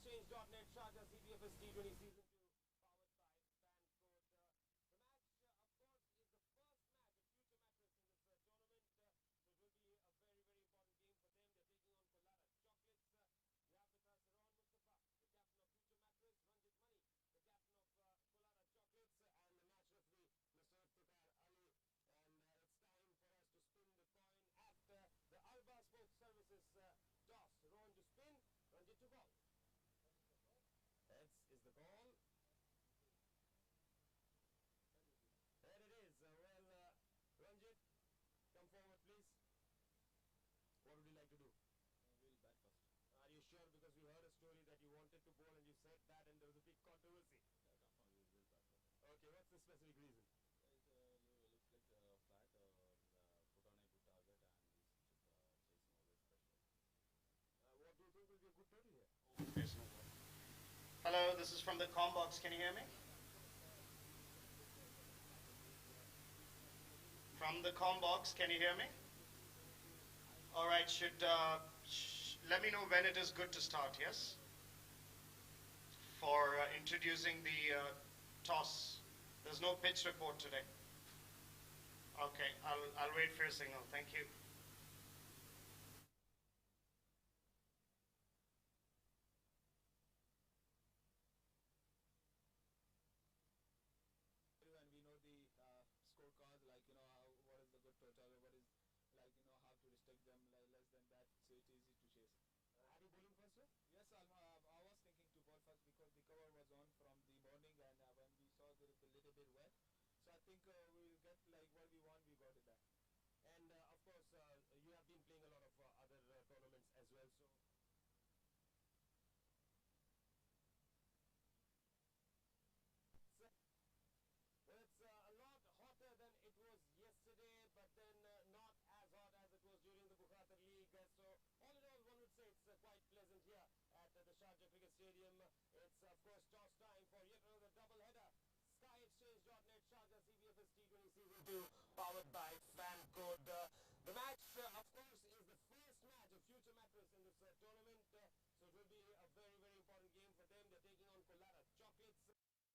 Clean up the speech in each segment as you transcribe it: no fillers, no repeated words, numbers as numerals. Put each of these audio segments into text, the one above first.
SkyExchange.net Sharjah CBFS T20 Season 2 powered by Fan Code. The match, of course, is the first match of Future Mattress in this tournament. So it will be a very, very important game for them. They're taking on Colatta Chocolates. We have with us Ron Mustafa, the captain of Future Mattress, Ranjit Mani, the captain of Colatta Chocolates, and the match referee, Mr. CricTracker Ali. And it's time for us to spin the coin at the Alba Sports Services toss. Ron to spin, Ranjit to ball. Heads is the call. There it is. Ranjit, come forward, please. What would you like to do? We'll bat first. Are you sure? Because we heard a story that you wanted to bowl and you said that and there was a big controversy. Yeah, definitely we'll bat first. Okay, what's the specific reason? You looks like flat, put on a good target and he's chasing always pressure. What do you think will be a good total here? Hello, this is from the comm box. Can you hear me? From the comm box, can you hear me? All right, let me know when it is good to start, yes? For introducing the toss. There's no pitch report today. Okay, I'll wait for your signal. Thank you. And we know the scorecards, like, what is the good total, what is, how to restrict them, less than that, so it's easy to chase. Are you bowling first, sir? Yes, I was thinking to bowl first because the cover was on from the morning and when we saw there is a little bit wet. So I think we will get what we want, we got it back. And of course, you have been playing a lot of other tournaments as well, so... It's a lot hotter than it was yesterday, but then not as hot as it was during the Colatta League. So all in all, one would say it's quite pleasant here at the Sharjah Cricket Stadium. It's of course toss time for yet another double header. SkyExchange.net Sharjah CBFS T20 Season 2 powered by Fan Code. The match, of course, is the first match of Future Mattress in this tournament. So it will be a very, very important game for them. They're taking on Colatta Chocolates.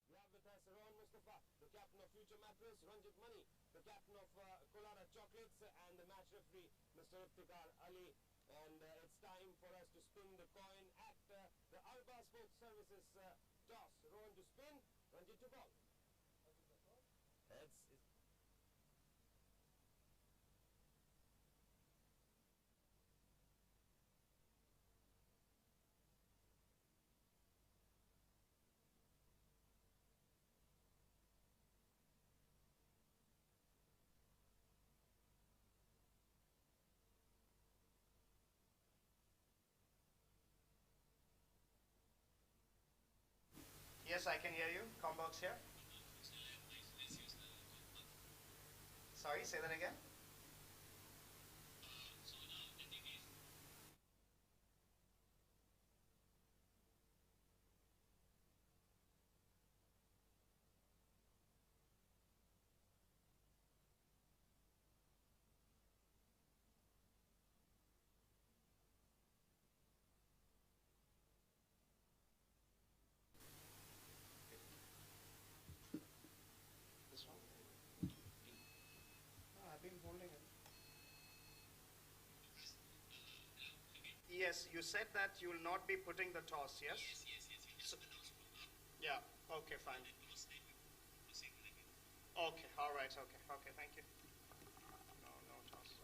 We have with us Ron Mustafa, the captain of Future Mattress, Ranjit Mani, the captain of Colatta Chocolates, and the match referee, Mr. CricTracker Ali. And it's time for us to spin the coin at the Alba Sports Services toss. Ron to spin, Ranjit to ball. Heads is... Yes, I can hear you. Comm box here. Sorry, say that again. This one? Oh, I've been holding it. Yes, you said that you will not be putting the toss, yes? So, yeah, okay, fine. Okay, all right, okay, thank you. No toss.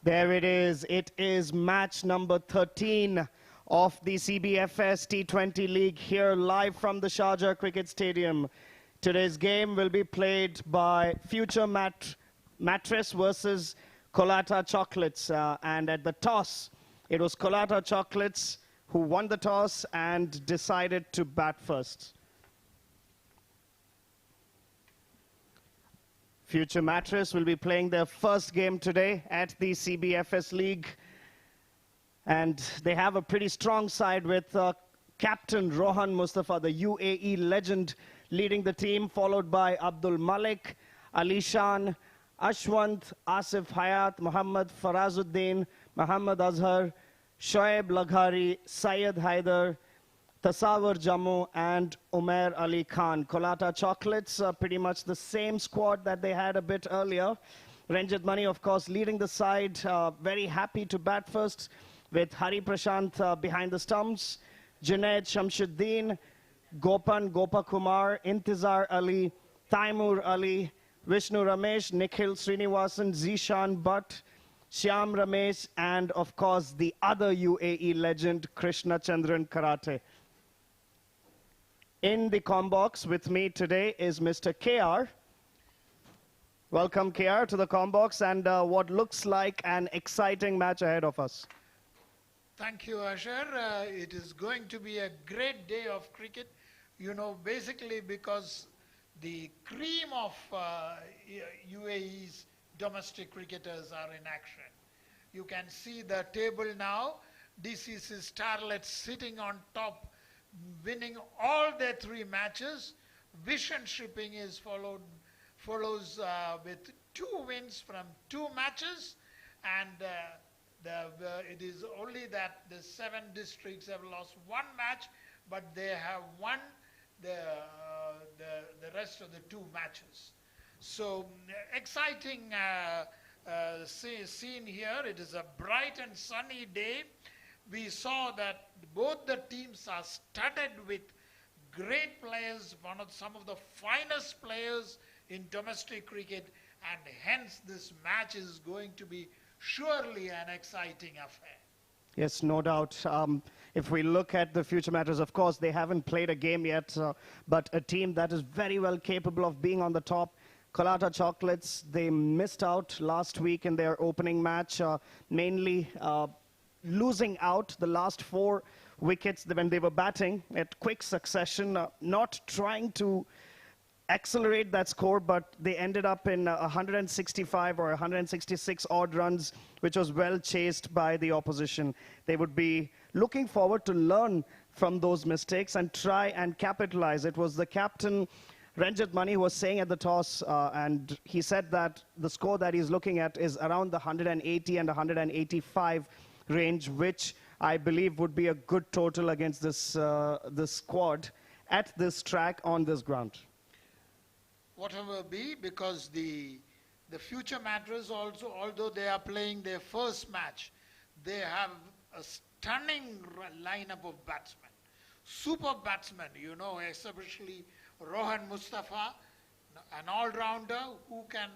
There it is. It is match number 13 of the CBFS T20 League here live from the Sharjah Cricket Stadium. Today's game will be played by Future Mattress versus Colatta Chocolates. And at the toss, it was Colatta Chocolates who won the toss and decided to bat first. Future Mattress will be playing their first game today at the CBFS League. And they have a pretty strong side with Captain Rohan Mustafa, the UAE legend, leading the team, followed by Abdul Malik, Alishan, Ashwant, Asif Hayat, Muhammad Farazuddin, Muhammad Azhar, Shoaib Laghari, Syed Haider, Tasawwur Jammu and Umair Ali Khan. Colatta Chocolates, pretty much the same squad that they had a bit earlier. Ranjit Mani, of course, leading the side. Very happy to bat first with Hari Prashant behind the stumps. Junaid Shamshuddin, Gopan Gopakumar, Intizar Ali, Taimur Ali, Vishnu Ramesh, Nikhil Srinivasan, Zishan Bhatt, Shyam Ramesh, and of course the other UAE legend, Krishna Chandran Karate. In the combox with me today is Mr. KR. Welcome, KR, to the combox and what looks like an exciting match ahead of us. Thank you, Asher. It is going to be a great day of cricket. You know, basically because the cream of UAE's domestic cricketers are in action. You can see the table now. DCC Starlets sitting on top, winning all their 3 matches. Vision Shipping is follows with 2 wins from 2 matches, and it is only that the 7 districts have lost 1 match, but they have won the rest of the 2 matches. So exciting scene here. It is a bright and sunny day. We saw that both the teams are studded with great players, some of the finest players in domestic cricket, and hence this match is going to be surely an exciting affair. Yes, no doubt. If we look at the Future Matters, of course, they haven't played a game yet, but a team that is very well capable of being on the top. Colatta Chocolates, they missed out last week in their opening match, mainly losing out the last 4 wickets when they were batting at quick succession, not trying to accelerate that score, but they ended up in 165 or 166 odd runs, which was well chased by the opposition. They would be looking forward to learn from those mistakes and try and capitalize. It was the captain, Ranjit Mani, who was saying at the toss, and he said that the score that he's looking at is around the 180 and 185 range, which I believe would be a good total against this squad at this track on this ground. Whatever be, because the Future Mattress also, although they are playing their first match, they have a stunning lineup of batsmen. Super batsmen, you know, especially Rohan Mustafa, an all-rounder who can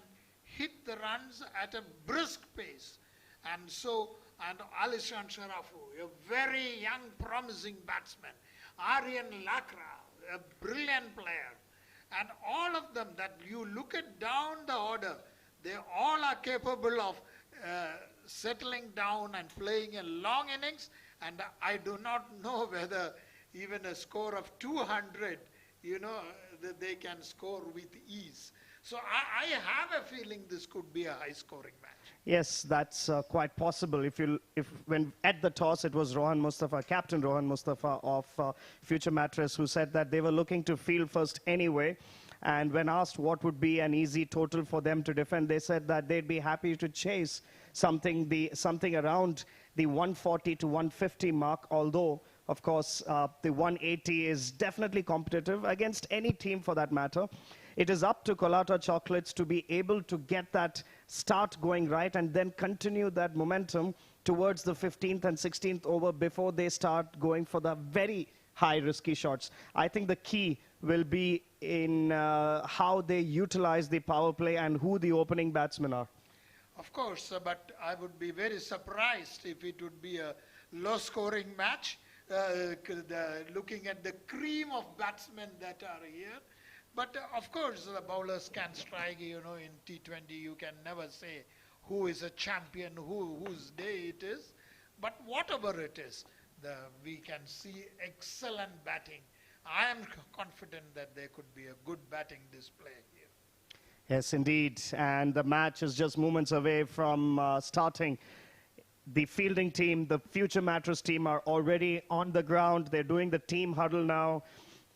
hit the runs at a brisk pace. And Alishan Sharafu, a very young, promising batsman. Aryan Lakra, a brilliant player. And all of them, that you look at down the order, they all are capable of settling down and playing a long innings. And I do not know whether even a score of 200, you know, that they can score with ease. So I have a feeling this could be a high-scoring match. Yes, that's quite possible. When at the toss it was Rohan Mustafa, Captain Rohan Mustafa of Future Mattress, who said that they were looking to field first anyway. And when asked what would be an easy total for them to defend, they said that they'd be happy to chase something around the 140 to 150 mark. Although, of course, the 180 is definitely competitive against any team for that matter. It is up to Colatta Chocolates to be able to get that start going right and then continue that momentum towards the 15th and 16th over before they start going for the very high risky shots. I think the key will be in how they utilize the power play and who the opening batsmen are. Of course, but I would be very surprised if it would be a low-scoring match, looking at the cream of batsmen that are here. But of course, the bowlers can strike. You know, in T20, you can never say who is a champion, whose day it is. But whatever it is, we can see excellent batting. I am confident that there could be a good batting display here. Yes, indeed. And the match is just moments away from starting. The fielding team, the future Mattress team, are already on the ground. They're doing the team huddle now.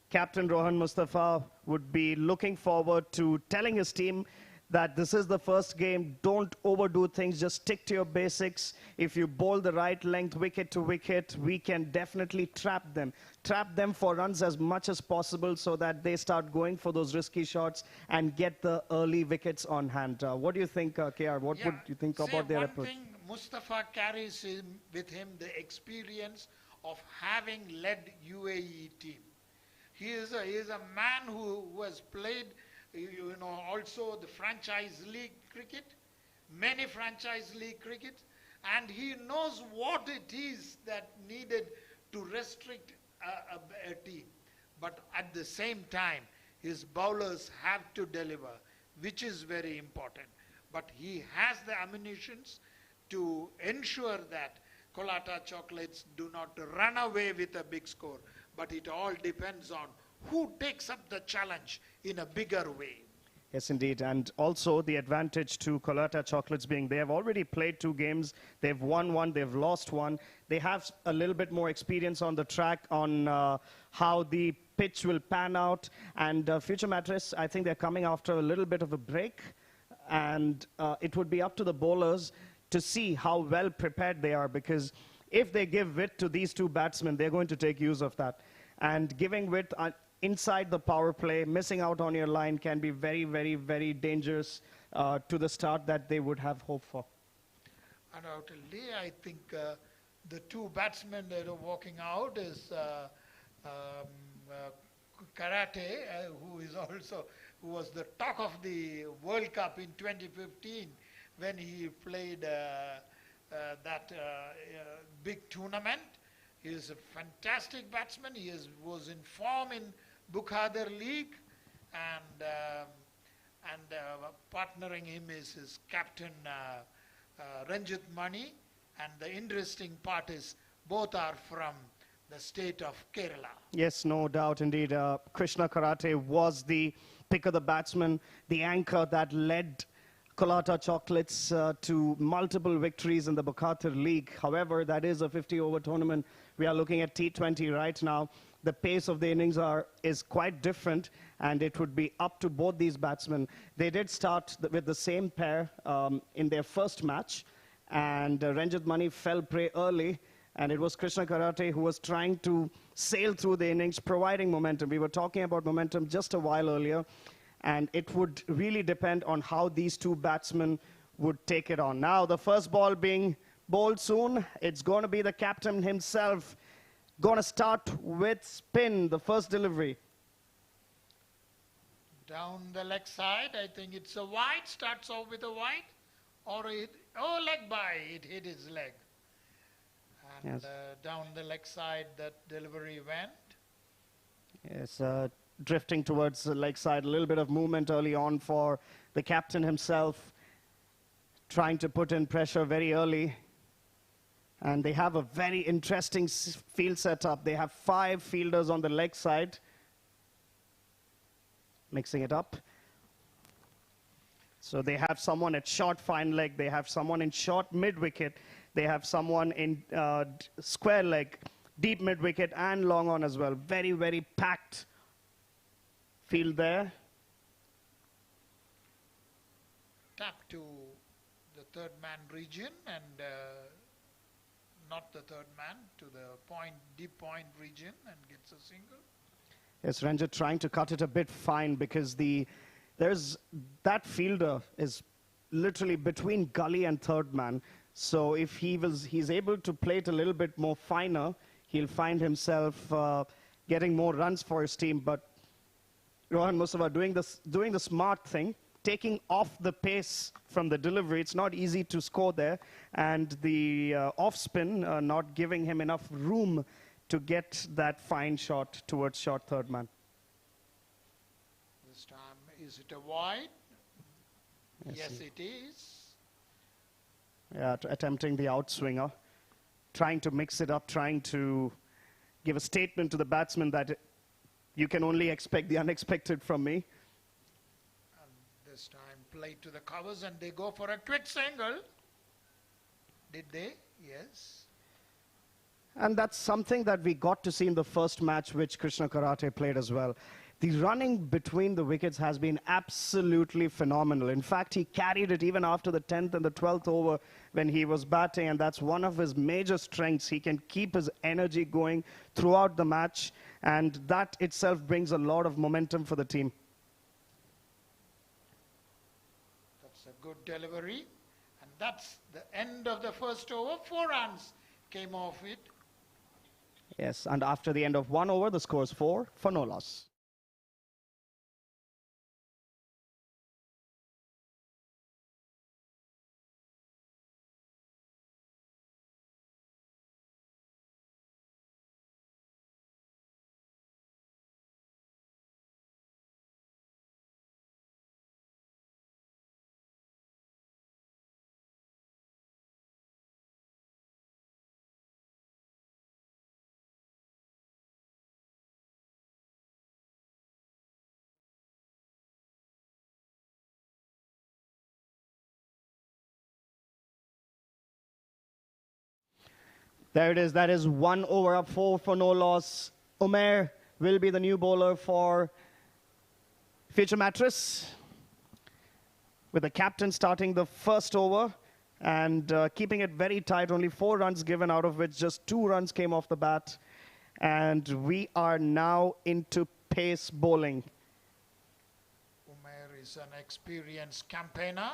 Captain Rohan Mustafa would be looking forward to telling his team that this is the first game. Don't overdo things. Just stick to your basics. If you bowl the right length wicket to wicket, we can definitely trap them. Trap them for runs as much as possible so that they start going for those risky shots and get the early wickets on hand. What do you think, KR? What would you think about their approach? One thing, Mustafa carries with him the experience of having led UAE team. He is a man who has played, also the franchise league cricket, many franchise league cricket, and he knows what it is that needed to restrict a team. But at the same time, his bowlers have to deliver, which is very important. But he has the ammunitions to ensure that Colatta Chocolates do not run away with a big score. But it all depends on who takes up the challenge in a bigger way. Yes, indeed. And also the advantage to Colatta Chocolates being they have already played 2 games. They've won 1, they've lost 1. They have a little bit more experience on the track on how the pitch will pan out. And future Mattress, I think they're coming after a little bit of a break. And it would be up to the bowlers to see how well prepared they are, because if they give width to these 2 batsmen, they're going to take use of that. And giving width inside the power play, missing out on your line can be very, very, very dangerous to the start that they would have hoped for. Undoubtedly, I think the 2 batsmen that are walking out is Karate, who was the talk of the World Cup in 2015 when he played that big tournament. He is a fantastic batsman. He was in form in Bukhadar League, and partnering him is his captain Ranjit Mani. And the interesting part is both are from the state of Kerala. Yes, no doubt indeed. Krishna Karate was the pick of the batsman, the anchor that led Colatta Chocolates to multiple victories in the Bukhadar League. However, that is a 50-over tournament. We are looking at T20 right now. The pace of the innings is quite different, and it would be up to both these batsmen. They did start with the same pair in their first match, and Ranjit Mani fell prey early, and it was Krishna Karate who was trying to sail through the innings, providing momentum. We were talking about momentum just a while earlier, and it would really depend on how these 2 batsmen would take it on. Now, the first ball being bowled soon. It's going to be the captain himself. Going to start with spin, the first delivery. Down the leg side, I think it's a wide. Starts off with a wide. Leg by. It hit his leg. And yes. Down the leg side, that delivery went. Yes, drifting towards the leg side. A little bit of movement early on for the captain himself. Trying to put in pressure very early. And they have a very interesting field setup. They have 5 fielders on the leg side. Mixing it up. So they have someone at short fine leg. They have someone in short mid-wicket. They have someone in square leg, deep mid-wicket, and long on as well. Very, very packed field there. Tap to the third man region and not the third man, to the deep point region, and gets a single. Yes, Ranjit trying to cut it a bit fine, because that fielder is literally between gully and third man. So if he's able to play it a little bit more finer, he'll find himself getting more runs for his team. But Rohan Mustafa doing the smart thing, taking off the pace from the delivery. It's not easy to score there. And the off spin not giving him enough room to get that fine shot towards short third man. This time, is it a wide? Yes, it is. Yeah, attempting the outswinger, trying to mix it up, trying to give a statement to the batsman that you can only expect the unexpected from me. And this time, played to the covers, and they go for a quick single. Did they? Yes. And that's something that we got to see in the first match, which Krishna Karate played as well. The running between the wickets has been absolutely phenomenal. In fact, he carried it even after the 10th and the 12th over when he was batting, and that's one of his major strengths. He can keep his energy going throughout the match, and that itself brings a lot of momentum for the team. That's a good delivery. And that's the end of the first over. 4 runs came off it. Yes, and after the end of 1 over, the score is 4 for no loss. There it is. That is 1 over up, 4 for no loss. Umair will be the new bowler for Future Mattress, with the captain starting the first over and keeping it very tight. Only 4 runs given, out of which just 2 runs came off the bat. And we are now into pace bowling. Umair is an experienced campaigner.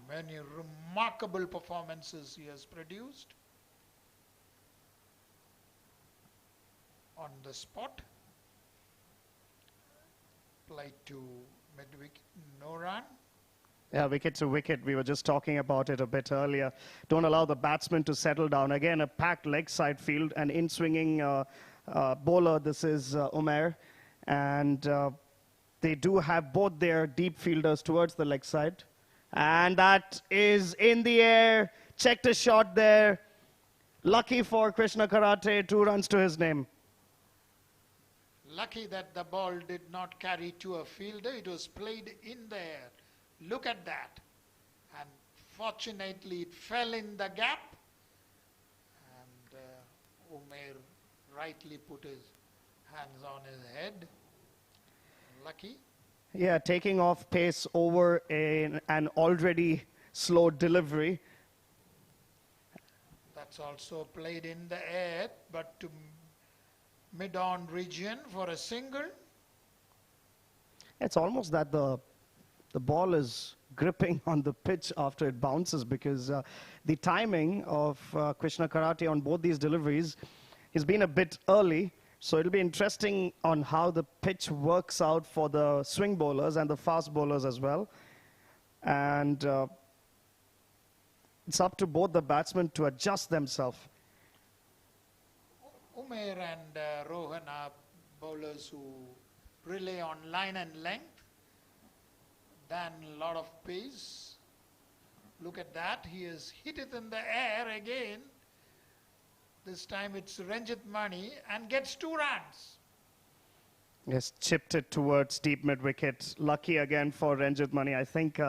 Many remarkable performances he has produced. On the spot, played to mid-wicket, no run. Yeah, wicket to wicket. We were just talking about it a bit earlier. Don't allow the batsman to settle down. Again, a packed leg side field, an in-swinging bowler. This is Umair. And they do have both their deep fielders towards the leg side. And that is in the air. Checked a shot there. Lucky for Krishna Karate, 2 runs to his name. Lucky that the ball did not carry to a fielder. It was played in the air. Look at that. And fortunately, it fell in the gap. And Umair rightly put his hands on his head. Lucky. Yeah, taking off pace over an already slow delivery. That's also played in the air, but to mid-on region for a single. It's almost that the ball is gripping on the pitch after it bounces, because the timing of Krishna Karate on both these deliveries has been a bit early. So it'll be interesting on how the pitch works out for the swing bowlers and the fast bowlers as well. And it's up to both the batsmen to adjust themselves. Umair and Rohan are bowlers who rely on line and length than a lot of pace. Look at that. He has hit it in the air again. This time it's Ranjit Mani and gets 2 runs. Yes, chipped it towards deep mid-wicket. Lucky again for Ranjit Mani. I think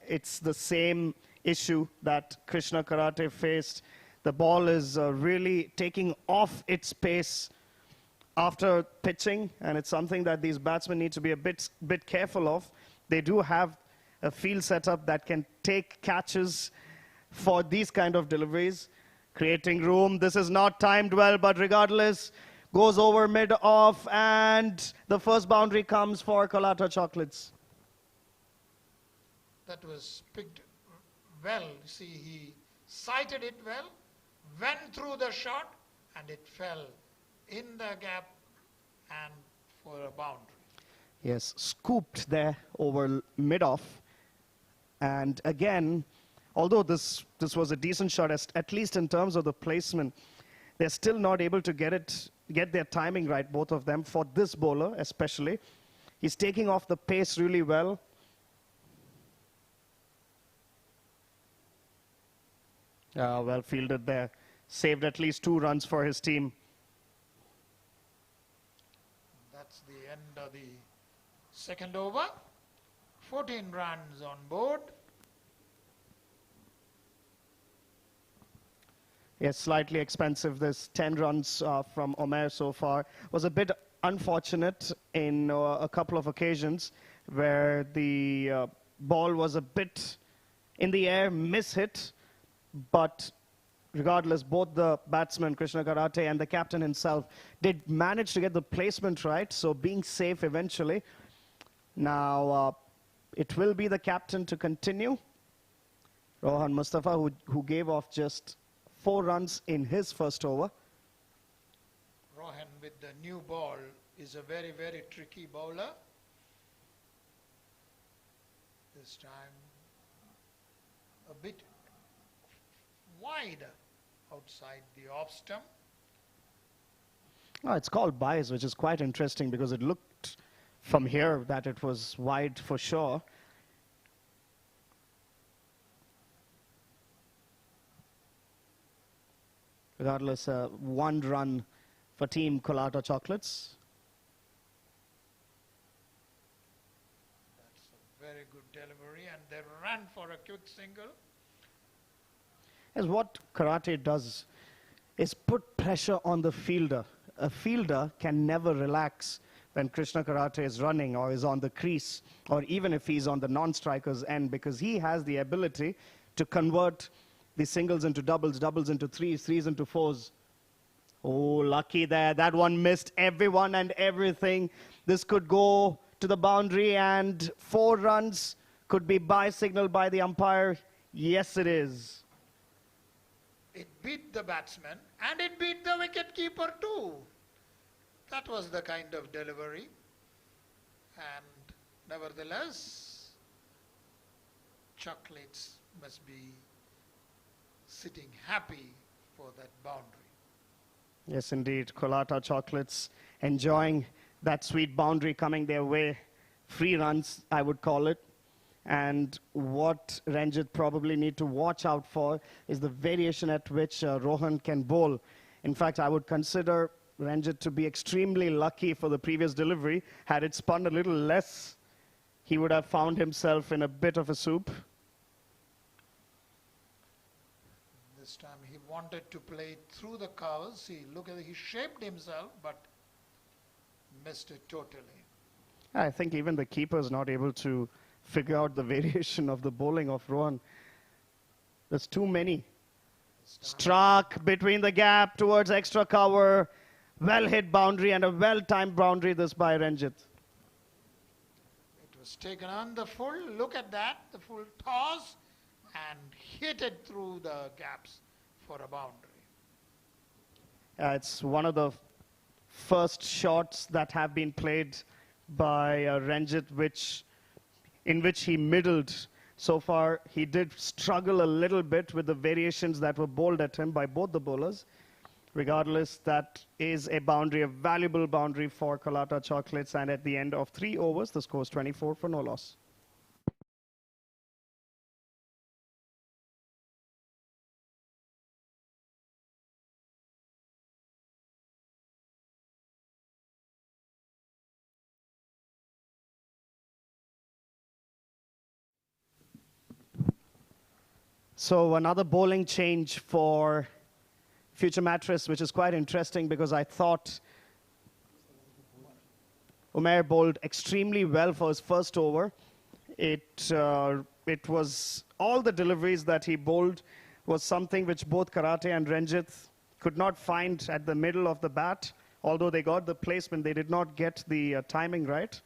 it's the same issue that Krishna Karate faced. The ball is really taking off its pace after pitching, and it's something that these batsmen need to be a bit careful of. They do have a field setup that can take catches for these kind of deliveries, creating room. This is not timed well, but regardless, goes over mid-off, and the first boundary comes for Colatta Chocolates. That was picked well. See, he sighted it well, went through the shot, and it fell in the gap and for a boundary. Yes, scooped there over mid-off. And again, although this was a decent shot, at least in terms of the placement, they're still not able to get their timing right, both of them, for this bowler especially. He's taking off the pace really well. Well fielded there. Saved at least 2 runs for his team. That's the end of the second over. 14 runs on board. Yes, slightly expensive. This 10 runs from Umair so far was a bit unfortunate in a couple of occasions where the ball was a bit in the air, miss-hit, but regardless, both the batsman, Krishna Karate, and the captain himself did manage to get the placement right, so being safe eventually. Now, it will be the captain to continue. Rohan Mustafa, who gave off just 4 runs in his first over. Rohan with the new ball is a very, very tricky bowler. This time a bit wide outside the off stump. Oh, it's called bias, which is quite interesting because it looked from here that it was wide for sure. Regardless, 1 run for Team Colatta Chocolates. That's a very good delivery, and they ran for a quick single. As what karate does is put pressure on the fielder. A fielder can never relax when Krishna Karate is running or is on the crease, or even if he's on the non-striker's end, because he has the ability to convert the singles into doubles, doubles into threes, threes into fours. Oh, lucky there. That one missed everyone and everything. This could go to the boundary, and 4 runs could be signaled by the umpire. Yes, it is. It beat the batsman, and it beat the wicketkeeper too. That was the kind of delivery. And nevertheless, Chocolates must be sitting happy for that boundary. Yes, indeed. Colatta Chocolates enjoying that sweet boundary coming their way. Free runs, I would call it. And what Ranjit probably need to watch out for is the variation at which Rohan can bowl. In fact, I would consider Ranjit to be extremely lucky for the previous delivery. Had it spun a little less, he would have found himself in a bit of a soup. This time he wanted to play through the covers. See, look at it, he shaped himself, but missed it totally. I think even the keeper is not able to figure out the variation of the bowling of Rohan. There's too many. Struck between the gap towards extra cover. Well hit boundary and a well-timed boundary this by Ranjit. It was taken on the full, look at that, the full toss, and hit it through the gaps for a boundary. It's one of the first shots that have been played by Ranjit, in which he middled. So far, he did struggle a little bit with the variations that were bowled at him by both the bowlers. Regardless, that is a boundary, a valuable boundary for Colatta Chocolates. And at the end of 3 overs, the score is 24 for no loss. So another bowling change for Future Mattress, which is quite interesting because I thought Umair bowled extremely well for his first over. It was all the deliveries that he bowled was something which both Karate and Ranjit could not find at the middle of the bat. Although they got the placement, they did not get the timing right.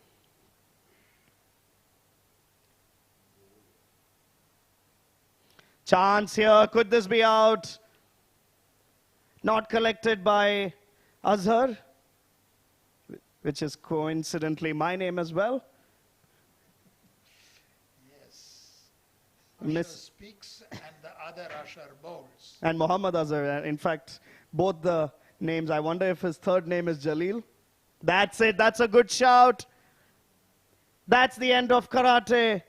Chance here. Could this be out? Not collected by Azhar. which is coincidentally my name as well. Yes. Miss- Usher speaks and the other usher bowls. And Muhammad Azhar. In fact, both the names. I wonder if his third name is Jalil. That's it. That's a good shout. That's the end of karate.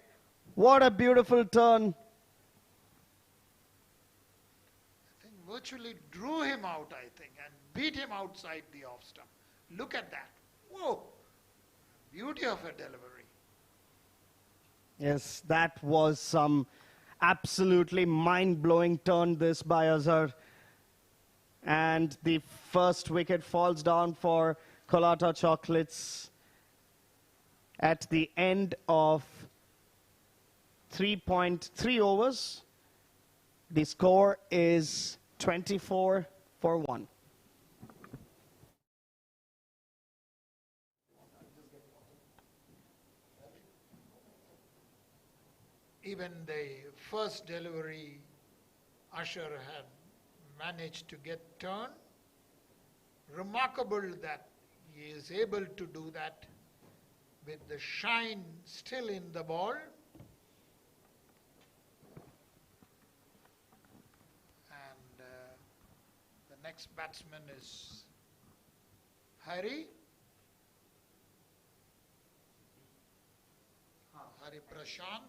What a beautiful turn. I think virtually drew him out, I think, and beat him outside the off stump. Look at that. Whoa. Beauty of a delivery. Yes, that was some absolutely mind-blowing turn this by Azhar. And the first wicket falls down for Colatta Chocolates at the end of 3.3 overs. The score is 24 for 1. Even the first delivery, Usher had managed to get turned. Remarkable that he is able to do that with the shine still in the ball. And the next batsman is Hari. Hari Prashant.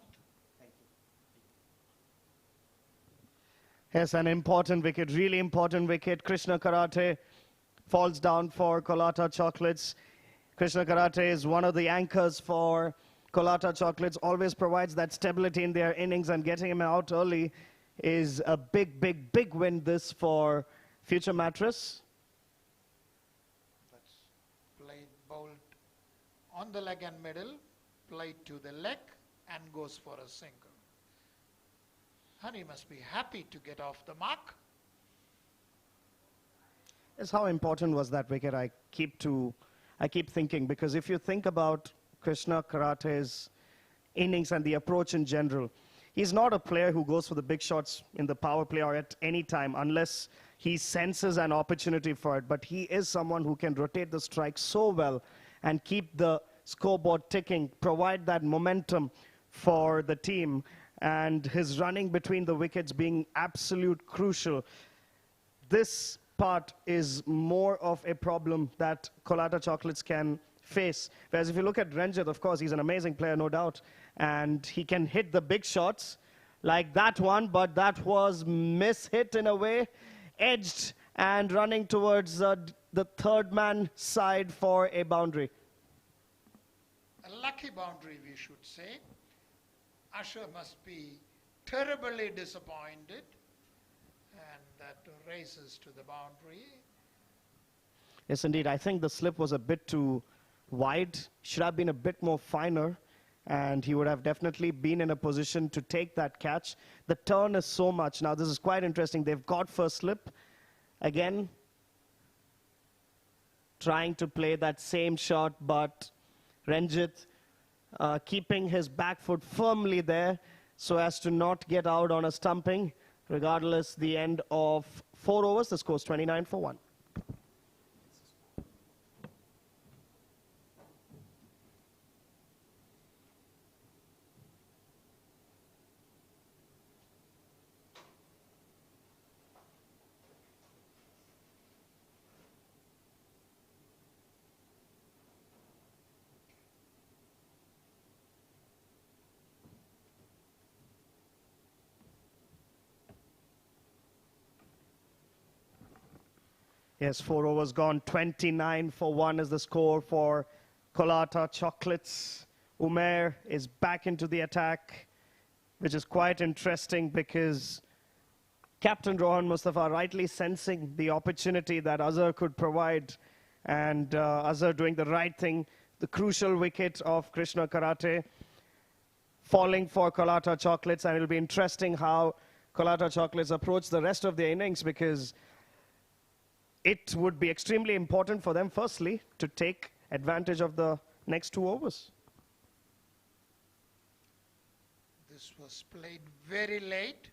Yes, an important wicket, really important wicket. Krishna Karate falls down for Colatta Chocolates. Krishna Karate is one of the anchors for Colatta Chocolates, always provides that stability in their innings, and getting him out early is a big, big, big win this for future Mattress. That's played bowled on the leg and middle, played to the leg and goes for a single. Hari must be happy to get off the mark. Yes, how important was that wicket? I keep thinking, because if you think about Krishna Karate's innings and the approach in general, he's not a player who goes for the big shots in the power play or at any time unless he senses an opportunity for it. But he is someone who can rotate the strike so well and keep the scoreboard ticking, provide that momentum for the team, and his running between the wickets being absolute crucial. This part is more of a problem that Colatta Chocolates can face. Whereas if you look at Ranjit, of course, he's an amazing player, no doubt, and he can hit the big shots like that one, but that was mishit in a way, edged and running towards the third man side for a boundary. A lucky boundary, we should say. Usher must be terribly disappointed, and that races to the boundary. Yes, indeed. I think the slip was a bit too wide. Should have been a bit more finer, and he would have definitely been in a position to take that catch. The turn is so much. Now, this is quite interesting. They've got first slip. Again, trying to play that same shot, but Ranjit keeping his back foot firmly there so as to not get out on a stumping. Regardless, the end of 4 overs, the score is 29 for 1. Yes, 4 overs gone. 29 for 1 is the score for Colatta Chocolates. Umair is back into the attack, which is quite interesting because Captain Rohan Mustafa rightly sensing the opportunity that Azhar could provide, and Azhar doing the right thing. The crucial wicket of Krishna Karate falling for Colatta Chocolates, and it'll be interesting how Colatta Chocolates approach the rest of their innings, because it would be extremely important for them, firstly, to take advantage of the next 2 overs. This was played very late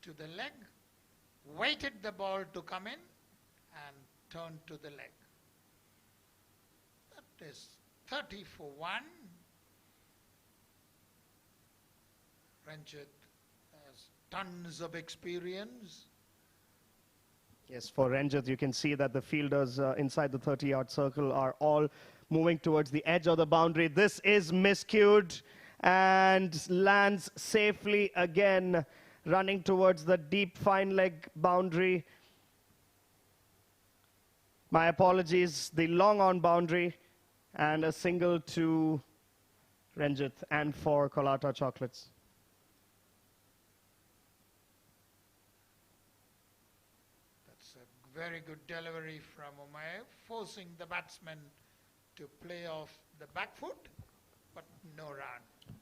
to the leg, waited the ball to come in and turned to the leg. It is 30 for 1. Ranjit has tons of experience. Yes, for Ranjit, you can see that the fielders inside the 30-yard circle are all moving towards the edge of the boundary. This is miscued and lands safely again, running towards the deep fine leg boundary. My apologies, the long on boundary, and a single to Ranjit and for Colatta Chocolates. Very good delivery from Umair, forcing the batsman to play off the back foot, but no run.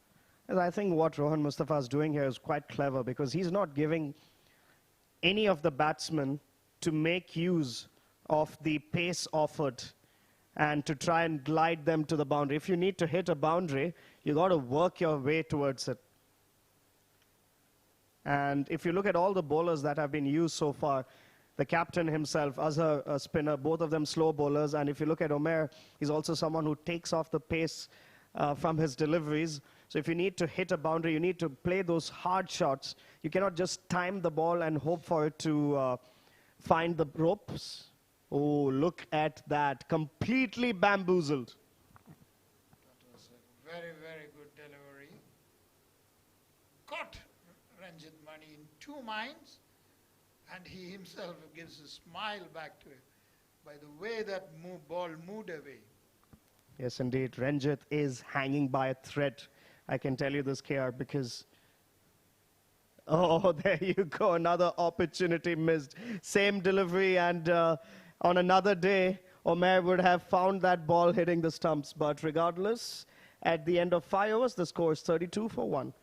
And I think what Rohan Mustafa is doing here is quite clever because he's not giving any of the batsmen to make use of the pace offered and to try and glide them to the boundary. If you need to hit a boundary, you got to work your way towards it. And if you look at all the bowlers that have been used so far, the captain himself, Azhar, a spinner, both of them slow bowlers. And if you look at Umair, he's also someone who takes off the pace from his deliveries. So if you need to hit a boundary, you need to play those hard shots. You cannot just time the ball and hope for it to find the ropes. Oh, look at that. Completely bamboozled. That was a very, very good delivery. Caught Ranjit Mani in 2 minds. And he himself gives a smile back to it by the way that ball moved away. Yes, indeed. Ranjit is hanging by a thread. I can tell you this, KR, because... Oh, there you go. Another opportunity missed. Same delivery, and on another day, Umair would have found that ball hitting the stumps. But regardless, at the end of 5 overs, the score is 32 for 1.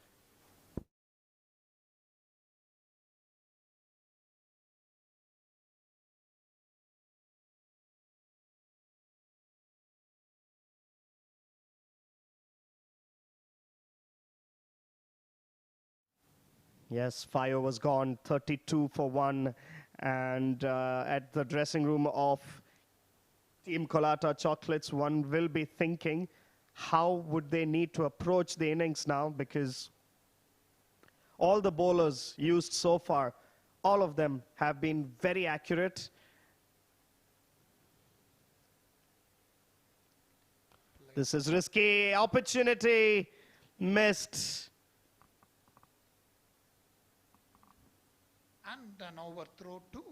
Yes, 5 overs gone, 32 for 1. And at the dressing room of Team Colatta Chocolates, one will be thinking, how would they need to approach the innings now? Because all the bowlers used so far, all of them have been very accurate. This is risky. Opportunity missed. And an overthrow too.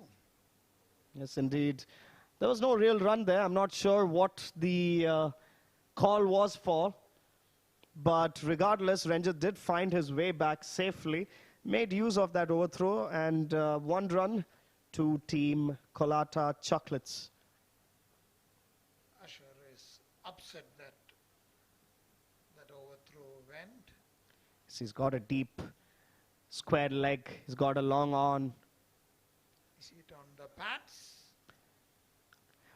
Yes, indeed. There was no real run there. I'm not sure what the call was for. But regardless, Ranjit did find his way back safely, made use of that overthrow, and 1 run to Team Colatta Chocolates. Asher is upset that overthrow went. He's got a deep square leg. He's got a long on. You see it on the pads.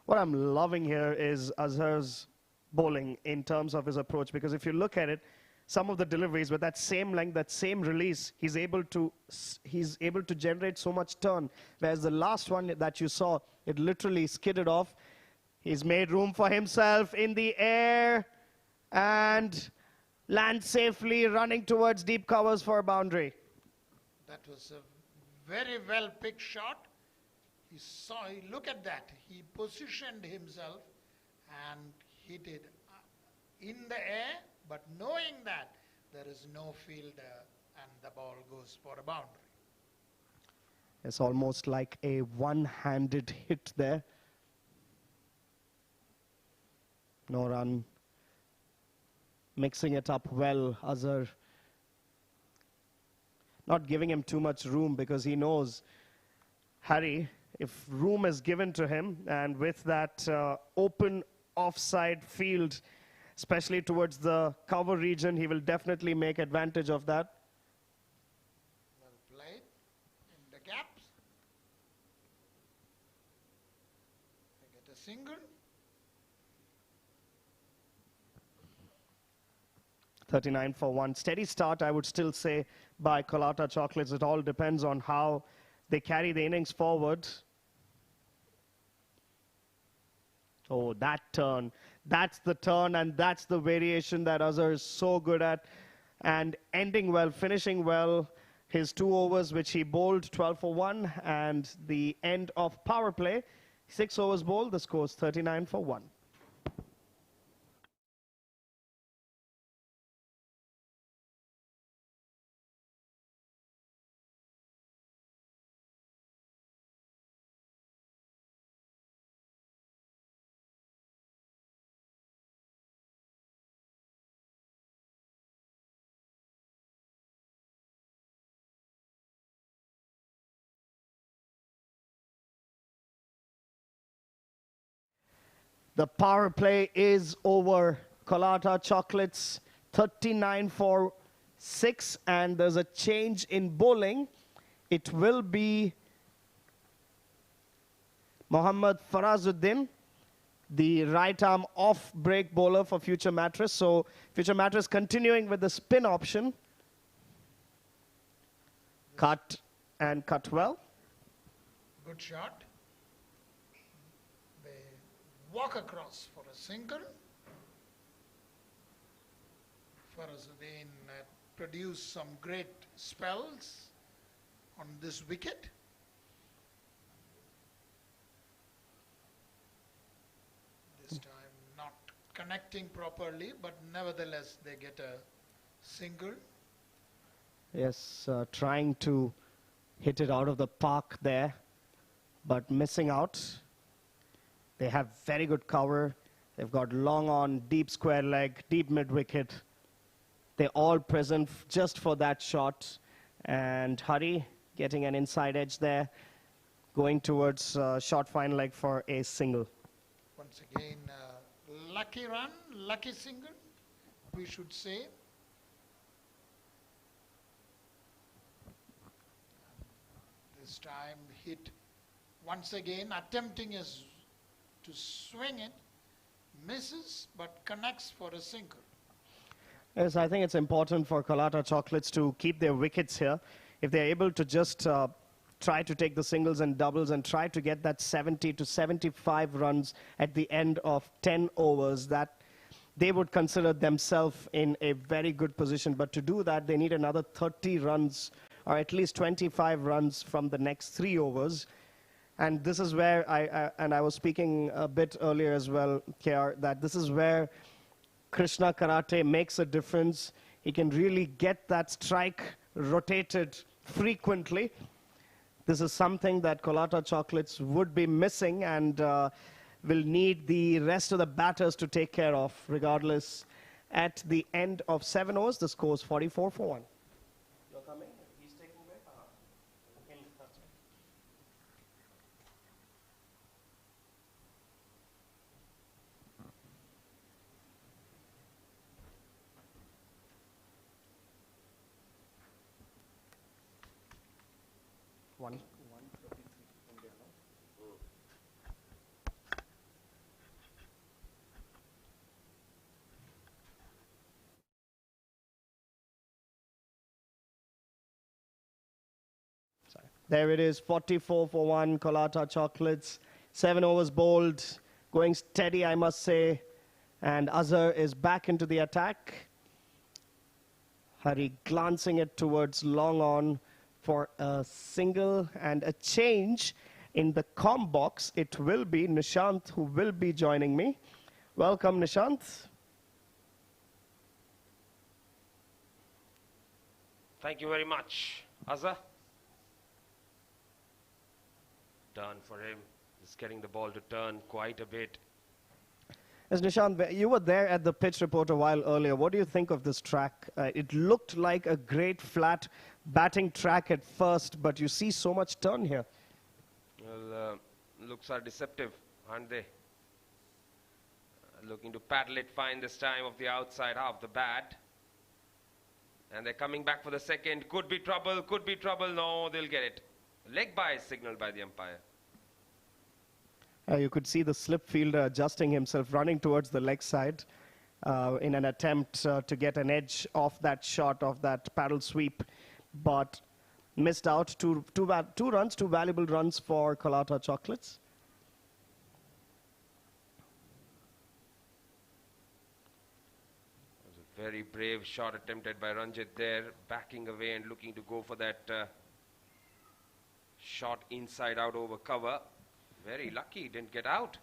What I'm loving here is Azhar's bowling in terms of his approach, because if you look at it, some of the deliveries with that same length, that same release, he's able to generate so much turn, whereas the last one that you saw, it literally skidded off. He's made room for himself in the air and lands safely, running towards deep covers for a boundary. That was a very well picked shot. Look at that. He positioned himself and hit it in the air, but knowing that there is no fielder and the ball goes for a boundary. It's almost like a one-handed hit there. No run. Mixing it up well, Azhar. Not giving him too much room because he knows, Harry, if room is given to him, and with that open offside field, especially towards the cover region, he will definitely make advantage of that. Well played in the gaps. They get a single. 39 for 1. Steady start, I would still say, by Colatta Chocolates. It all depends on how they carry the innings forward. Oh, that turn. That's the turn and that's the variation that Azhar is so good at. And ending well, finishing well. His 2 overs, which he bowled 12 for 1, and the end of power play, 6 overs bowled, the score's 39 for 1. The power play is over. Colatta Chocolates 39 for 6, and there's a change in bowling. It will be Mohammad Farazuddin, the right arm off break bowler for Future Mattress. So Future Mattress continuing with the spin option. Cut and cut well. Good shot. They walk across for a single. Farazuddin produced some great spells on this wicket. This time not connecting properly, but nevertheless they get a single. Yes, trying to hit it out of the park there, but missing out. They have very good cover. They've got long on, deep square leg, deep mid wicket. They're all present just for that shot. And Hari getting an inside edge there, going towards short fine leg for a single. Once again, lucky run, lucky single, we should say. This time hit once again, attempting to swing it, misses, but connects for a single. Yes, I think it's important for Colatta Chocolates to keep their wickets here. If they're able to just try to take the singles and doubles and try to get that 70 to 75 runs at the end of 10 overs, that they would consider themselves in a very good position. But to do that, they need another 30 runs or at least 25 runs from the next 3 overs. And this is where I was speaking a bit earlier as well, KR, that this is where Krishna Karate makes a difference. He can really get that strike rotated frequently. This is something that Colatta Chocolates would be missing and will need the rest of the batters to take care of. Regardless, at the end of 7 overs, the score is 44 for 1. You're coming? He's taking away? One. There it is, 44 for 1, Colatta Chocolates. 7 overs bowled, going steady, I must say. And Azhar is back into the attack. Hari glancing it towards long on for a single and a change in the comm box. It will be Nishant who will be joining me. Welcome, Nishant. Thank you very much. Azhar. Turn for him. He's getting the ball to turn quite a bit. Yes, Nishant, you were there at the pitch report a while earlier. What do you think of this track? It looked like a great flat batting track at first, but you see so much turn here. Well, looks are deceptive, aren't they? Looking to paddle it fine this time of the outside half the bat. And they're coming back for the second. Could be trouble, could be trouble. No, they'll get it. Leg by is signaled by the umpire. You could see the slip fielder adjusting himself, running towards the leg side in an attempt to get an edge off that shot, of that paddle sweep, but missed out. Two runs, 2 valuable runs for Colatta Chocolates. Very brave shot attempted by Ranjit there, backing away and looking to go for that shot inside out over cover. Very lucky, didn't get out.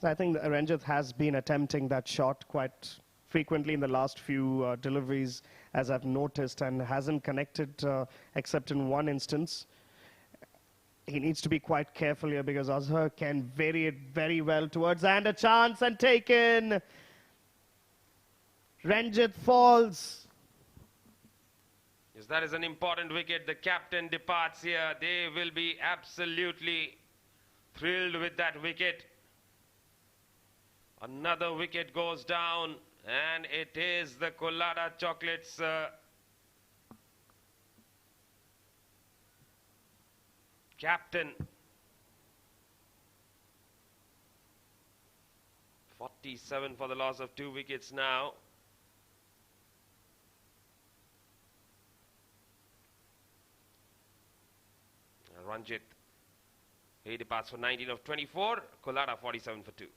So I think Ranjit has been attempting that shot quite frequently in the last few deliveries, as I've noticed, and hasn't connected except in one instance. He needs to be quite careful here because Azhar can vary it very well towards, and a chance and taken. Ranjit falls. Yes, that is an important wicket. The captain departs here. They will be absolutely thrilled with that wicket. Another wicket goes down, and it is the Colatta Chocolates captain. 47 for the loss of 2 wickets now. Ranjit, he departs for 19 of 24. Colatta 47 for 2.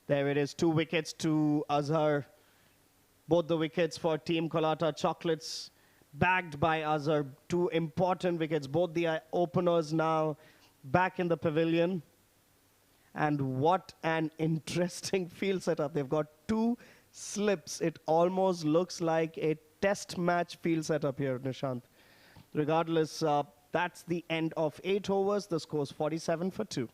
There it is, 2 wickets to Azhar. Both the wickets for Team Colatta Chocolates, bagged by Azhar. 2 important wickets. Both the openers now back in the pavilion. And what an interesting field setup. They've got 2 slips. It almost looks like a test match field setup here, Nishant. Regardless, that's the end of 8 overs. The score's 47 for 2.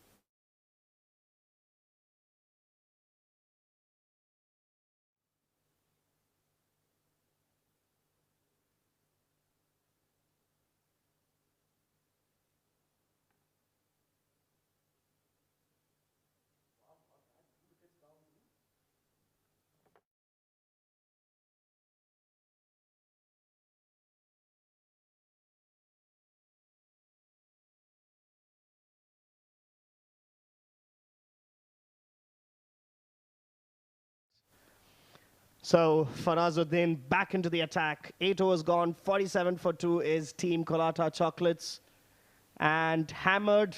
So Farazuddin back into the attack. 8 overs gone. 47 for 2 is Team Colatta Chocolates. And hammered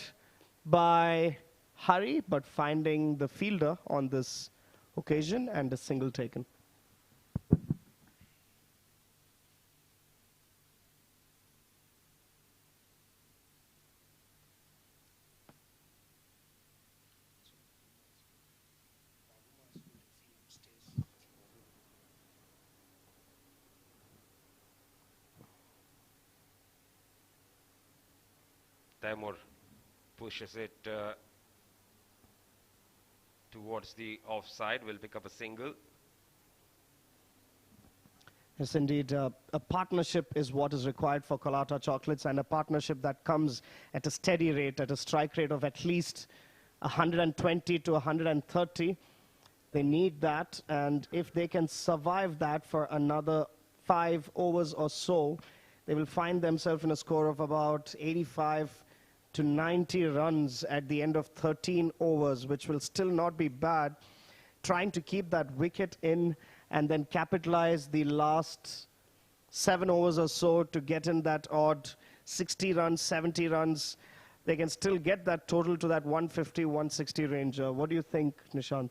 by Hari, but finding the fielder on this occasion and a single taken. Taimur pushes it towards the offside, will pick up a single. Yes, indeed. A partnership is what is required for Colatta Chocolates, and a partnership that comes at a steady rate, at a strike rate of at least 120 to 130. They need that, and if they can survive that for another 5 overs or so, they will find themselves in a score of about 85 to 90 runs at the end of 13 overs, which will still not be bad. Trying to keep that wicket in and then capitalize the last 7 overs or so to get in that odd 60 runs, 70 runs. They can still get that total to that 150, 160 range. What do you think, Nishant?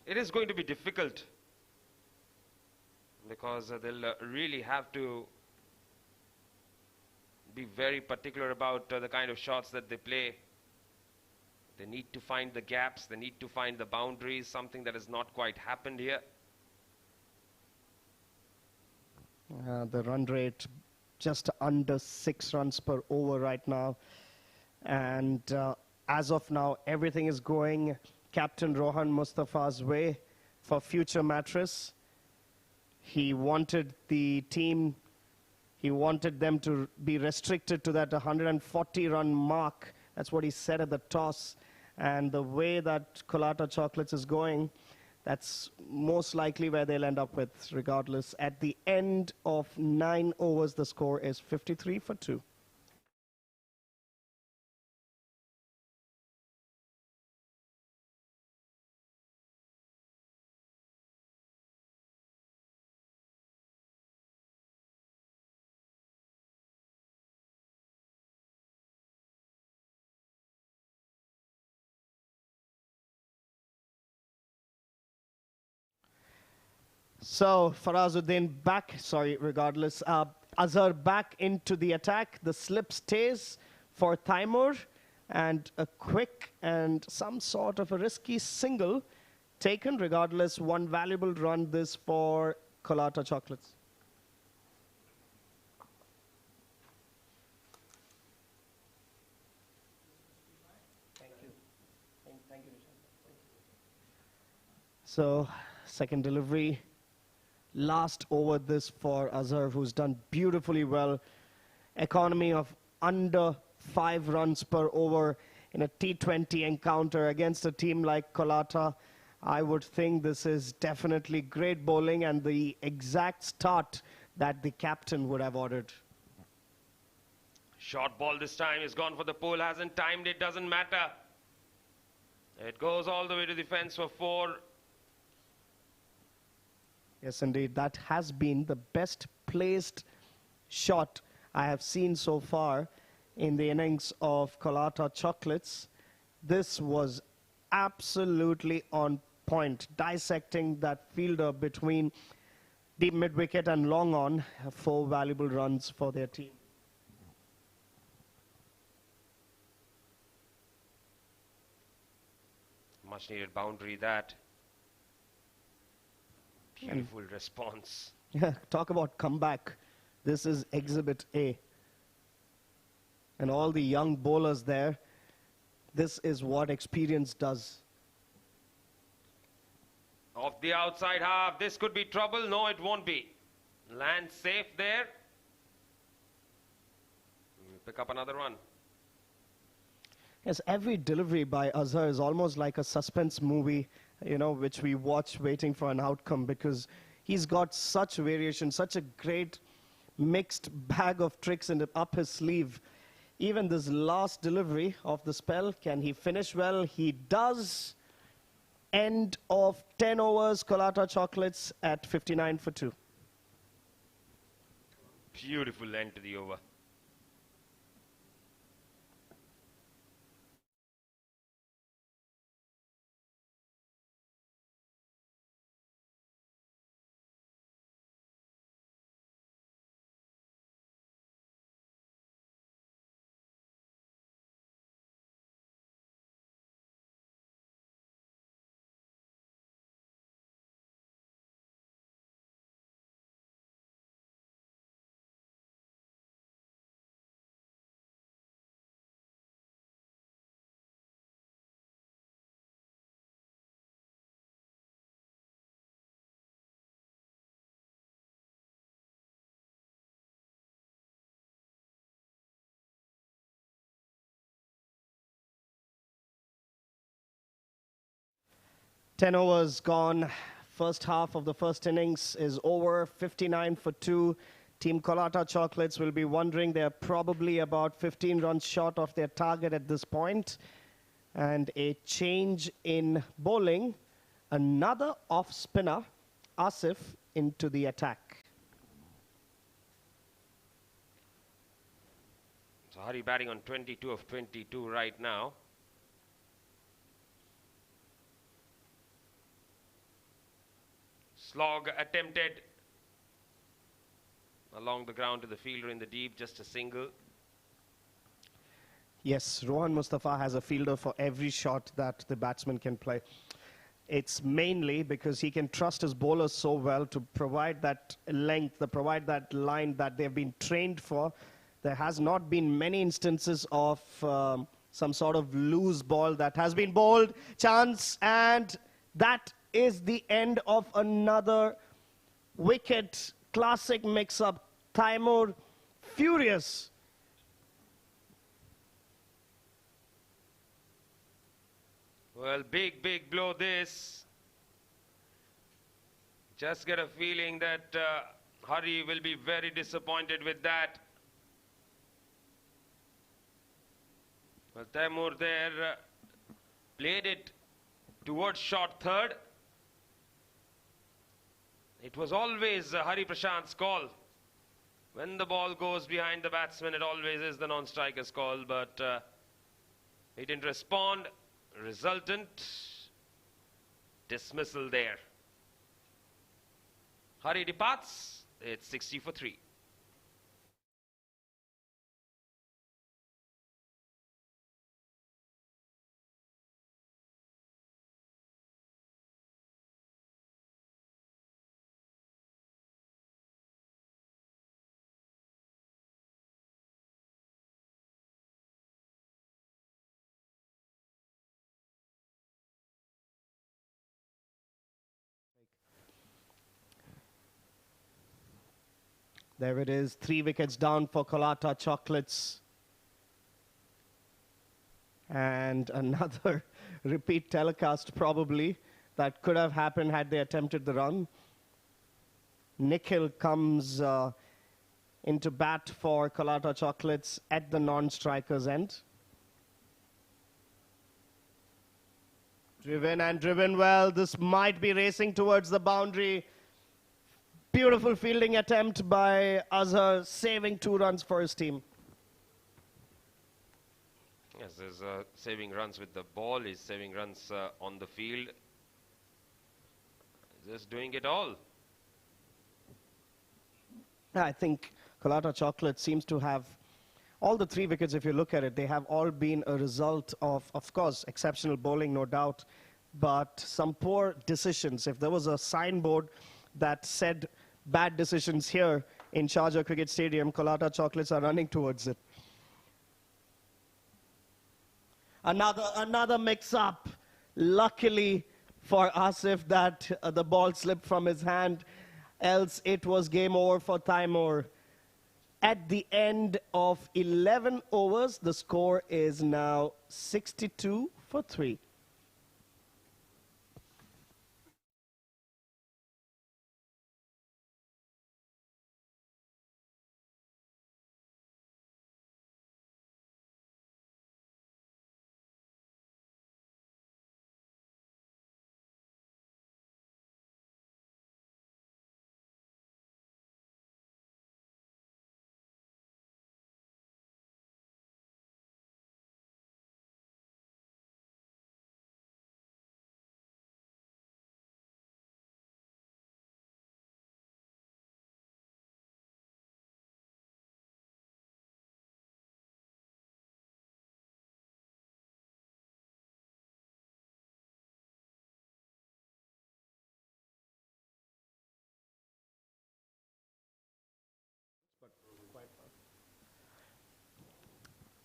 It is going to be difficult because they'll really have to be very particular about the kind of shots that they play. They need to find the gaps, they need to find the boundaries, something that has not quite happened here. The run rate just under 6 runs per over right now. And as of now, everything is going Captain Rohan Mustafa's way for future Mattress. He wanted the team He wanted them to be restricted to that 140-run mark. That's what he said at the toss. And the way that Colatta Chocolates is going, that's most likely where they'll end up with, regardless. At the end of 9 overs, the score is 53 for 2. So Farazuddin back, regardless. Azhar back into the attack. The slip stays for Taimur, and a quick and some sort of a risky single taken. Regardless, one valuable run this for Colatta Chocolates. Thank you. Thank you, so, second delivery. Last over this for Azhar, who's done beautifully well. Economy of under 5 runs per over in a T20 encounter against a team like Colatta. I would think this is definitely great bowling and the exact start that the captain would have ordered. Short ball this time is gone for the pole, hasn't timed it, doesn't matter. It goes all the way to the fence for 4. Yes, indeed. That has been the best placed shot I have seen so far in the innings of Colatta Chocolates. This was absolutely on point, dissecting that fielder between deep mid-wicket and long on. 4 valuable runs for their team. Much needed boundary that. Beautiful response. Yeah, talk about comeback. This is Exhibit A. And all the young bowlers there, this is what experience does. Off the outside half, this could be trouble. No, it won't be. Land safe there. Pick up another one. Yes, every delivery by Azhar is almost like a suspense movie, you know, which we watch waiting for an outcome, because he's got such variation, such a great mixed bag of tricks up his sleeve. Even this last delivery of the spell, can he finish well? He does. End of 10 overs, Colatta Chocolates at 59 for 2. Beautiful end to the over. Ten overs gone. First half of the first innings is over. 59 for 2. Team Colatta Chocolates will be wondering they're probably about 15 runs short of their target at this point. And a change in bowling. Another off spinner, Asif, into the attack. So Hari batting on 22 of 22 right now. Slog attempted along the ground to the fielder in the deep, just a single. Yes, Rohan Mustafa has a fielder for every shot that the batsman can play. It's mainly because he can trust his bowlers so well to provide that length, to provide that line that they've been trained for. There has not been many instances of some sort of loose ball that has been bowled. Chance, and that is the end of another wicket. Classic mix-up. Taimur furious. Well, big blow this. Just get a feeling that Hari will be very disappointed with that. Well, Taimur there played it towards short third. It was always Hari Prashant's call. When the ball goes behind the batsman, it always is the non-striker's call, but he didn't respond. Resultant dismissal there. Hari departs. It's 60 for 3. There it is, 3 wickets down for Colatta Chocolates. And another repeat telecast probably that could have happened had they attempted the run. Nikhil comes into bat for Colatta Chocolates at the non-striker's end. Driven and driven well. This might be racing towards the boundary. Beautiful fielding attempt by Azhar, saving 2 runs for his team. Yes, there's saving runs with the ball. He's saving runs on the field. Just doing it all. I think Colatta Chocolate seems to have all the 3 wickets, if you look at it, they have all been a result of course, exceptional bowling, no doubt, but some poor decisions. If there was a signboard that said bad decisions here in Sharjah Cricket Stadium, Colatta Chocolates are running towards it. Another mix-up. Luckily for Asif that the ball slipped from his hand, else it was game over for Taimur. At the end of 11 overs, the score is now 62 for 3.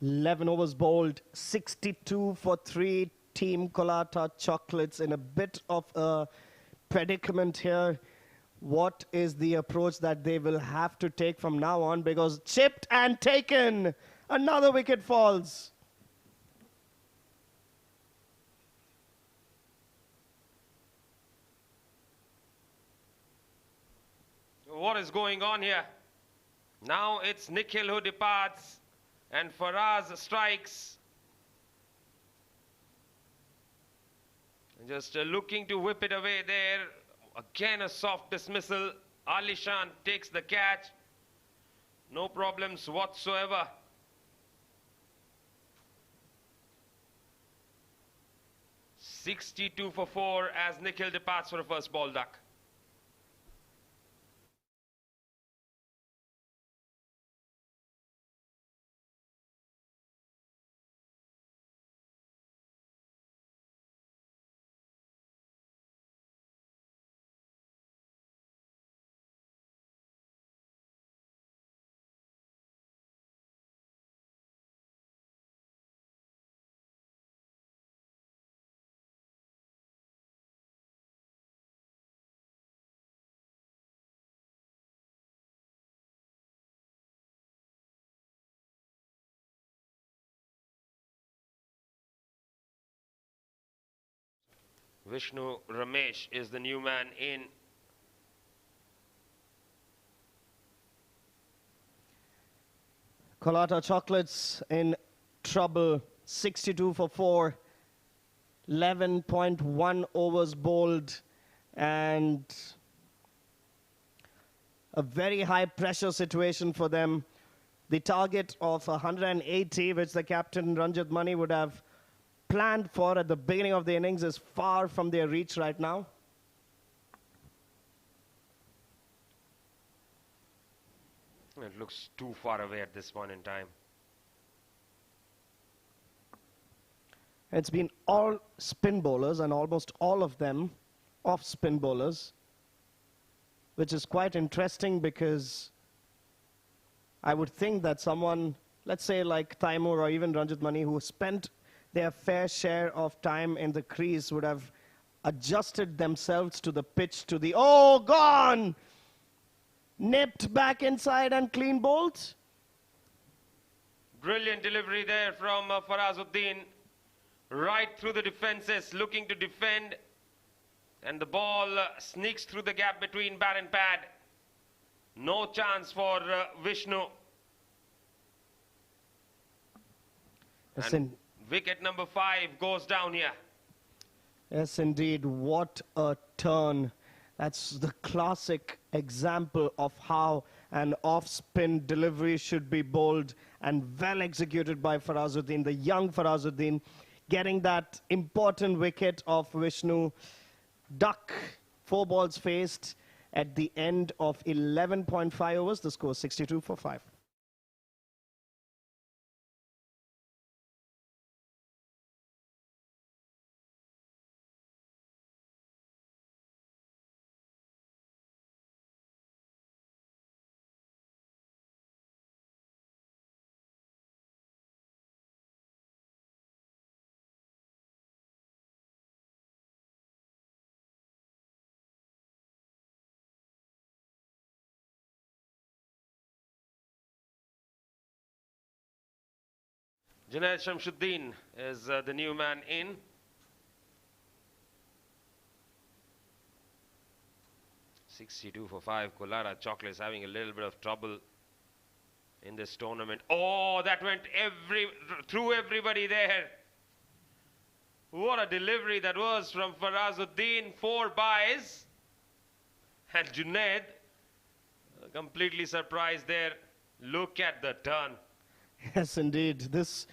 Eleven overs bowled, 62 for 3. Team Colatta Chocolates in a bit of a predicament here. What is the approach that they will have to take from now on? Because chipped and taken. Another wicket falls. What is going on here? Now it's Nikhil who departs and Faraz strikes. And just looking to whip it away there. Again a soft dismissal. Alishan takes the catch. No problems whatsoever. "62 for 4" as Nikhil departs for a first ball duck. Vishnu Ramesh is the new man in. Colatta Chocolates in trouble. 62 for 4. 11.1 overs bowled. And a very high pressure situation for them. The target of 180, which the captain Ranjit Mani would have planned for at the beginning of the innings, is far from their reach right now. It looks too far away at this point in time. It's been all spin bowlers, and almost all of them off spin bowlers, which is quite interesting because I would think that someone, let's say like Taimur or even Ranjit Mani, who spent their fair share of time in the crease, would have adjusted themselves to the pitch, to the, oh, gone! Nipped back inside and clean bowled. Brilliant delivery there from Farazuddin. Right through the defenses, looking to defend. And the ball sneaks through the gap between bat and pad. No chance for Vishnu. And wicket number 5 goes down here. Yes, indeed. What a turn. That's the classic example of how an off-spin delivery should be bowled, and well executed by Farazuddin, the young Farazuddin, getting that important wicket of Vishnu. Duck, 4 balls faced at the end of 11.5 overs. The score 62 for 5. Junaid Shamsuddin is the new man in. .62 for 5. Colatta Chocolates having a little bit of trouble in this tournament. Oh, that went through everybody there. What a delivery that was from Farazuddin. 4 byes. And Junaid completely surprised there. Look at the turn. Yes, indeed. This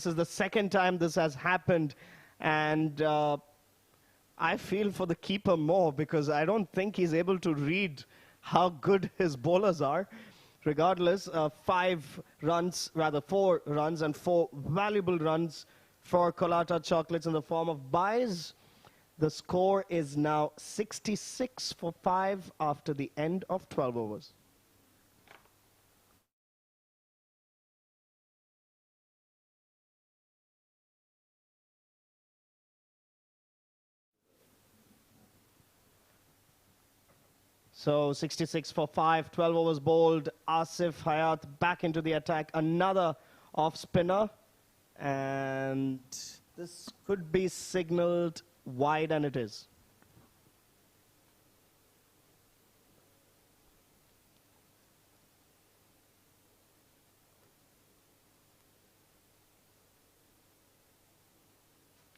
is the second time this has happened, and I feel for the keeper more, because I don't think he's able to read how good his bowlers are. Regardless, 4 runs and 4 valuable runs for Colatta Chocolates in the form of byes. The score is now 66 for 5 after the end of 12 overs. So 66 for 5, 12 overs bowled. Asif Hayat back into the attack. Another off spinner. And this could be signaled wide, and it is.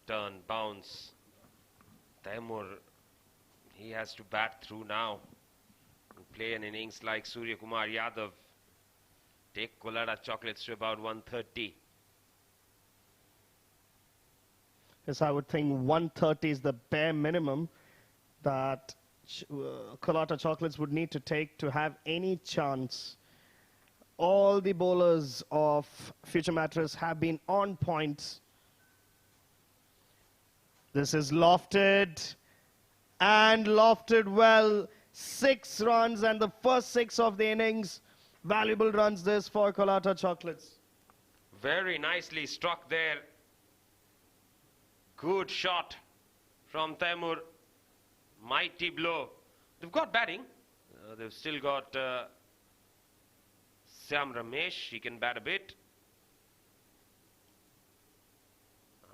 Turn, bounce. Taimur, he has to bat through now. Play an innings like Surya Kumar Yadav. Take Colatta Chocolates to about 130. Yes, I would think 130 is the bare minimum that Colatta Chocolates would need to take to have any chance. All the bowlers of Future Mattress have been on point. This is lofted, and lofted well. 6 runs, and the first 6 of the innings. Valuable runs this for Colatta Chocolates. Very nicely struck there. Good shot from Taimur. Mighty blow. They've got batting. They've still got Sam Ramesh. He can bat a bit.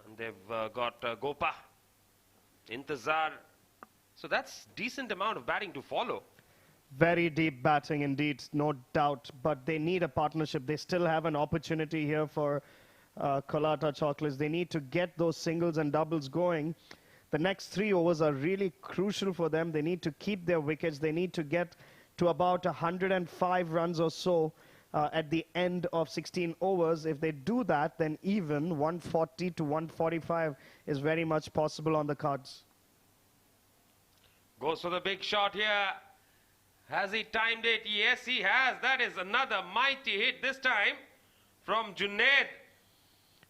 And they've got Gopa. Intezar. So that's decent amount of batting to follow. Very deep batting indeed, no doubt. But they need a partnership. They still have an opportunity here for Colatta Chocolates. They need to get those singles and doubles going. The next 3 overs are really crucial for them. They need to keep their wickets. They need to get to about 105 runs or so at the end of 16 overs. If they do that, then even 140 to 145 is very much possible on the cards. Goes for the big shot here. Has he timed it? Yes, he has. That is another mighty hit this time from Junaid.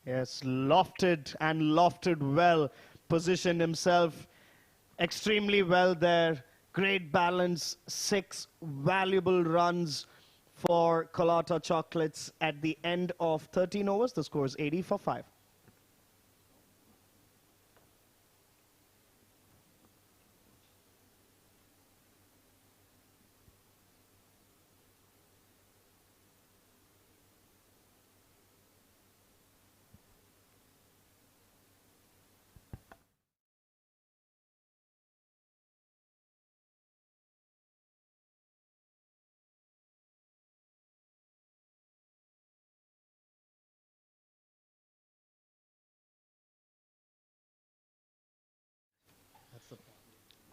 Yes, lofted and lofted well. Positioned himself extremely well there. Great balance. 6 valuable runs for Colatta Chocolates at the end of 13 overs. The score is 80 for 5.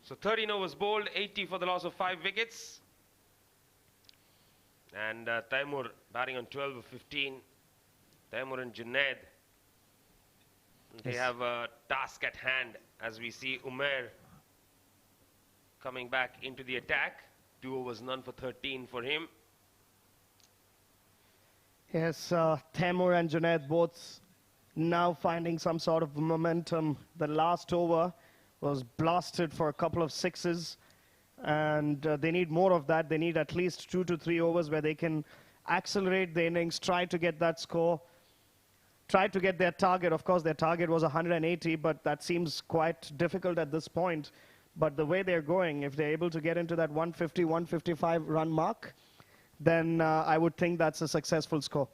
So 13 overs bowled, 80 for the loss of 5 wickets. And Taimur batting on 12 of 15. Taimur and Junaid. They have a task at hand as we see Umair coming back into the attack. 2 overs, none for 13 for him. Yes, Taimur and Junaid both now finding some sort of momentum. The last over was blasted for a couple of sixes, and they need more of that. They need at least 2 to 3 overs where they can accelerate the innings, try to get that score, try to get their target. Of course, their target was 180, but that seems quite difficult at this point. But the way they're going, if they're able to get into that 150, 155 run mark, then I would think that's a successful score.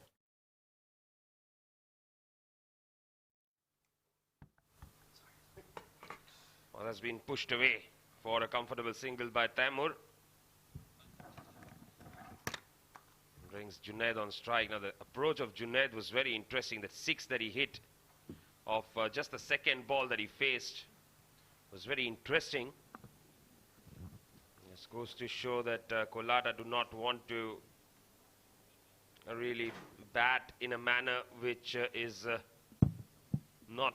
Well, has been pushed away for a comfortable single by Taimur. Brings Junaid on strike. Now the approach of Junaid was very interesting. That 6 that he hit of just the second ball that he faced was very interesting. This goes to show that Colatta do not want to really bat in a manner which is not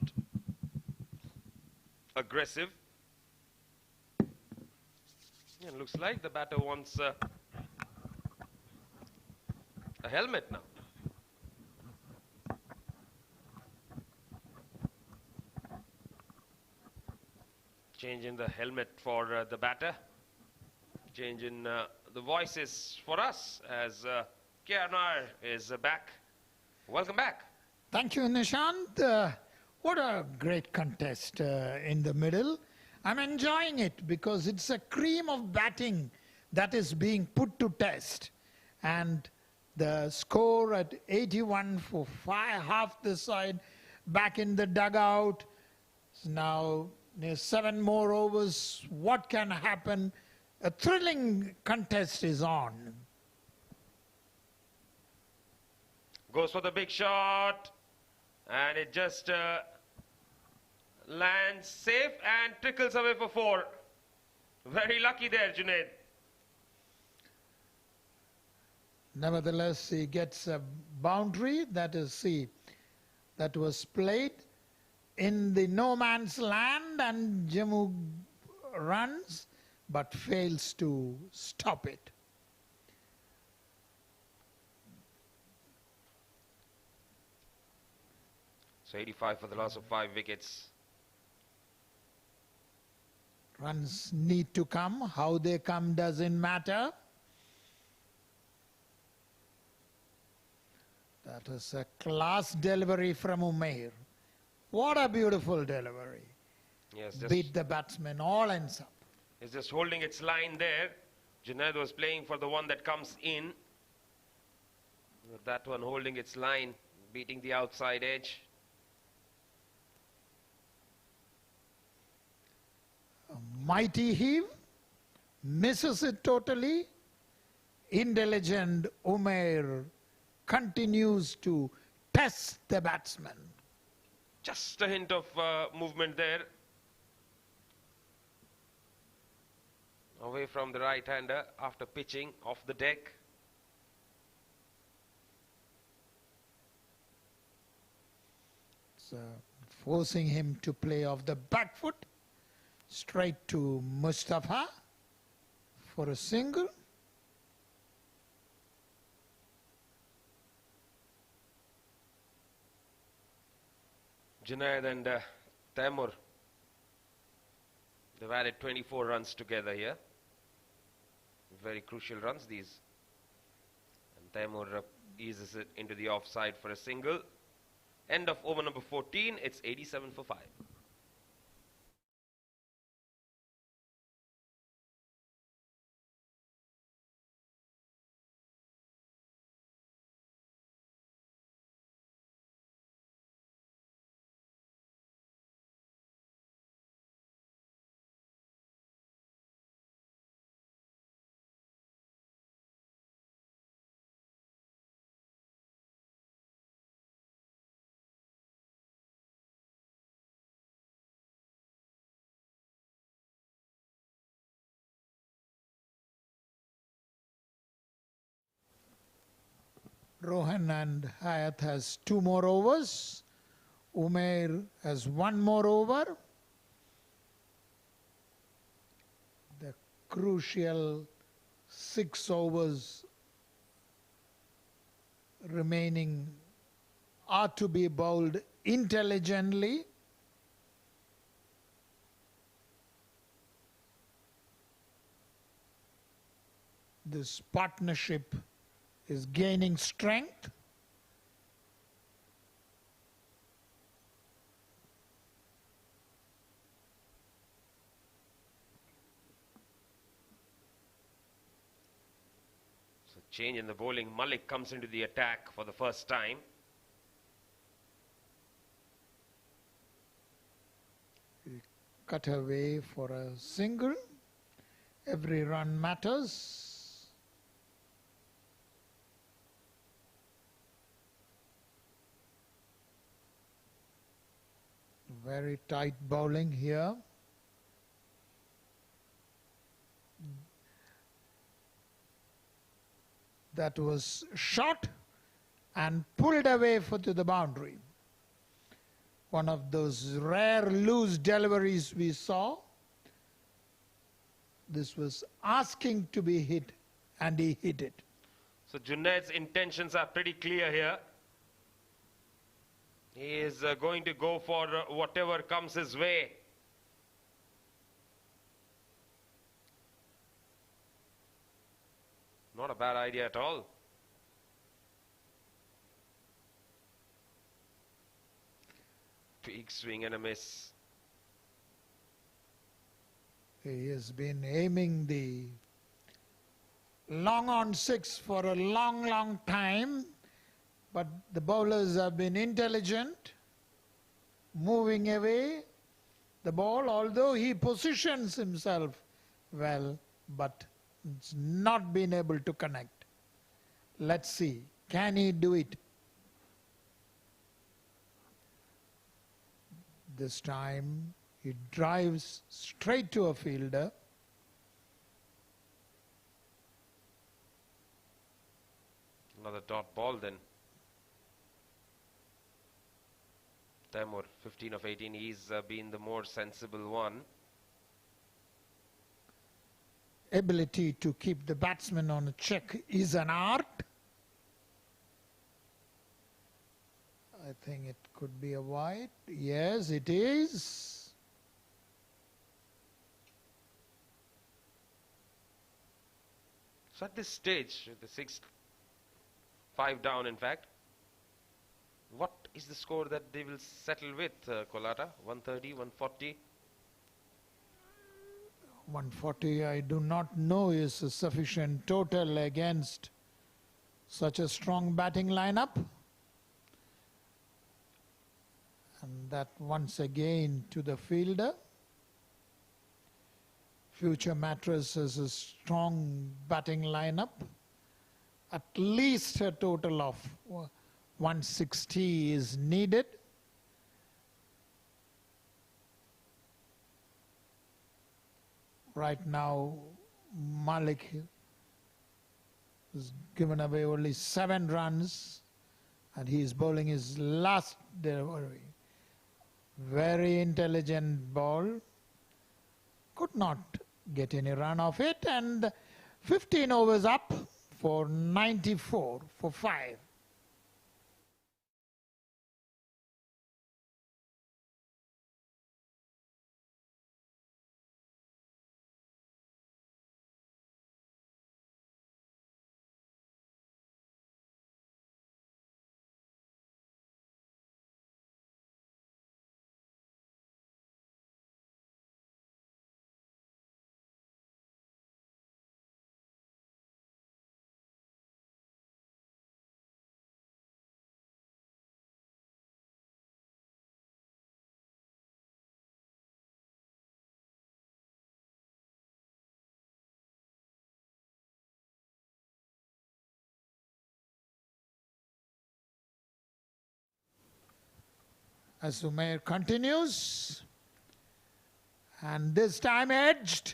aggressive. It looks like the batter wants a helmet now. Change in the helmet for the batter. Change in the voices for us as KRNR is back. Welcome back. Thank you, Nishant. What a great contest in the middle. I'm enjoying it because it's a cream of batting that is being put to test. And the score at 81 for half the side, back in the dugout. Now there's 7 more overs. What can happen? A thrilling contest is on. Goes for the big shot. And it just lands safe and trickles away for 4. Very lucky there, Junaid. Nevertheless, he gets a boundary. That is, that was played in the no man's land, and Jammu runs but fails to stop it. So 85 for the loss of 5 wickets. Runs need to come. How they come doesn't matter. That is a class delivery from Umair. What a beautiful delivery. Yes, Beat the batsman, all ends up. It's just holding its line there. Junaid was playing for the one that comes in. That one holding its line, beating the outside edge. Mighty heave, misses it totally. Intelligent Umair continues to test the batsman. Just a hint of movement there. Away from the right-hander after pitching off the deck. So forcing him to play off the back foot. Straight to Mustafa for a single. Junaid and Taimur, they've added 24 runs together here. Very crucial runs these. And Taimur eases it into the offside for a single. End of over number 14, it's 87 for 5. Rohan and Hayat has 2 more overs. Umair has 1 more over. The crucial 6 overs remaining are to be bowled intelligently. This partnership is gaining strength. So change in the bowling. Malik comes into the attack for the first time. Cut away for a single. Every run matters. Very tight bowling here. That was shot and pulled away to the boundary. One of those rare loose deliveries we saw. This was asking to be hit, and he hit it. So Junaid's intentions are pretty clear here. He is going to go for whatever comes his way. Not a bad idea at all. Big swing and a miss. He has been aiming the long on 6 for a long time. But the bowlers have been intelligent, moving away the ball, although he positions himself well, but it's not been able to connect. Let's see, can he do it? This time he drives straight to a fielder. Another dot ball then. Taimur, 15 of 18, he's been the more sensible one. Ability to keep the batsman on a check is an art. I think it could be a wide. Yes, it is. So at this stage, the 6-5 down in fact, what is the score that they will settle with, Colatta? 130, 140? 140, I do not know, is a sufficient total against such a strong batting lineup. And that once again to the fielder. Future Mattress has a strong batting lineup. At least a total of 160 is needed. Right now, Malik has given away only 7 runs and he is bowling his last delivery. Very intelligent ball. Could not get any run off it, and 15 overs up for 94 for 5. As Umair continues, and this time edged,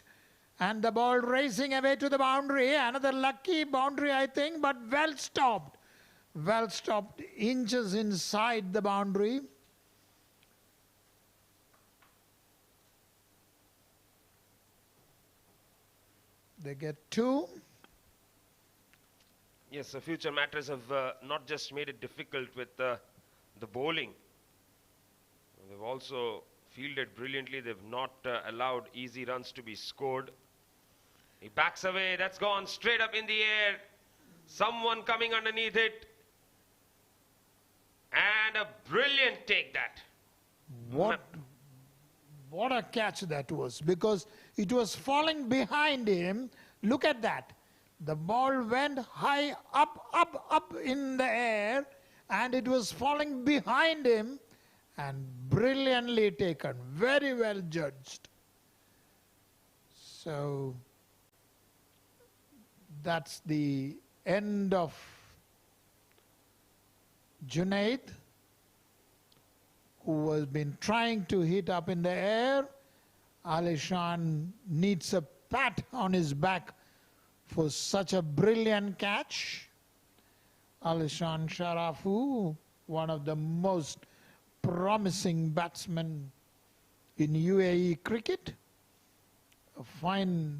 and the ball racing away to the boundary. Another lucky boundary, I think, but well stopped. Well stopped, inches inside the boundary. They get 2. Yes, the Future Mattress have not just made it difficult with the bowling. They've also fielded brilliantly. They've not allowed easy runs to be scored. He backs away. That's gone straight up in the air. Someone coming underneath it. And a brilliant take that. What a catch that was, because it was falling behind him. Look at that. The ball went high up in the air, and it was falling behind him, and brilliantly taken, very well judged. So that's the end of Junaid, who has been trying to hit up in the air. Alishan needs a pat on his back for such a brilliant catch. Alishan Sharafu, one of the most promising batsmen in UAE cricket, a fine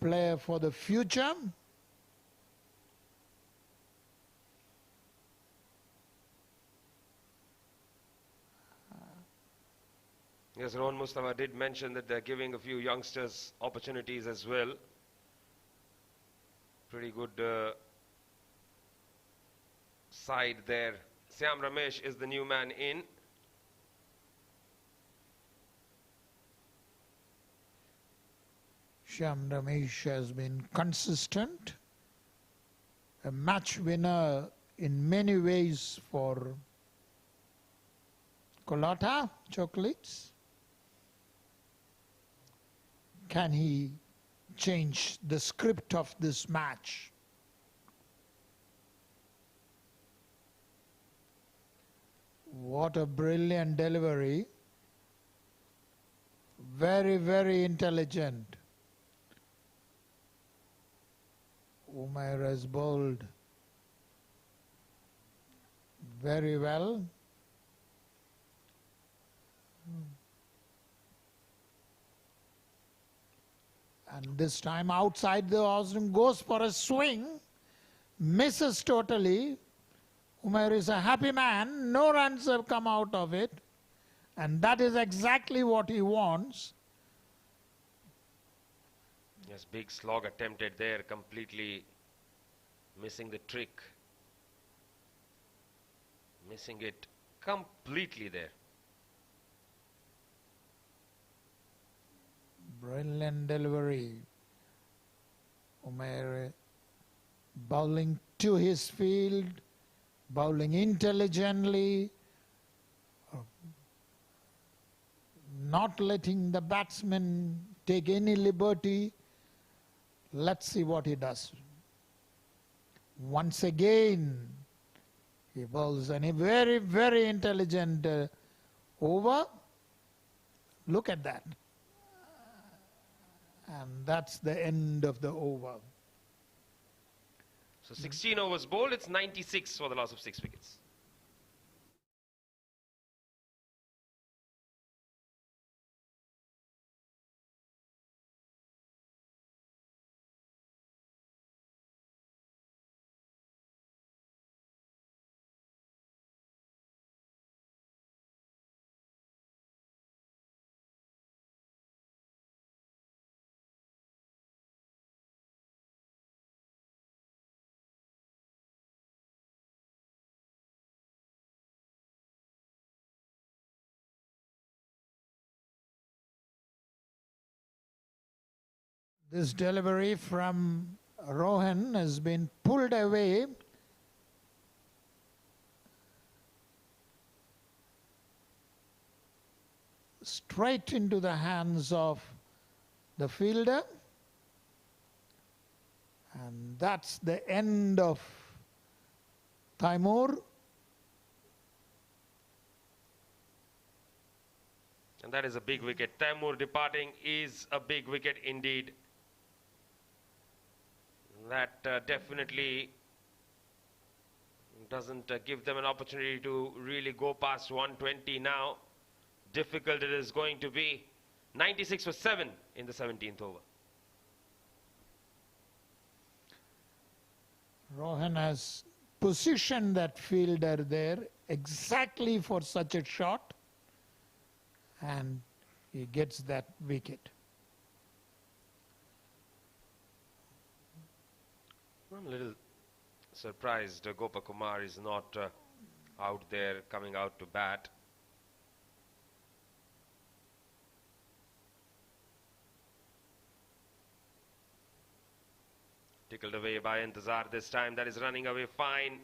player for the future. Yes, Rohan Mustafa did mention that they're giving a few youngsters opportunities as well. Pretty good side there. Syam Ramesh is the new man in. Syam Ramesh has been consistent, a match winner in many ways for Colatta Chocolates. Can he change the script of this match? What a brilliant delivery. Very, very intelligent. Umair has bowled very well. And this time outside the Osram goes for a swing, misses totally. Umair is a happy man, no runs have come out of it, and that is exactly what he wants. Yes, big slog attempted there, completely missing the trick. Missing it completely there. Brilliant delivery. Umair bowling to his field, bowling intelligently, not letting the batsman take any liberty. Let's see what he does. Once again, he bowls a very, very intelligent over. Look at that. And that's the end of the over. So 16 overs bowled, it's 96 for the loss of 6 wickets. This delivery from Rohan has been pulled away. Straight into the hands of the fielder. And that's the end of Taimur. And that is a big wicket. Taimur departing is a big wicket indeed. That definitely doesn't give them an opportunity to really go past 120 now. Difficult it is going to be. 96 for 7 in the 17th over. Rohan has positioned that fielder there exactly for such a shot, and he gets that wicket. I'm a little surprised Gopakumar is not out there coming out to bat. Tickled away by Intezar this time. That is running away fine.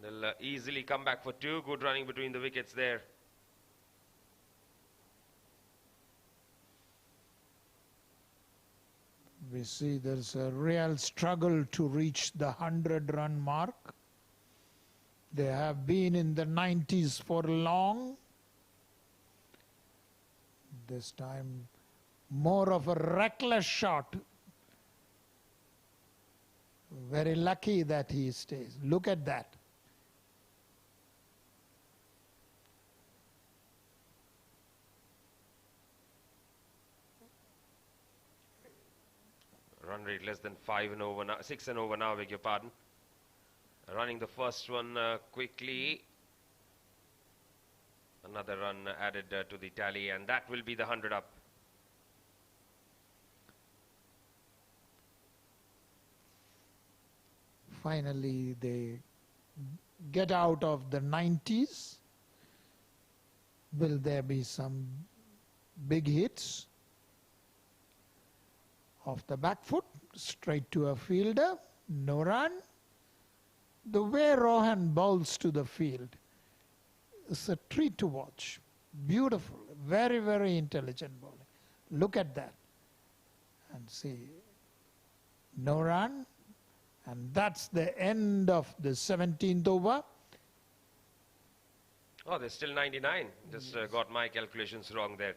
They'll easily come back for 2. Good running between the wickets there. We see there's a real struggle to reach the 100-run mark. They have been in the 90s for long. This time, more of a reckless shot. Very lucky that he stays. Look at that. Run rate less than 5 and over now, 6 and over now, beg your pardon. Running the first one quickly. Another run added to the tally, and that will be the 100 up. Finally, they get out of the 90s. Will there be some big hits? Off the back foot, straight to a fielder, no run. The way Rohan bowls to the field is a treat to watch. Beautiful, very, very intelligent bowling. Look at that. And see, no run. And that's the end of the 17th over. Oh, there's still 99. Just got my calculations wrong there.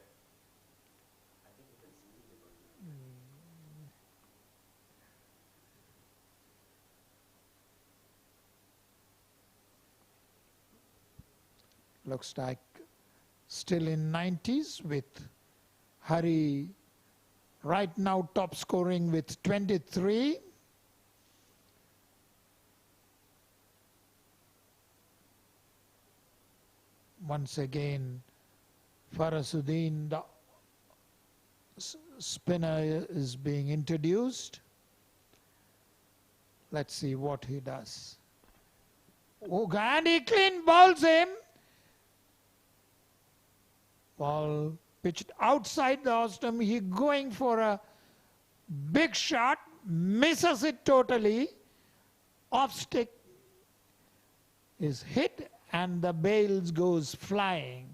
Looks like still in 90s with Hari right now top scoring with 23. Once again, Farasuddin, the spinner, is being introduced. Let's see what he does. Oh, and he clean bowls him. Ball pitched outside the off-stump. He going for a big shot, misses it totally. Off stick is hit and the bails goes flying.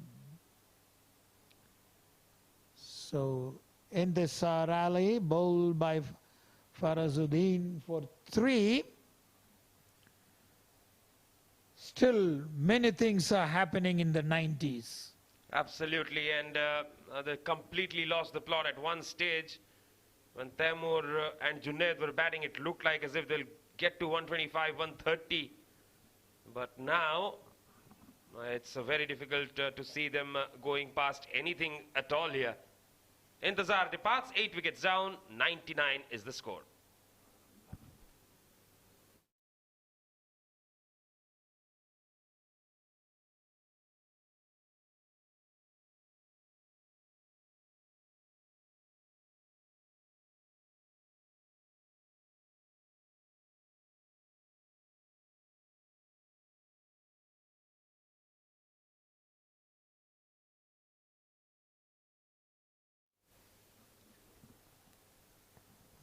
So in this rally, bowled by Farazuddin for 3. Still, many things are happening in the 90s. Absolutely, and they completely lost the plot at one stage. When Taimur and Junaid were batting, it looked like as if they'll get to 125, 130. But now, it's very difficult to see them going past anything at all here. Intezar departs, 8 wickets down, 99 is the score.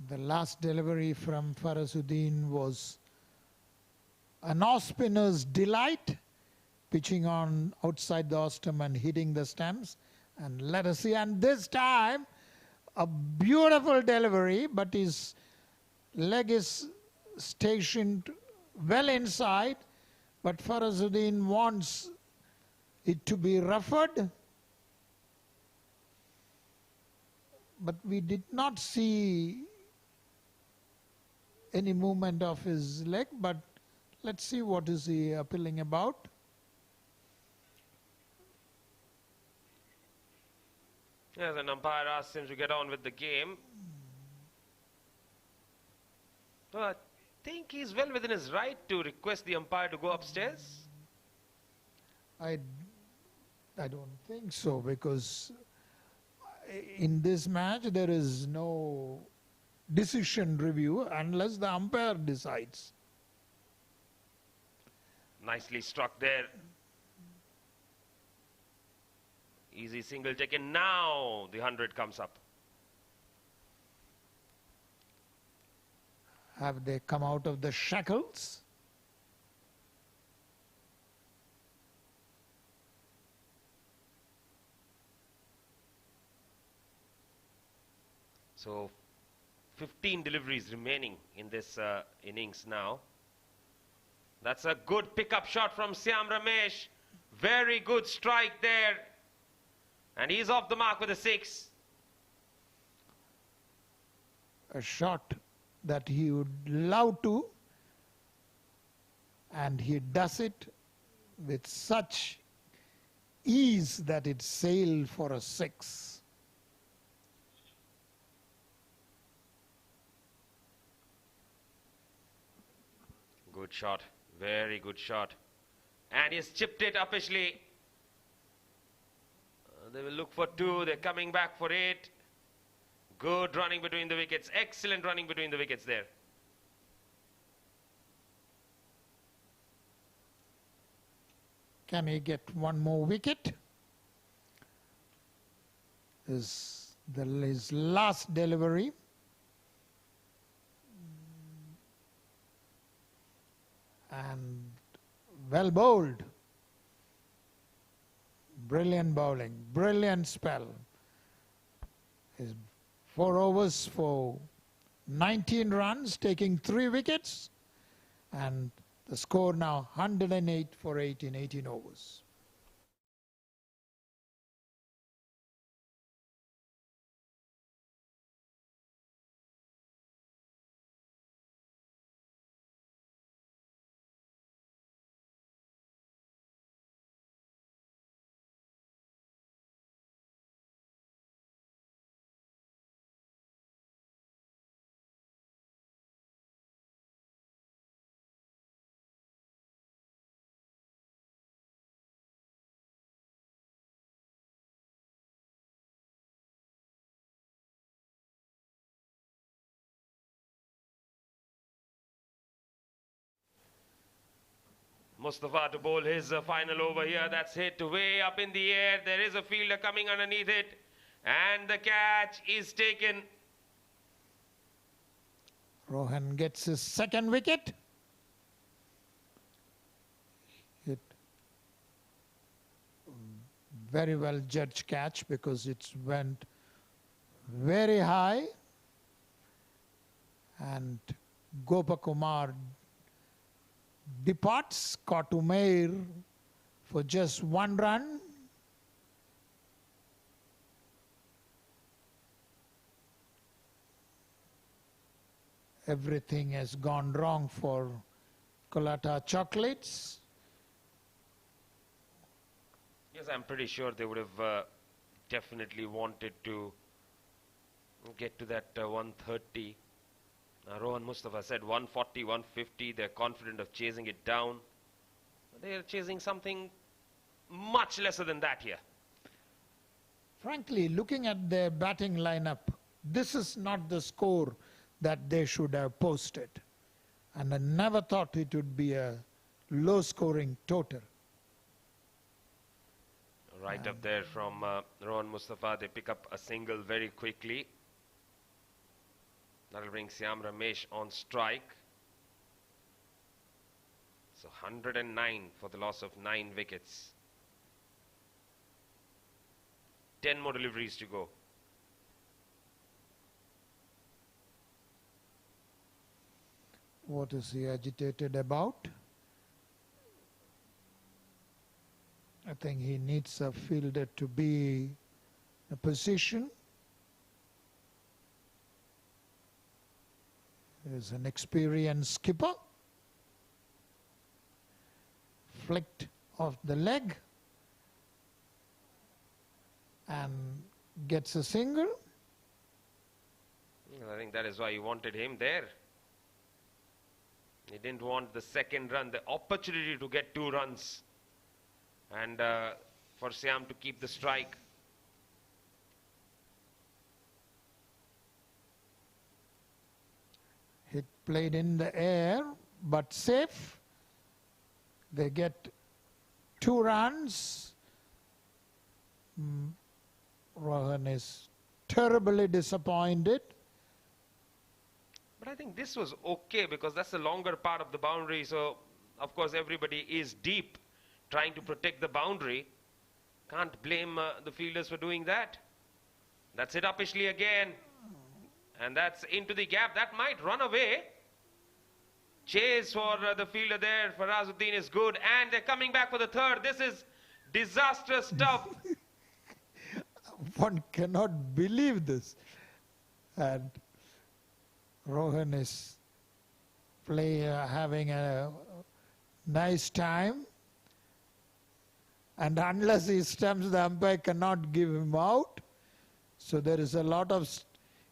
The last delivery from Farazuddin was an off-spinner's delight, pitching on outside the off-stump and hitting the stumps. And let us see, and this time, a beautiful delivery, but his leg is stationed well inside, but Farazuddin wants it to be ruffled. But we did not see any movement of his leg, but let's see what is he appealing about. Yes, an umpire asked him to get on with the game. Well, I think he's well within his right to request the umpire to go upstairs. I don't think so, because in this match there is no decision review unless the umpire decides. Nicely struck there. Easy single taken. Now the 100 comes up. Have they come out of the shackles? So 15 deliveries remaining in this innings now. That's a good pickup shot from Syam Ramesh. Very good strike there. And he's off the mark with a 6. A shot that he would love to, and he does it with such ease that it sailed for a 6. Good shot, very good shot. And he's chipped it uppishly. They will look for 2, they're coming back for 8. Good running between the wickets, excellent running between the wickets there. Can he get one more wicket? His last delivery. And well bowled. Brilliant bowling, brilliant spell. His 4 overs for 19 runs, taking 3 wickets. And the score now 108 for 8 in 18 overs. Mustafa to bowl his final over here. That's hit way up in the air. There is a fielder coming underneath it. And the catch is taken. Rohan gets his 2nd wicket. It very well judged catch because it went very high, and Gopakumar departs Kotumair for just 1 run. Everything has gone wrong for Colatta Chocolates. Yes, I'm pretty sure they would have definitely wanted to get to that 130. Rohan Mustafa said 140, 150. They're confident of chasing it down. They're chasing something much lesser than that here. Frankly, looking at their batting lineup, this is not the score that they should have posted. And I never thought it would be a low-scoring total. Right up there from Rohan Mustafa, they pick up a single very quickly. That'll bring Syam Ramesh on strike. So 109 for the loss of 9 wickets. 10 more deliveries to go. What is he agitated about? I think he needs a fielder to be in a position. There's an experienced skipper. Flicked off the leg and gets a single. I think that is why he wanted him there. He didn't want the second run, the opportunity to get 2 runs. And for Syam to keep the strike. Hit played in the air, but safe. They get 2 runs. Rohan is terribly disappointed. But I think this was okay because that's the longer part of the boundary. So, of course, everybody is deep trying to protect the boundary. Can't blame the fielders for doing that. That's it uppishly again. And that's into the gap. That might run away. Chase for the fielder there. Farazuddin is good. And they're coming back for the third. This is disastrous stuff. One cannot believe this. And Rohan is having a nice time. And unless he stumps, the umpire cannot give him out. So there is a lot of...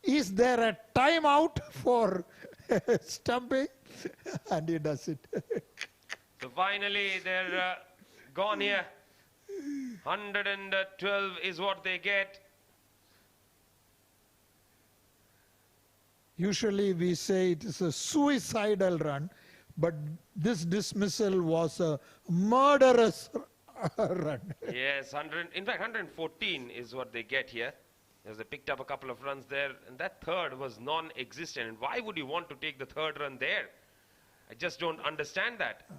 Is there a timeout for stumping? And he does it. So finally, they're gone here. 112 is what they get. Usually we say it is a suicidal run, but this dismissal was a murderous run. Yes, in fact 114 is what they get here. As they picked up a couple of runs there, and that third was non-existent. And why would you want to take the third run there? I just don't understand that.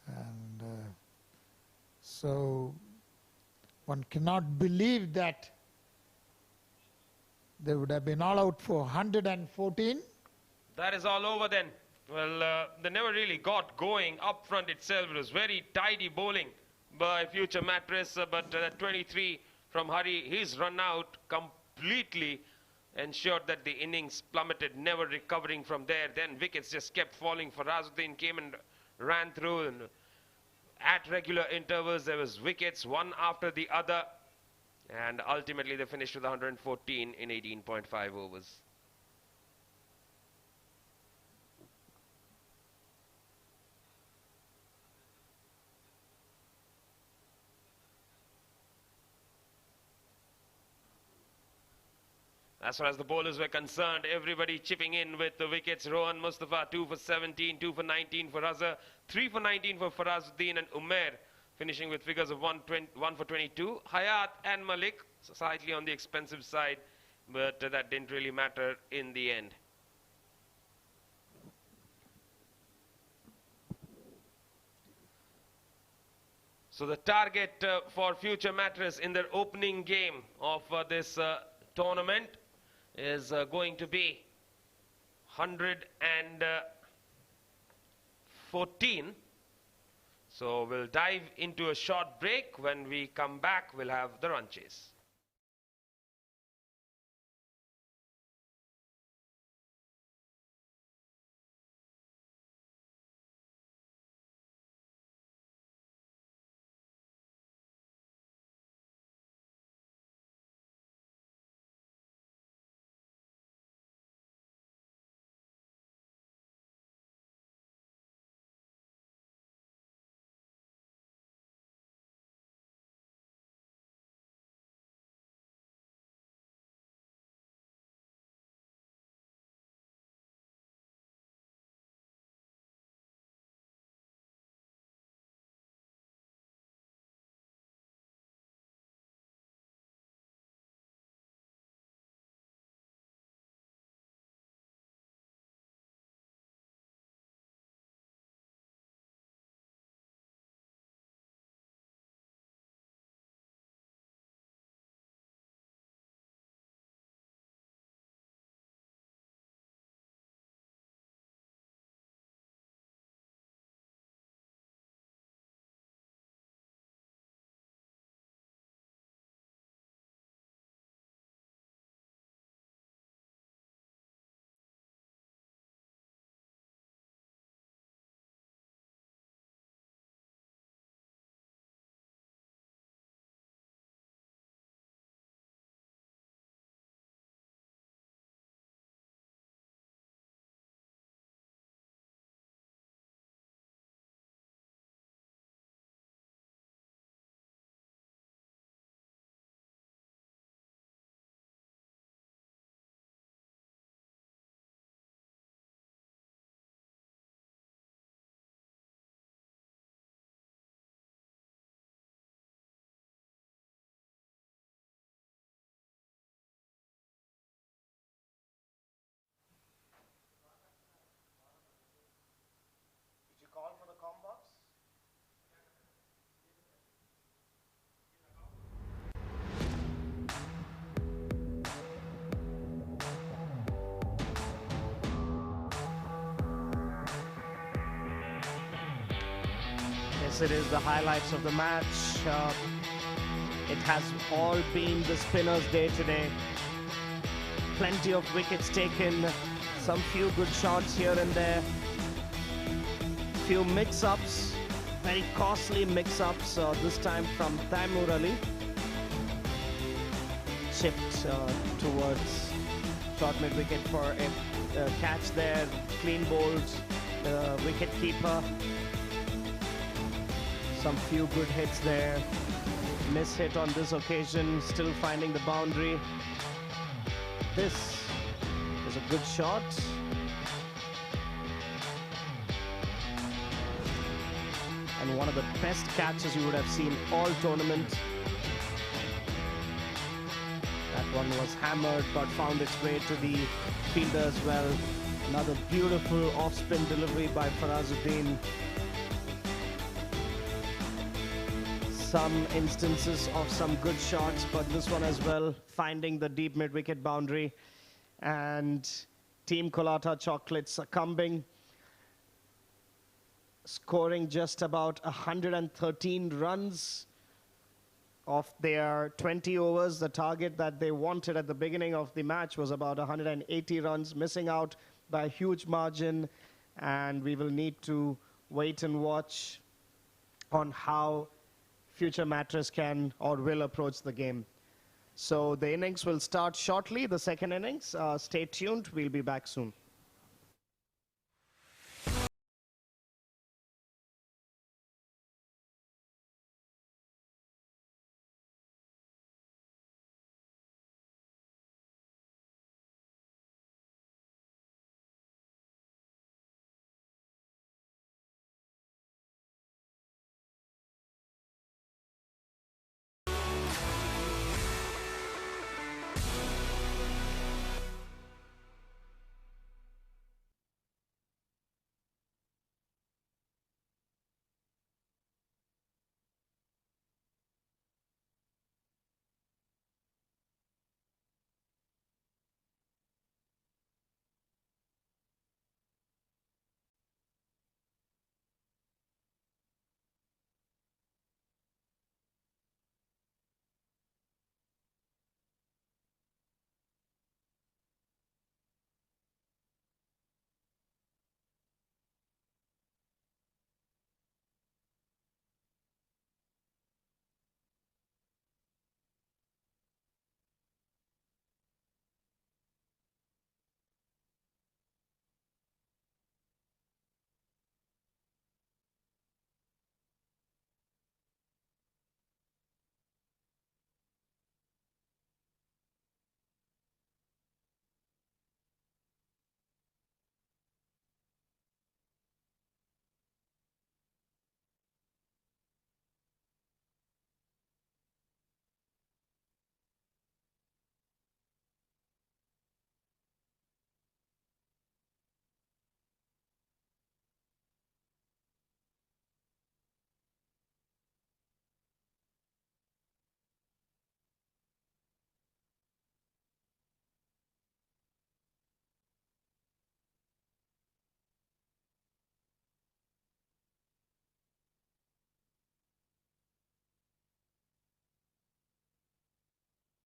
And so one cannot believe that they would have been all out for 114. That is all over then. Well, they never really got going up front itself. It was very tidy bowling by future Mattress, but that 23 from Hari, his run out completely ensured that the innings plummeted, never recovering from there. Then wickets just kept falling. Farazuddin came and ran through, and at regular intervals there was wickets, one after the other, and ultimately they finished with 114 in 18.5 overs. As far as the bowlers were concerned, everybody chipping in with the wickets. Rohan Mustafa, 2 for 17, 2 for 19 for Azhar, 3 for 19 for Farazuddin and Umair, finishing with figures of 1 for 22. Hayat and Malik, slightly on the expensive side, but that didn't really matter in the end. So the target for future Mattress in their opening game of this tournament is going to be 114. So we'll dive into a short break. When we come back, we'll have the run chase. Did you call for the com box? Yes, it is the highlights of the match. It has all been the spinners' day today. Plenty of wickets taken, some few good shots here and there. Few mix-ups, very costly mix-ups, this time from Taimur Ali. Chipped towards short mid-wicket for a catch there, clean bowled wicket keeper. Some few good hits there. Miss hit on this occasion, still finding the boundary. This is a good shot. And one of the best catches you would have seen all tournament. That one was hammered but found its way to the fielder as well. Another beautiful off-spin delivery by Farazuddin. Some instances of some good shots, but this one as well, finding the deep mid-wicket boundary. And Team Colatta Chocolate succumbing, scoring just about 113 runs of their 20 overs. The target that they wanted at the beginning of the match was about 180 runs, missing out by a huge margin. And we will need to wait and watch on how future Mattress can or will approach the game. So the innings will start shortly, the second innings. Stay tuned, we'll be back soon.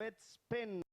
with spin.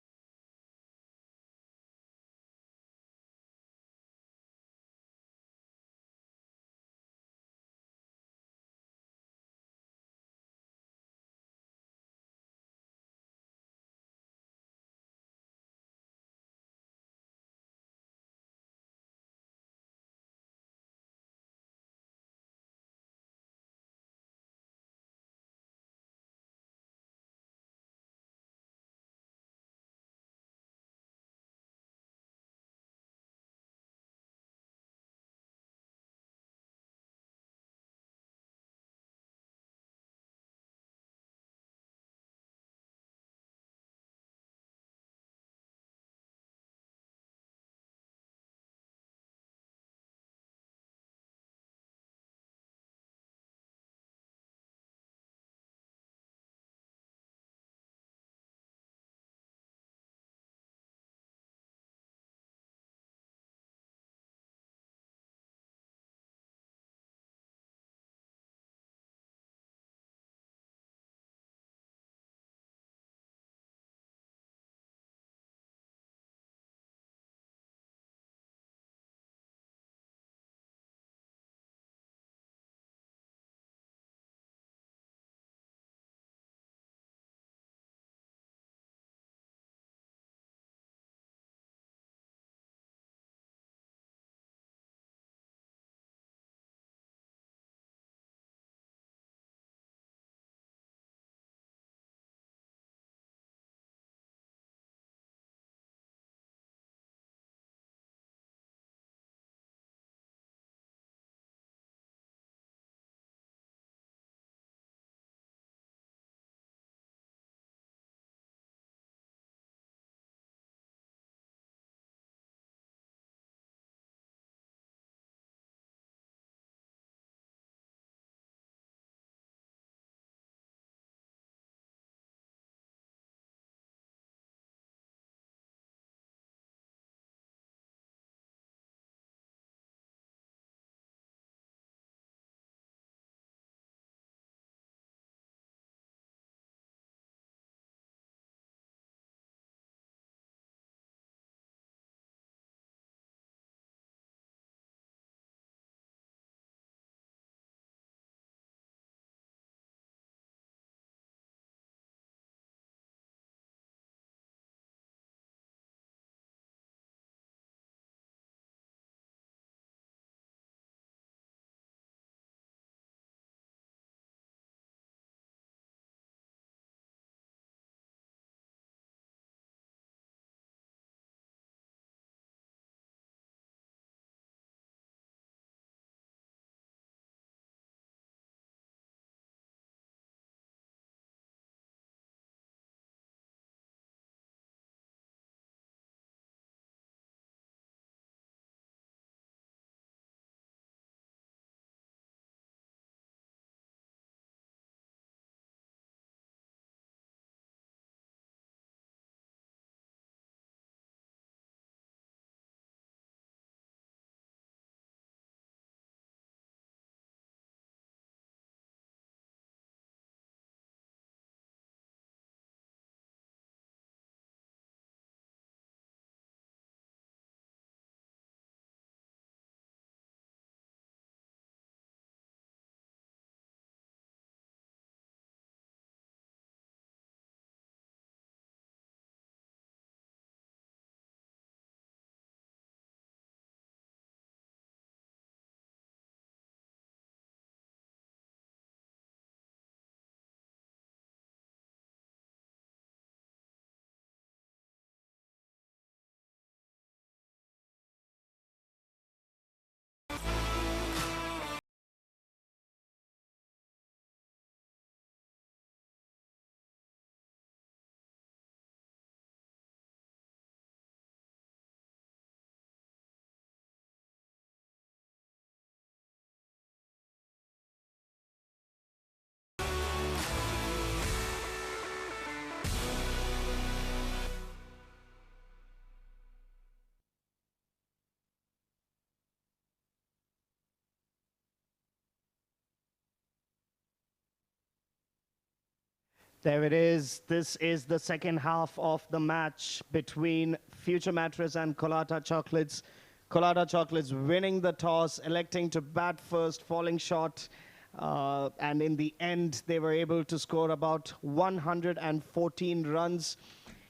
There it is. This is the second half of the match between Future Mattress and Colatta Chocolates. Colatta Chocolates winning the toss, electing to bat first, falling short. And in the end, they were able to score about 114 runs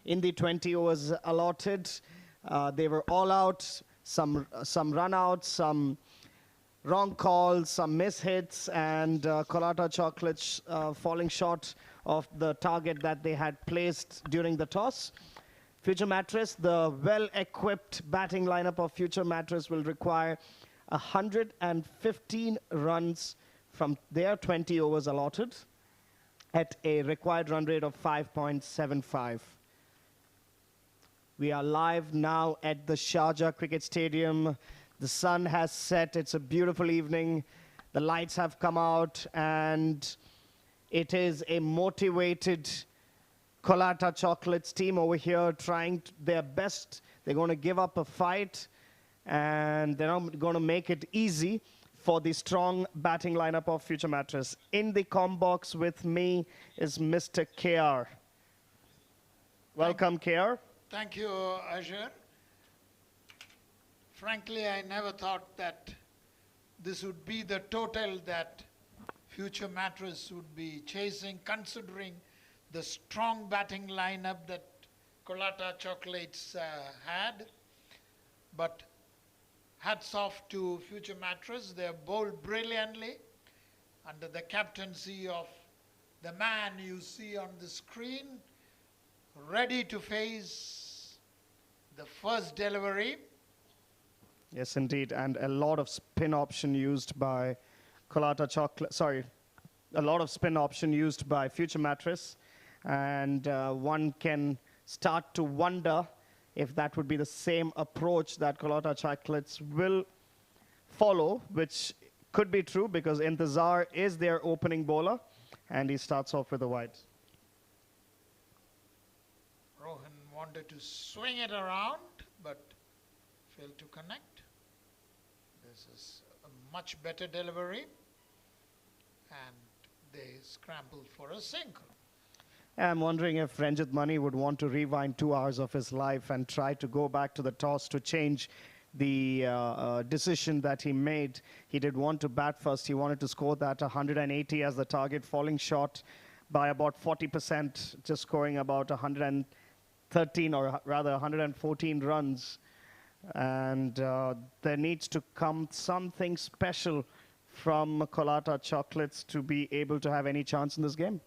in the 20 overs allotted. They were all out, some run outs, some wrong calls, some mishits, and Colatta Chocolates falling short of the target that they had placed during the toss. Future Mattress, the well-equipped batting lineup of Future Mattress will require 115 runs from their 20 overs allotted at a required run rate of 5.75. We are live now at the Sharjah Cricket Stadium. The sun has set. It's a beautiful evening. The lights have come out, and it is a motivated Colatta Chocolates team over here trying their best. They're going to give up a fight, and they're not going to make it easy for the strong batting lineup of Future Mattress. In the comm box with me is Mr. KR. Welcome, KR. Thank you, Azhar. Frankly, I never thought that this would be the total that Future Mattress would be chasing, considering the strong batting lineup that Colatta Chocolates had. But hats off to Future Mattress. They bowled brilliantly under the captaincy of the man you see on the screen, ready to face the first delivery. Yes, indeed, and a lot of spin option used by Colatta Chocolate. Sorry, a lot of spin option used by Future Mattress, and one can start to wonder if that would be the same approach that Colatta Chocolates will follow, which could be true because Intezar is their opening bowler, and he starts off with a wide. Rohan wanted to swing it around, but failed to connect. This is a much better delivery, and they scrambled for a single. I'm wondering if Ranjit Mani would want to rewind 2 hours of his life and try to go back to the toss to change the decision that he made. He did want to bat first. He wanted to score that 180 as the target, falling short by about 40%, just scoring about 113 or rather 114 runs. And there needs to come something special from Colatta Chocolates to be able to have any chance in this game.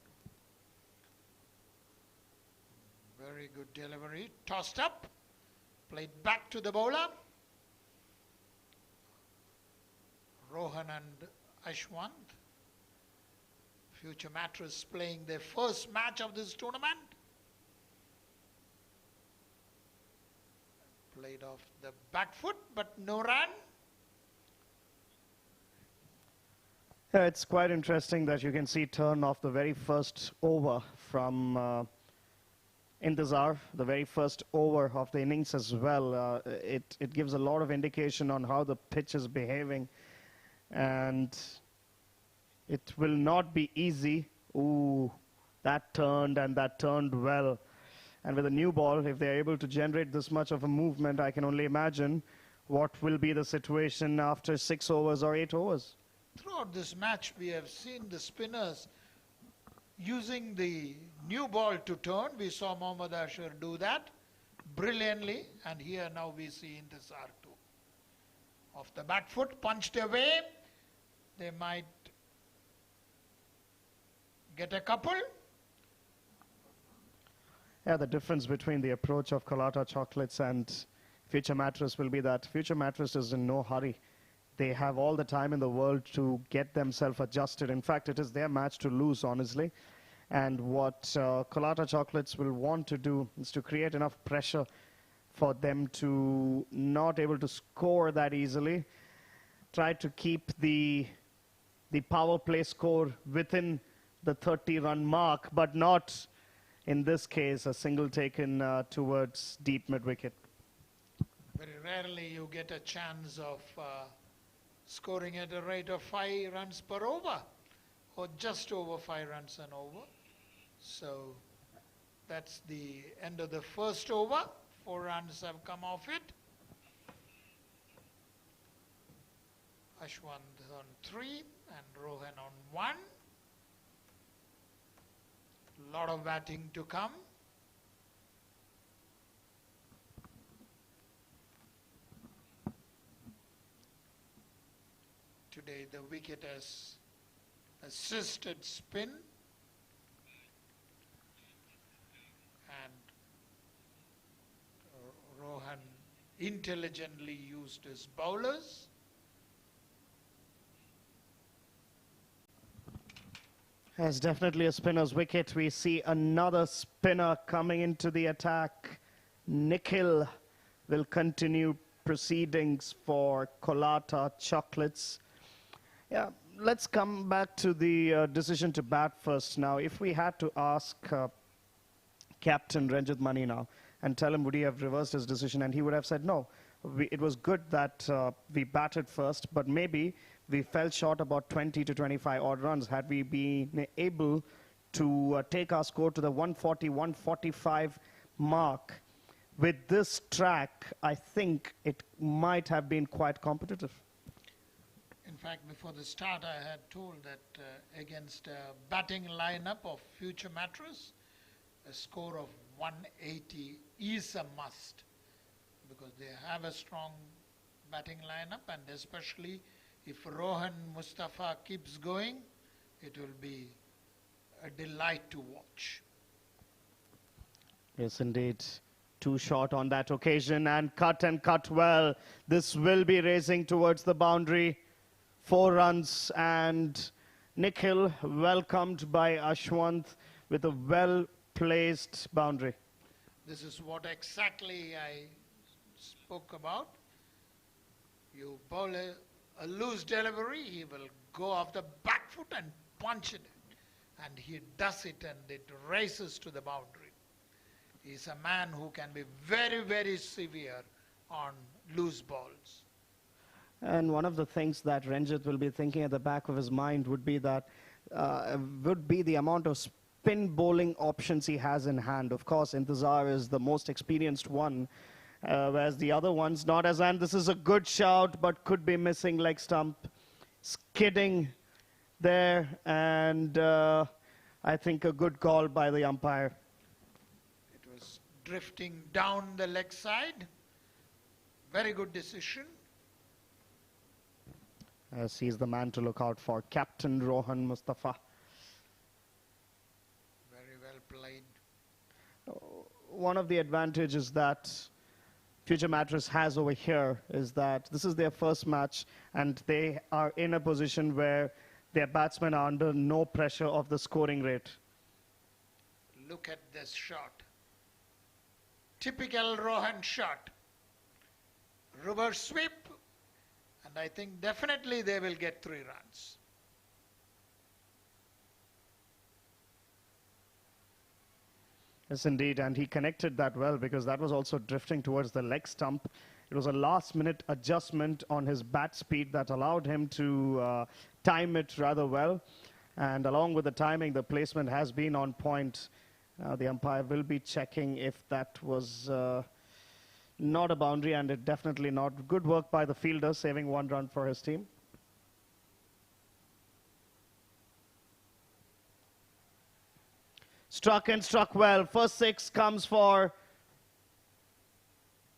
Very good delivery. Tossed up. Played back to the bowler. Rohan and Ashwant. Future Mattress playing their first match of this tournament. Played off the back foot, but no run. Yeah, it's quite interesting that you can see turn off the very first over from Intezar, the very first over of the innings as well. It gives a lot of indication on how the pitch is behaving, and it will not be easy. Ooh, that turned, and that turned well. And with a new ball, if they're able to generate this much of a movement, I can only imagine what will be the situation after 6 overs or 8 overs. Throughout this match, we have seen the spinners using the new ball to turn. We saw Mohammad Ashar do that brilliantly, and here now we see Intezar too. Off the back foot, punched away. They might get a couple. Yeah, the difference between the approach of Colatta Chocolates and Future Mattress will be that Future Mattress is in no hurry. They have all the time in the world to get themselves adjusted. In fact, it is their match to lose, honestly. And what Colatta Chocolates will want to do is to create enough pressure for them to not able to score that easily. Try to keep the power play score within the 30-run mark, but not, in this case, a single taken towards deep mid-wicket. Very rarely you get a chance of scoring at a rate of 5 runs per over, or just over 5 runs an over. So that's the end of the first over. 4 runs have come off it. Ashwant on 3 and Rohan on 1. Lot of batting to come. Today the wicket has assisted spin, and Rohan intelligently used his bowlers. It's definitely a spinner's wicket. We see another spinner coming into the attack. Nikhil will continue proceedings for Colatta Chocolates. Yeah, let's come back to the decision to bat first now. If we had to ask Captain Ranjit Mani now and tell him would he have reversed his decision, and he would have said no. It was good that we batted first, but maybe we fell short about 20 to 25 odd runs. Had we been able to take our score to the 140, 145 mark, with this track, I think it might have been quite competitive. In fact, before the start, I had told that against a batting lineup of Future Mattress, a score of 180 is a must, because they have a strong batting lineup, and especially if Rohan Mustafa keeps going, it will be a delight to watch. Yes, indeed. Too short on that occasion, and cut well. This will be racing towards the boundary. 4 runs, and Nikhil welcomed by Ashwant with a well-placed boundary. This is what exactly I spoke about. You bowl a loose delivery, he will go off the back foot and punch it. And he does it, and it races to the boundary. He's a man who can be very, very severe on loose balls. And one of the things that Ranjit will be thinking at the back of his mind would be that would be the amount of spin bowling options he has in hand. Of course, Intezar is the most experienced one, whereas the other one's not as. And this is a good shout, but could be missing leg stump, skidding there, and I think a good call by the umpire. It was drifting down the leg side. Very good decision. As he's the man to look out for, Captain Rohan Mustafa. Very well played. One of the advantages that Future Mattress has over here is that this is their first match, and they are in a position where their batsmen are under no pressure of the scoring rate. Look at this shot. Typical Rohan shot. Reverse sweep. And I think definitely they will get 3 runs. Yes, indeed, and he connected that well, because that was also drifting towards the leg stump. It was a last-minute adjustment on his bat speed that allowed him to time it rather well. And along with the timing, the placement has been on point. The umpire will be checking if that was not a boundary, and it definitely not. Good work by the fielder, saving 1 run for his team. Struck and struck well. First 6 comes for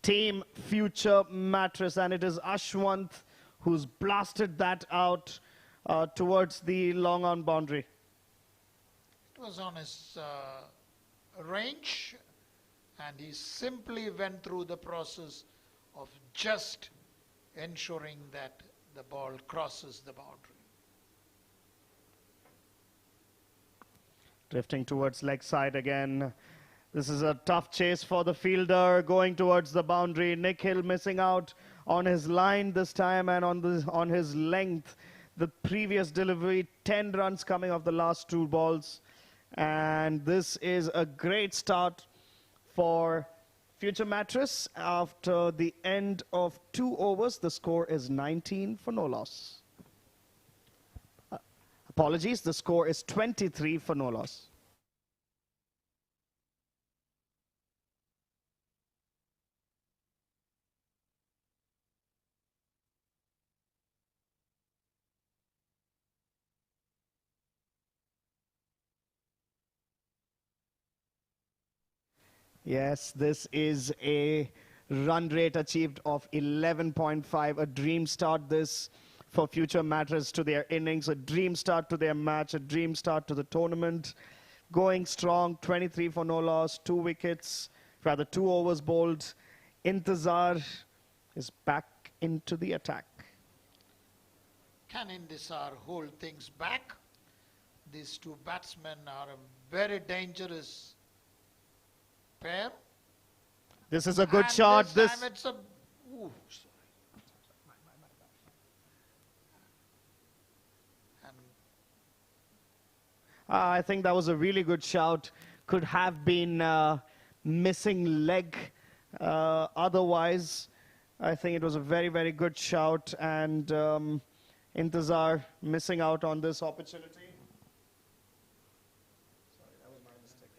Team Future Mattress, and it is Ashwant who's blasted that out towards the long on boundary. It was on his range, and he simply went through the process of just ensuring that the ball crosses the boundary. Drifting towards leg side again. This is a tough chase for the fielder, going towards the boundary. Nikhil missing out on his line this time and on his length. The previous delivery, 10 runs coming off the last 2 balls. And this is a great start for Future Mattress. After the end of 2 overs, the score is 19 for no loss. Apologies, the score is 23 for no loss. Yes, this is a run rate achieved of 11.5. A dream start this for future Mattress to their innings, a dream start to their match, a dream start to the tournament. Going strong, 23 for no loss, 2 wickets, rather 2 overs bowled. Intizar is back into the attack. Can Indisar hold things back? These two batsmen are a very dangerous pair. This is a good And shot. This time it's a... Ooh, sorry. And I think that was a really good shout. Could have been missing leg. Otherwise, I think it was a very, very good shout. And Intizar missing out on this opportunity. Sorry, that was my mistake.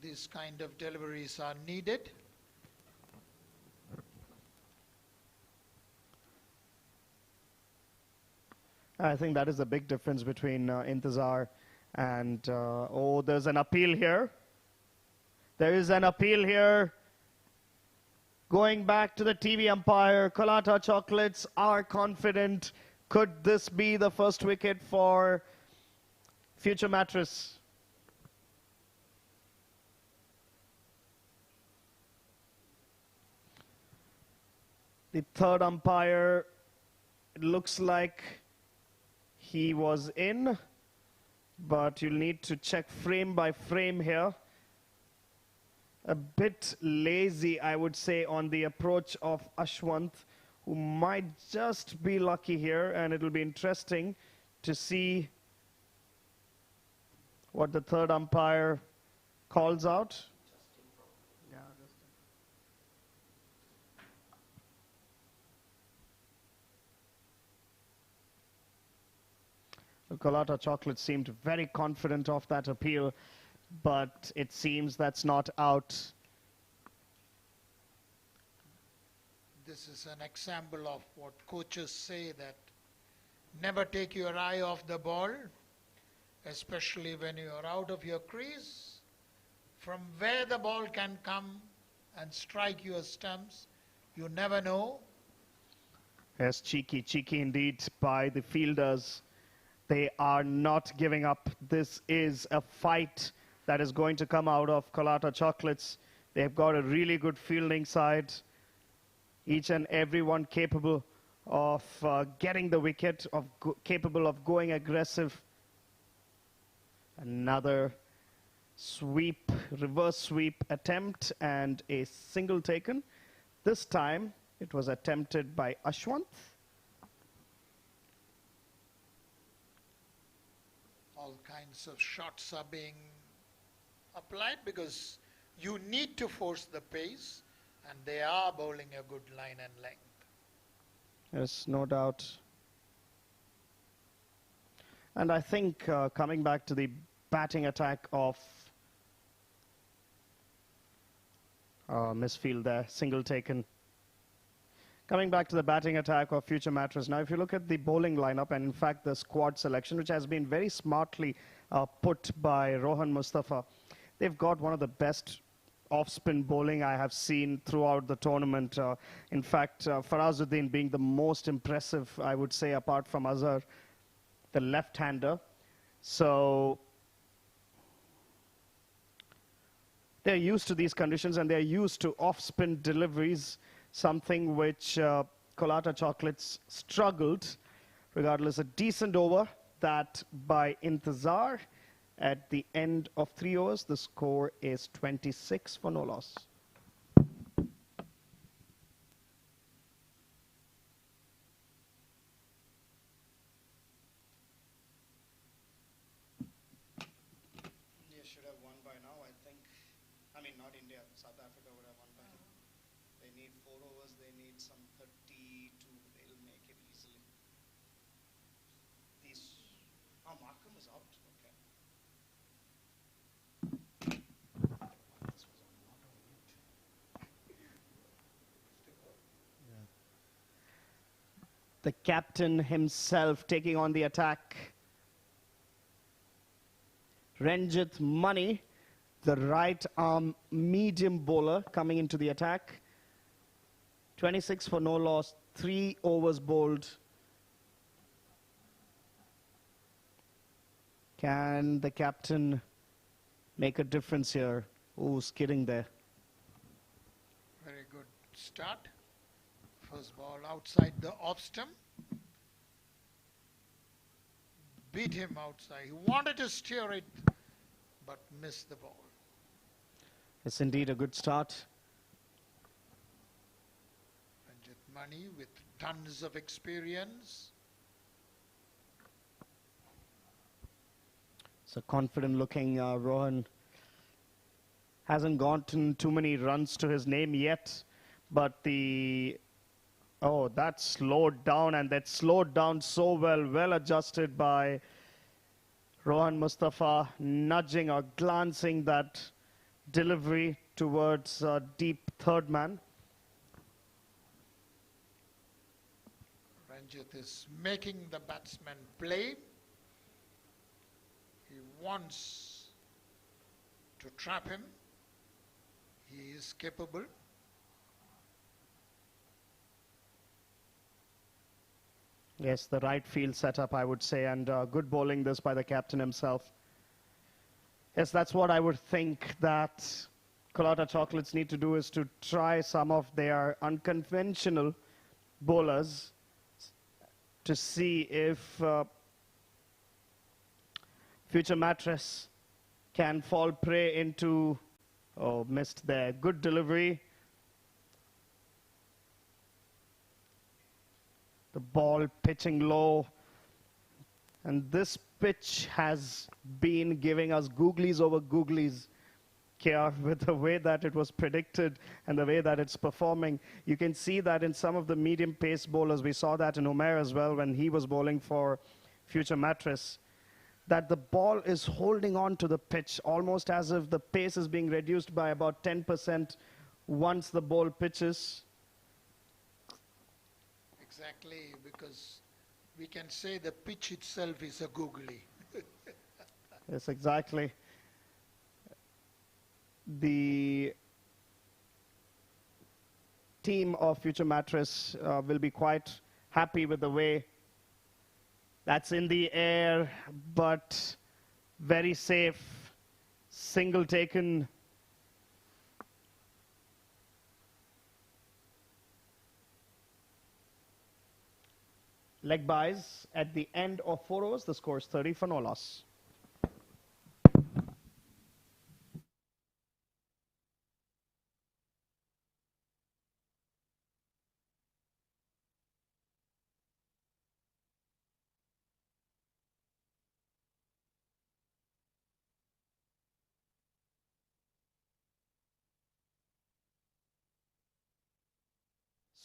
these kind of deliveries are needed. I think that is the big difference between Intizar and... oh, there's an appeal here. There is an appeal here. Going back to the TV umpire, Colatta Chocolates are confident. Could this be the first wicket for future Mattress? The third umpire, it looks like he was in, but you'll need to check frame by frame here. A bit lazy, I would say, on the approach of Ashwant, who might just be lucky here, and it'll be interesting to see what the third umpire calls out. The Colatta Chocolates seemed very confident of that appeal, but it seems that's not out. This is an example of what coaches say, that never take your eye off the ball, especially when you are out of your crease. From where the ball can come and strike your stumps, you never know. Yes, cheeky indeed by the fielders. They are not giving up. This is a fight that is going to come out of Colatta Chocolates. They've got a really good fielding side. Each and everyone capable of getting the wicket, capable of going aggressive. Another sweep, reverse sweep attempt, and a single taken. This time it was attempted by Ashwant. All kinds of shots are being applied because you need to force the pace, and they are bowling a good line and length. Yes, no doubt. And I think coming back to the batting attack of misfield there, single taken. Coming back to the batting attack of future Mattress. Now, if you look at the bowling lineup and, in fact, the squad selection, which has been very smartly put by Rohan Mustafa, they've got one of the best off-spin bowling I have seen throughout the tournament. In fact, Farazuddin being the most impressive, I would say, apart from Azhar, the left-hander. So they're used to these conditions, and they're used to off-spin deliveries, something which Colatta Chocolates struggled. Regardless, a decent over that by Intizar. At the end of 3 overs, the score is 26 for no loss. India should have won by now, I think. I mean, not India. South Africa would have won by now. They need 4 overs. They need some 32. They'll make it easily. Markham is out. Okay. The captain himself taking on the attack. Ranjit Mani, the right arm medium bowler, coming into the attack. 26 for no loss, 3 overs bowled. Can the captain make a difference here? Oh, skidding there. Very good start. First ball outside the off stump. Beat him outside. He wanted to steer it, but missed the ball. It's indeed a good start. Ranjit Mani with tons of experience. So confident looking Rohan. Hasn't gotten too many runs to his name yet, but that slowed down, and that slowed down so well adjusted by Rohan Mustafa, nudging or glancing that delivery towards deep third man. Ranjit is making the batsman play. He wants to trap him. He is capable. Yes, the right field setup, I would say, and good bowling this by the captain himself. Yes, that's what I would think that Colatta Chocolates need to do, is to try some of their unconventional bowlers to see if future Mattress can fall prey into... Oh, missed there. Good delivery. The ball pitching low. And this pitch has been giving us googlies over googlies, KR, with the way that it was predicted and the way that it's performing. You can see that in some of the medium pace bowlers. We saw that in Umair as well when he was bowling for future Mattress, that the ball is holding on to the pitch almost as if the pace is being reduced by about 10% once the ball pitches. Exactly, because we can say the pitch itself is a googly. Yes, exactly. The team of future Mattress will be quite happy with the way that's in the air, but very safe. Single taken. Leg byes at the end of 4 overs. The score is 30 for no loss.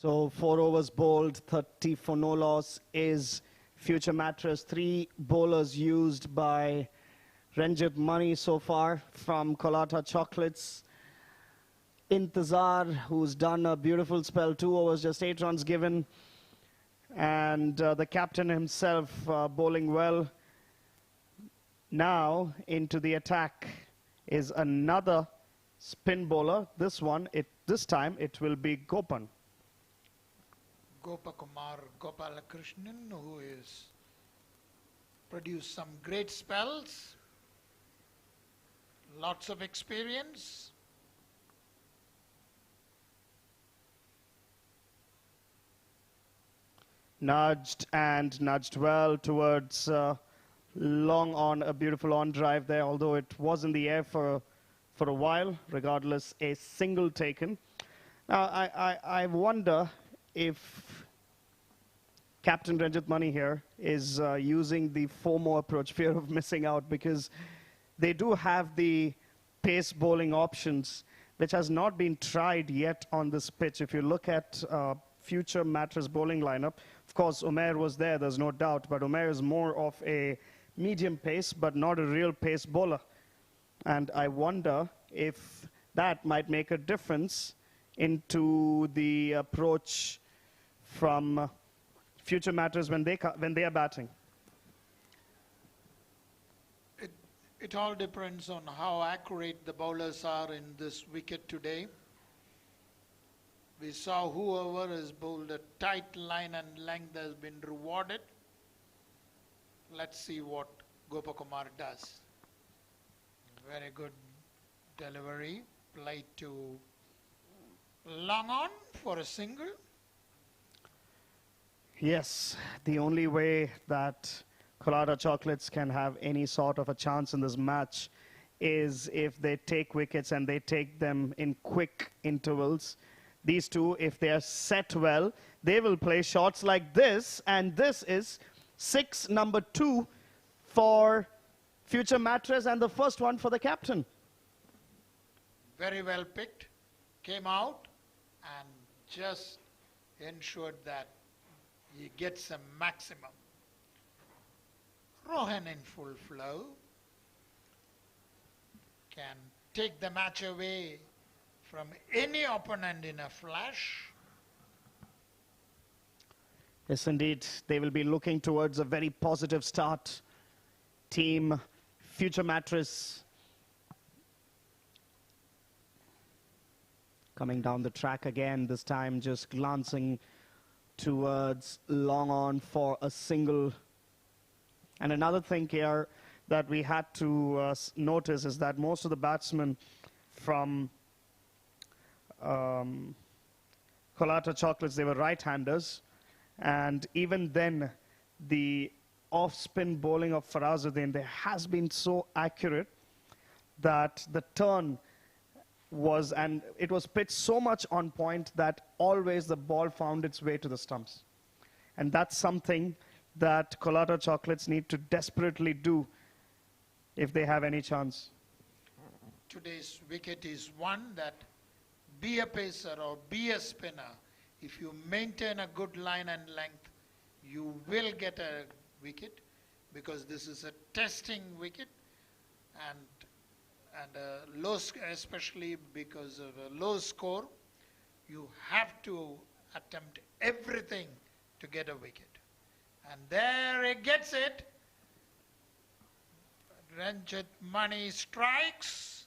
So 4 overs bowled, 30 for no loss is future Mattress. 3 bowlers used by Ranjit Mani so far from Colatta Chocolates. Intizar, who's done a beautiful spell, 2 overs, just 8 runs given. And the captain himself bowling well. Now into the attack is another spin bowler. This time it will be Gopan. Gopakumar Gopalakrishnan, who is produced some great spells, lots of experience. Nudged and nudged well towards long on, a beautiful on drive there, although it was in the air for a while. Regardless, a single taken. Now I wonder if Captain Ranjit Mani here is using the FOMO approach, fear of missing out, because they do have the pace bowling options, which has not been tried yet on this pitch. If you look at future Mattress bowling lineup, of course, Umair was there's no doubt, but Umair is more of a medium pace, but not a real pace bowler. And I wonder if that might make a difference into the approach from Future Mattress when they are batting? It all depends on how accurate the bowlers are in this wicket today. We saw whoever has bowled a tight line and length has been rewarded. Let's see what Gopakumar does. Very good delivery. Played to long on for a single. Yes, the only way that Colatta Chocolates can have any sort of a chance in this match is if they take wickets and they take them in quick intervals. These two, if they are set well, they will play shots like this, and this is 6 number 2 for Future Mattress and the first one for the captain. Very well picked. Came out and just ensured that he gets a maximum. Rohan in full flow can take the match away from any opponent in a flash. Yes, indeed. They will be looking towards a very positive start. Team Future Mattress coming down the track again, this time just glancing towards long on for a single. And another thing here that we had to notice is that most of the batsmen from Colatta Chocolates, they were right-handers. And even then, the off-spin bowling of Farazuddin, there has been so accurate that the turn was, and it was pitched so much on point that always the ball found its way to the stumps. And that's something that Colatta Chocolates need to desperately do if they have any chance. Today's wicket is one that be a pacer or be a spinner. If you maintain a good line and length, you will get a wicket, because this is a testing wicket, and a low, especially because of a low score, you have to attempt everything to get a wicket. And there he gets it. Ranjit Mani strikes.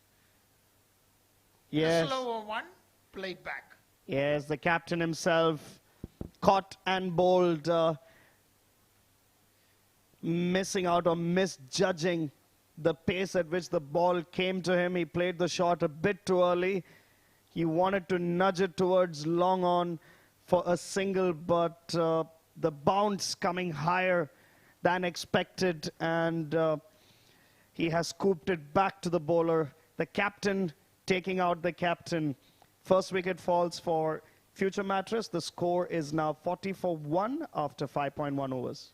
Yes. A slower one, played back. Yes, the captain himself caught and bowled, missing out or misjudging the pace at which the ball came to him. He played the shot a bit too early. He wanted to nudge it towards long on for a single, but the bounce coming higher than expected, and he has scooped it back to the bowler. The captain taking out the captain. First wicket falls for Future Mattress. The score is now 40 for 1 after 5.1 overs.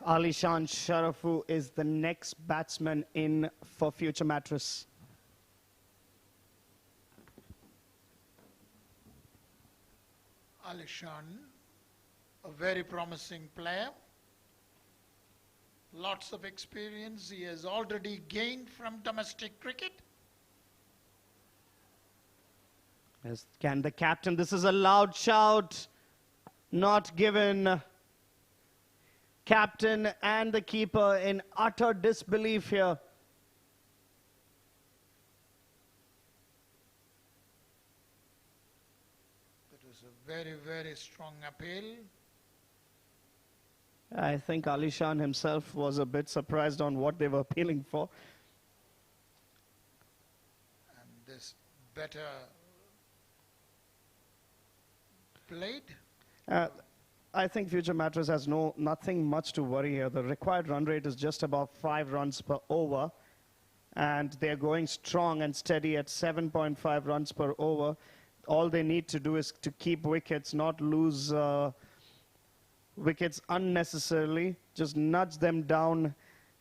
Alishan Sharafu is the next batsman in for Future Mattress. Alishan, a very promising player. Lots of experience he has already gained from domestic cricket. Yes, can the captain, this is a loud shout, not given. Captain and the keeper in utter disbelief here. It was a very, very strong appeal. I think Alishan himself was a bit surprised on what they were appealing for. And this better played? I think Future Mattress has nothing much to worry here. The required run rate is just about 5 runs per over, and they're going strong and steady at 7.5 runs per over. All they need to do is to keep wickets, not lose wickets unnecessarily. Just nudge them down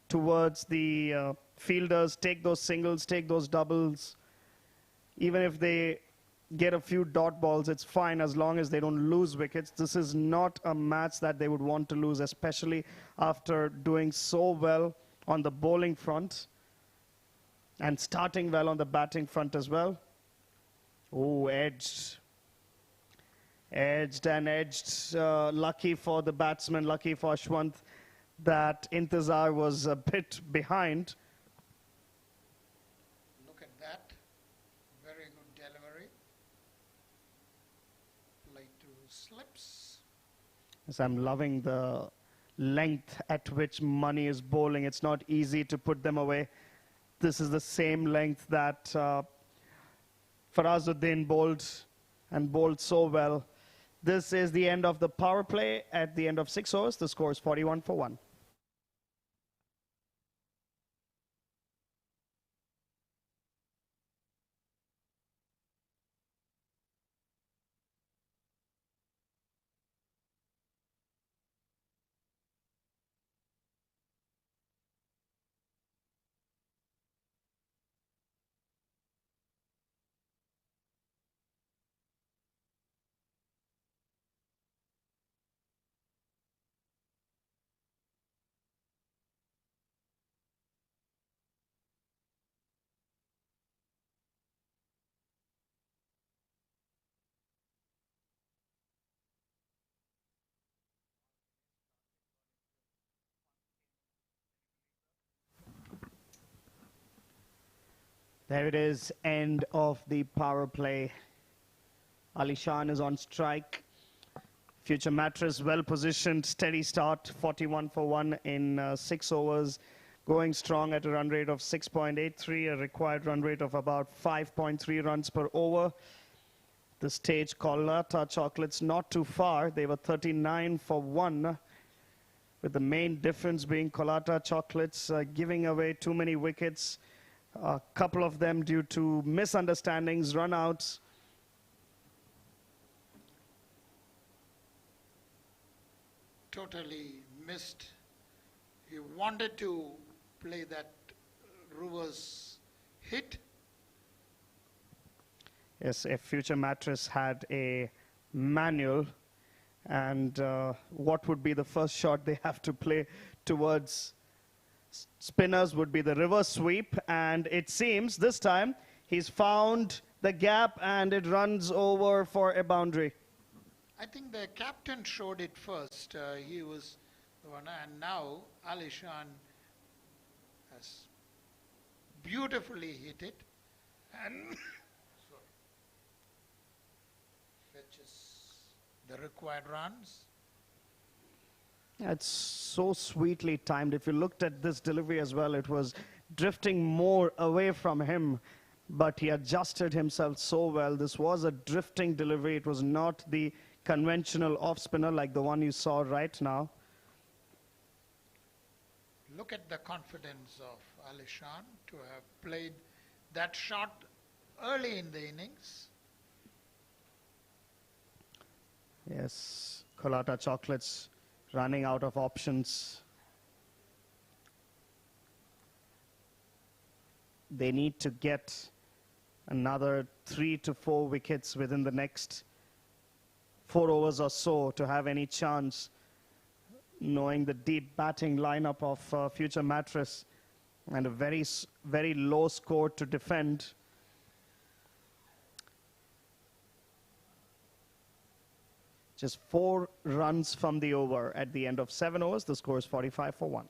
towards the fielders, take those singles, take those doubles. Even if they get a few dot balls, it's fine as long as they don't lose wickets. This is not a match that they would want to lose, especially after doing so well on the bowling front and starting well on the batting front as well. Oh, edged. Edged and edged. Lucky for the batsman, lucky for Ashwant that Intezar was a bit behind. Look at that. Very good delivery. Play to slips. Yes, I'm loving the length at which Mani is bowling. It's not easy to put them away. This is the same length that Farazuddin bowled and bowled so well. This is the end of the power play. At the end of 6 overs, the score is 41 for 1. There it is, end of the power play. Ali Shan is on strike. Future Mattress well positioned, steady start, 41 for 1 in 6 overs. Going strong at a run rate of 6.83, a required run rate of about 5.3 runs per over. The stage Colatta Chocolates not too far. They were 39 for 1, with the main difference being Colatta Chocolates giving away too many wickets. A couple of them due to misunderstandings, run-outs. Totally missed. He wanted to play that reverse hit. Yes, if Future Mattress had a manual, and what would be the first shot they have to play towards spinners would be the reverse sweep, and it seems this time he's found the gap and it runs over for a boundary. I think the captain showed it first. He was the one, and now Ali Shan has beautifully hit it and fetches the required runs. It's so sweetly timed. If you looked at this delivery as well, it was drifting more away from him, but he adjusted himself so well. This was a drifting delivery. It was not the conventional off spinner like the one you saw right now. Look at the confidence of Ali Shan to have played that shot early in the innings. Yes, Colatta Chocolates running out of options. They need to get another 3 to 4 wickets within the next 4 overs or so to have any chance, knowing the deep batting lineup of Future Mattress and a very low score to defend. Just 4 runs from the over at the end of 7 overs. The score is 45 for 1.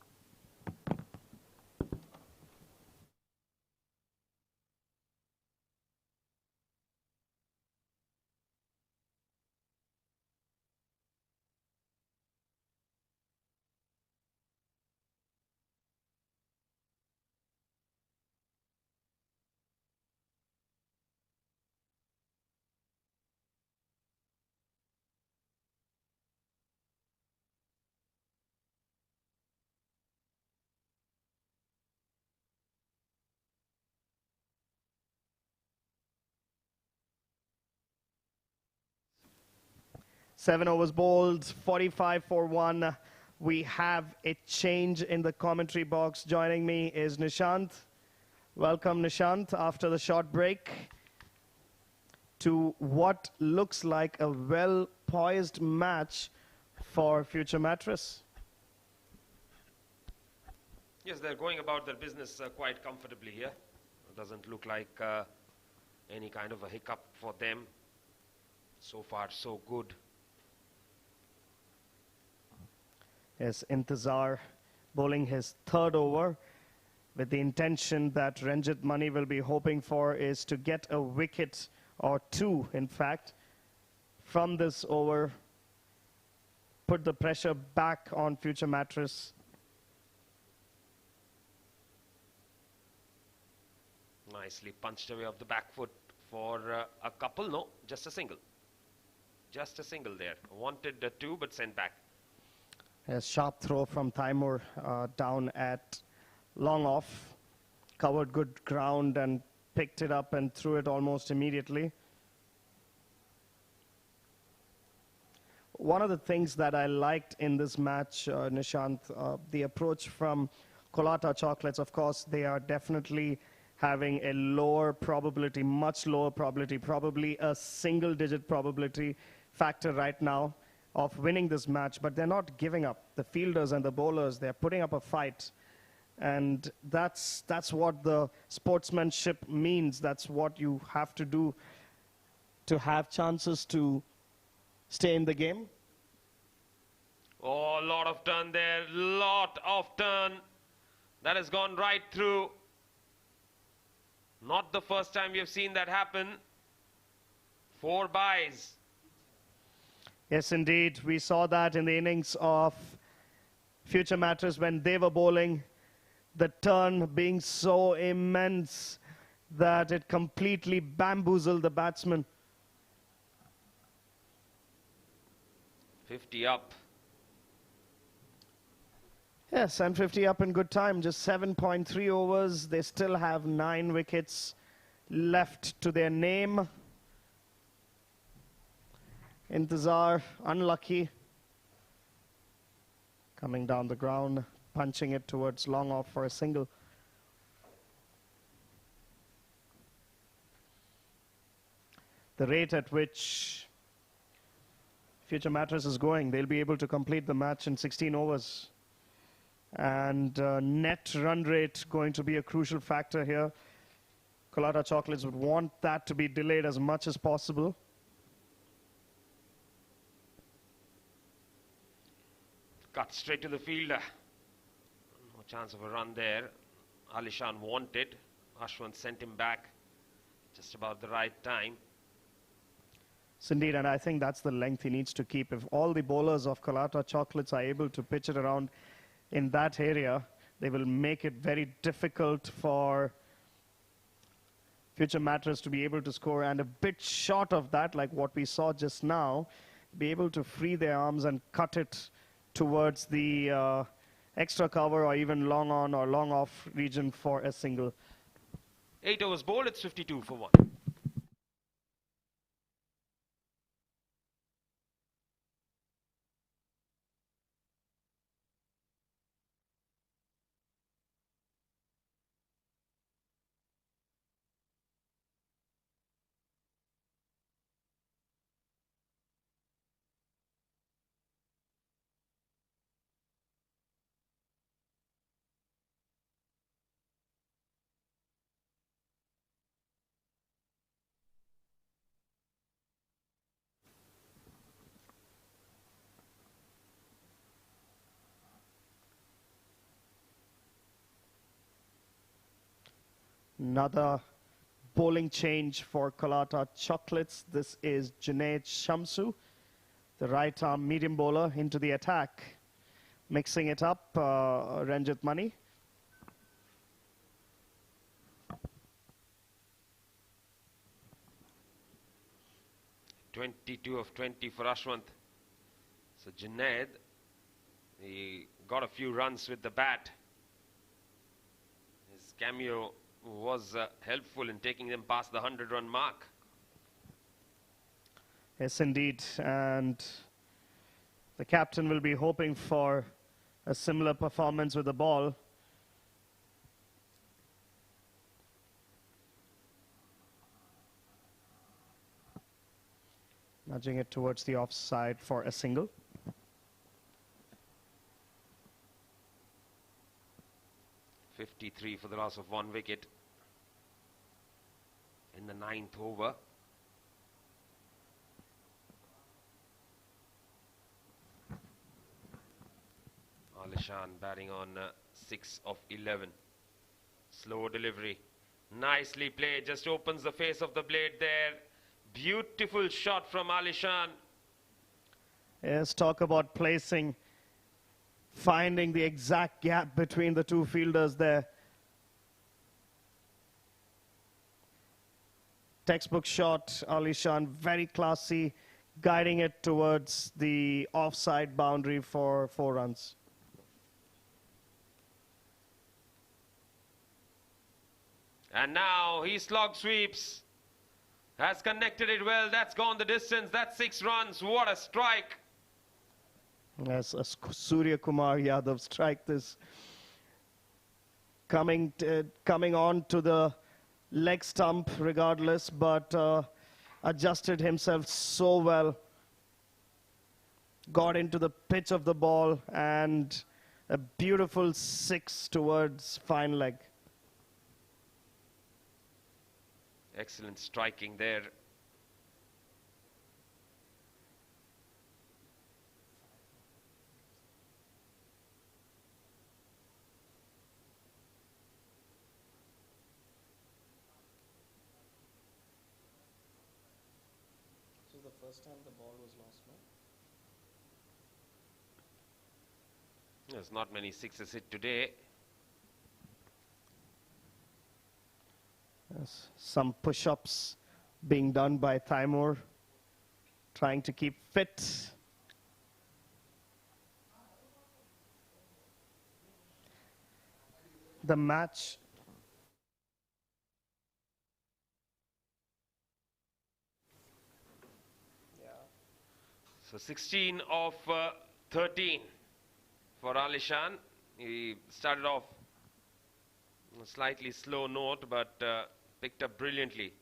7 overs bowled, 45 for 1. We have a change in the commentary box. Joining me is Nishant. Welcome, Nishant, after the short break to what looks like a well-poised match for future Mattress. Yes, they're going about their business quite comfortably here. It doesn't look like any kind of a hiccup for them. So far, so good. Yes, Intezar bowling his third over with the intention that Ranjit Mani will be hoping for is to get a wicket or two, in fact, from this over. Put the pressure back on future Mattress. Nicely punched away off the back foot for a couple. No, just a single. Just a single there. Wanted two, but sent back. A sharp throw from Taimur down at long off. Covered good ground and picked it up and threw it almost immediately. One of the things that I liked in this match, Nishant, the approach from Colatta Chocolates, of course, they are definitely having a lower probability, much lower probability, probably a single-digit probability factor right now of winning this match, but they're not giving up. The fielders and the bowlers, they're putting up a fight. And that's what the sportsmanship means. That's what you have to do to have chances to stay in the game. Oh, a lot of turn there. Lot of turn. That has gone right through. Not the first time we have seen that happen. 4 byes. Yes, indeed. We saw that in the innings of future Mattress when they were bowling. The turn being so immense that it completely bamboozled the batsman. 50 up. Yes, and 50 up in good time. Just 7.3 overs. They still have 9 wickets left to their name. Intezar, unlucky. Coming down the ground, punching it towards long off for a single. The rate at which future Mattress is going, they'll be able to complete the match in 16 overs. And net run rate going to be a crucial factor here. Colatta Chocolates would want that to be delayed as much as possible. Cut straight to the fielder. No chance of a run there. Alishan wanted. Ashwant sent him back just about the right time. Yes, indeed, and I think that's the length he needs to keep. If all the bowlers of Colatta Chocolates are able to pitch it around in that area, they will make it very difficult for future Mattress to be able to score. And a bit short of that, like what we saw just now, be able to free their arms and cut it towards the extra cover or even long on or long off region for a single. 8 overs bowled, it's 52 for 1. Another bowling change for Colatta Chocolates. This is Junaid Shamsu, the right arm medium bowler, into the attack. Mixing it up, Ranjit Mani. (22 of 20 for Ashwant. So Junaid, he got a few runs with the bat. His cameo was helpful in taking them past the 100-run mark. Yes, indeed. And The captain will be hoping for a similar performance with the ball. Nudging it towards the offside for a single. .53 for the loss of 1 wicket in the 9th over. Alishan batting on 6 of 11. Slow delivery. Nicely played. Just opens the face of the blade there. Beautiful shot from Alishan. Yes, talk about placing, finding the exact gap between the two fielders there. Textbook shot, Alishan, very classy, guiding it towards the offside boundary for 4 runs. And now he slog sweeps. Has connected it well. That's gone the distance. That's 6 runs. What a strike. Yes, Surya Kumar Yadav strike this. Coming on to the leg stump regardless, but adjusted himself so well. Got into the pitch of the ball and a beautiful 6 towards fine leg. Excellent striking there. This is the first time the ball was lost, no? There's not many 6s hit today. Yes, some push-ups being done by Taimur, trying to keep fit. The match. So 16 of 13 for Alishan. He started off on a slightly slow note, but picked up brilliantly.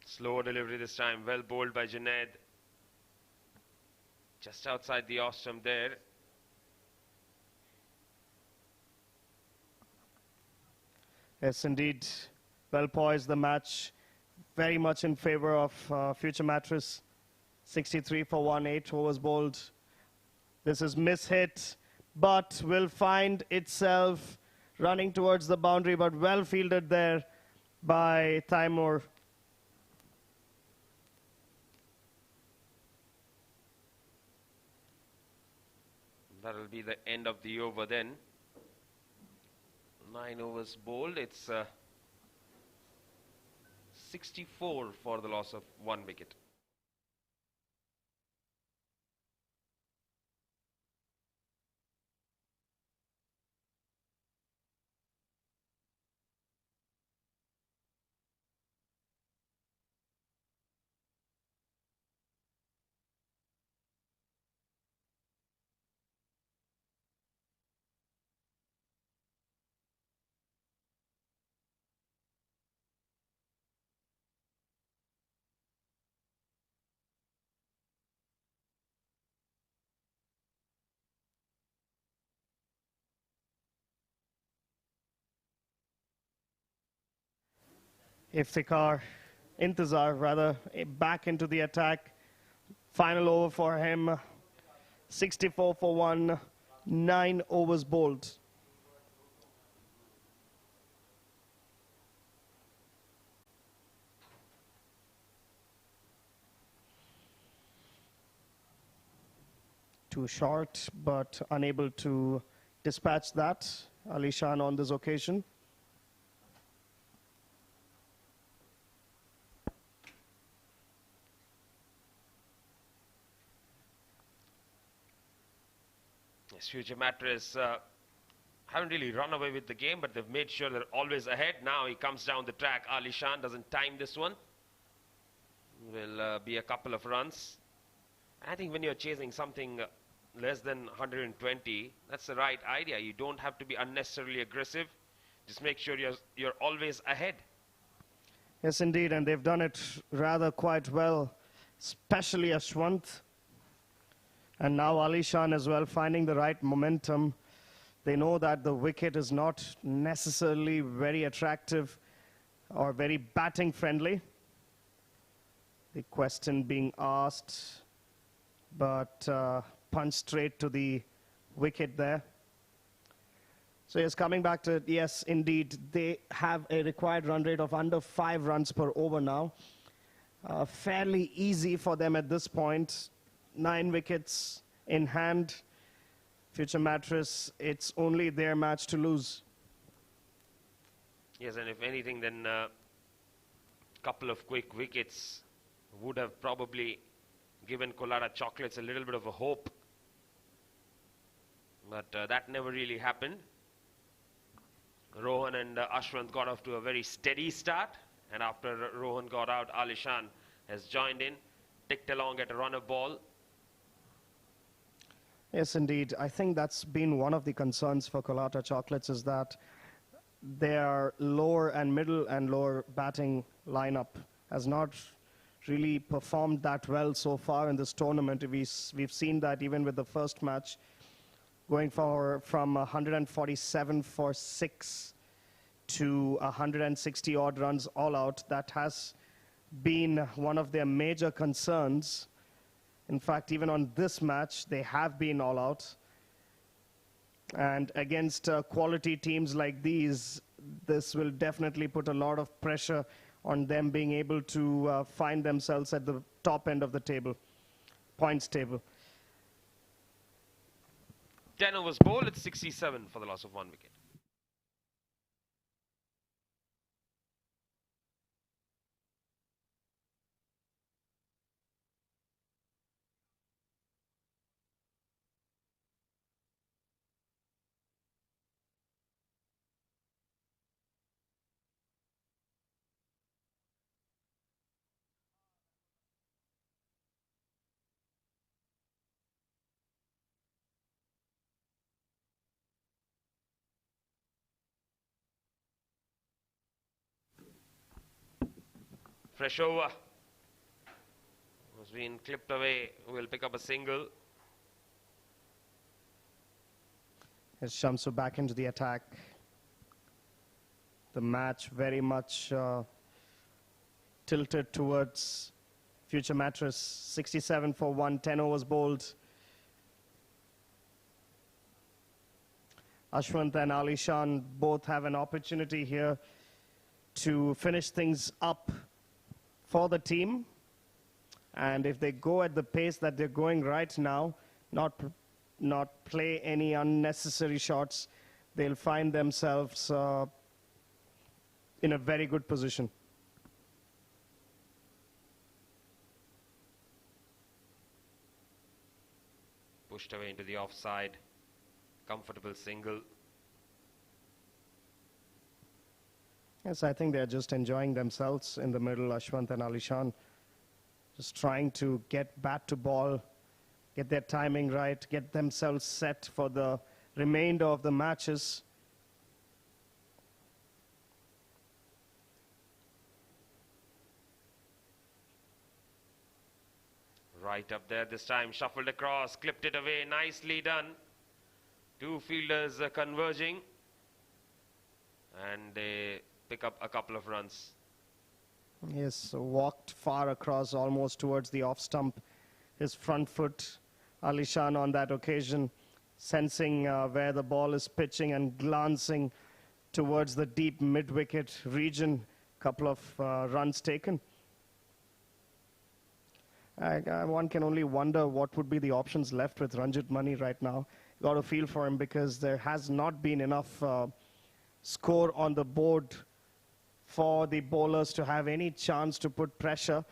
Slow delivery this time, well bowled by Junaid. Just outside the off stump there. Yes, indeed. Well poised the match. Very much in favor of Future Mattress. 63 for 1, 8 overs bowled. This is mishit, but will find itself running towards the boundary, but well fielded there by Taimur. That will be the end of the over then. 9 overs bowled. It's 64 for the loss of 1 wicket. Iftikhar, Intizar rather, back into the attack. Final over for him. 64 for 1, 9 overs bowled. Too short, but unable to dispatch that. Alishan on this occasion. Yes, Future Mattress haven't really run away with the game, but they've made sure they're always ahead. Now he comes down the track. Alishan doesn't time this one. will be a couple of runs. I think when you're chasing something less than 120, that's the right idea. You don't have to be unnecessarily aggressive. Just make sure you're always ahead. Yes, indeed, and they've done it rather quite well, especially Ashwant. And now Alishan as well, finding the right momentum. They know that the wicket is not necessarily very attractive or very batting friendly. The question being asked, but punch straight to the wicket there. So yes, coming back to it, yes, indeed, they have a required run rate of under 5 runs per over now. Fairly easy for them at this point. 9 wickets in hand. Future Mattress, it's only their match to lose. Yes, and if anything, then a couple of quick wickets would have probably given Colatta Chocolates a little bit of a hope. But that never really happened. Rohan and Ashwant got off to a very steady start. And after Rohan got out, Alishan has joined in, ticked along at a run of ball. Yes, indeed. I think that's been one of the concerns for Colatta Chocolates is that their lower and middle and lower batting lineup has not really performed that well so far in this tournament. We've seen that even with the first match, going from 147 for 6 to 160 odd runs all out. That has been one of their major concerns. In fact, even on this match, they have been all out. And against quality teams like these, this will definitely put a lot of pressure on them being able to find themselves at the top end of the table, points table. 10 overs bowled, it's 67 for the loss of 1 wicket. Fresh over. Was being clipped away. Will pick up a single. As Shamsu back into the attack. The match very much tilted towards Future Mattress. 67 for 1, 10 overs bowled. Ashwant and Alishan both have an opportunity here to finish things up for the team. And if they go at the pace that they're going right now, not play any unnecessary shots, they'll find themselves in a very good position. Pushed away into the offside. Comfortable single. Yes, I think they're just enjoying themselves in the middle, Ashwant and Alishan. Just trying to get bat to ball, get their timing right, get themselves set for the remainder of the matches. Right up there this time, shuffled across, clipped it away, nicely done. 2 fielders converging. And they pick up a couple of runs. Yes, walked far across almost towards the off stump. His front foot, Alishan on that occasion, sensing where the ball is pitching and glancing towards the deep mid-wicket region. Couple of runs taken. One can only wonder what would be the options left with Ranjit Mani right now. Got a feel for him because there has not been enough score on the board for the bowlers to have any chance to put pressure.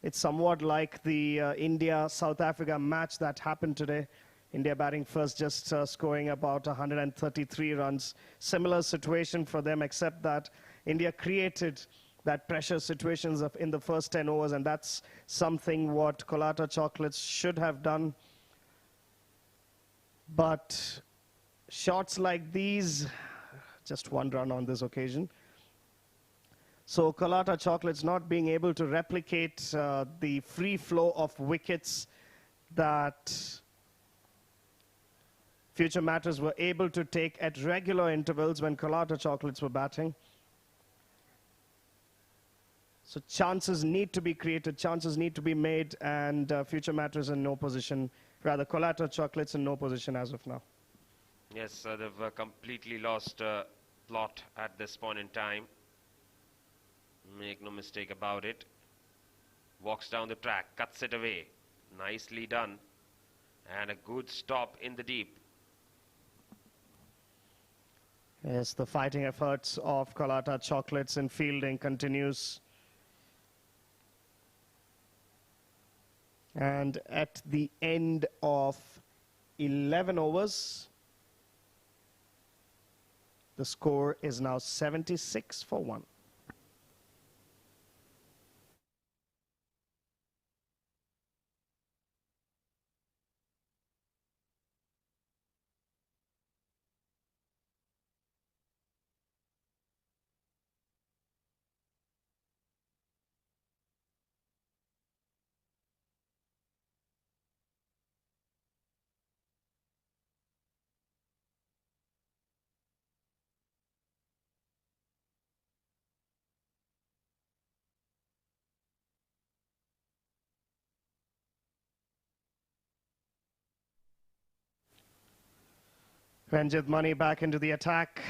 It's somewhat like the India-South Africa match that happened today. India batting first, just scoring about 133 runs. Similar situation for them, except that India created that pressure situations in the first 10 overs, and that's something what Colatta Chocolates should have done. But shots like these, just one run on this occasion. So Colatta Chocolates not being able to replicate the free flow of wickets that Future Matters were able to take at regular intervals when Colatta Chocolates were batting. So chances need to be created, chances need to be made, and Future Matters in no position, rather Colatta Chocolates in no position as of now. Yes, they've completely lost plot at this point in time. Make no mistake about it. Walks down the track, cuts it away. Nicely done. And a good stop in the deep. Yes, the fighting efforts of Colatta Chocolates in fielding continues. And at the end of 11 overs, the score is now 76 for 1. Ranjit Mani back into the attack.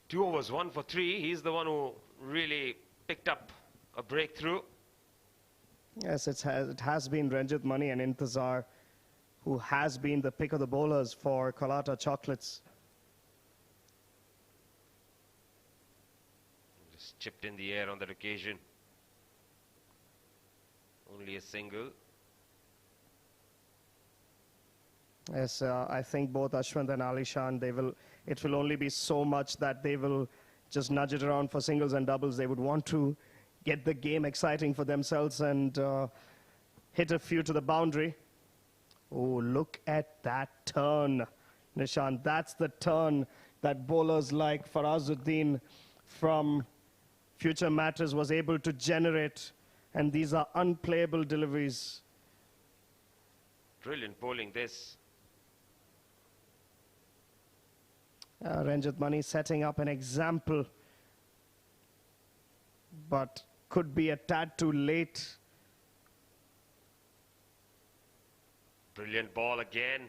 2 overs, 1 for 3. He's the one who really picked up a breakthrough. Yes, it has been Ranjit Mani and Intezar who has been the pick of the bowlers for Colatta Chocolates. Just chipped in the air on that occasion. Only a single. Yes, I think both Ashwin and Alishan, it will only be so much that they will just nudge it around for singles and doubles. They would want to get the game exciting for themselves and hit a few to the boundary. Oh, look at that turn, Nishan. That's the turn that bowlers like Farazuddin from Future Matters was able to generate. And these are unplayable deliveries. Brilliant bowling this. Ranjit Mani setting up an example, but could be a tad too late. Brilliant ball again.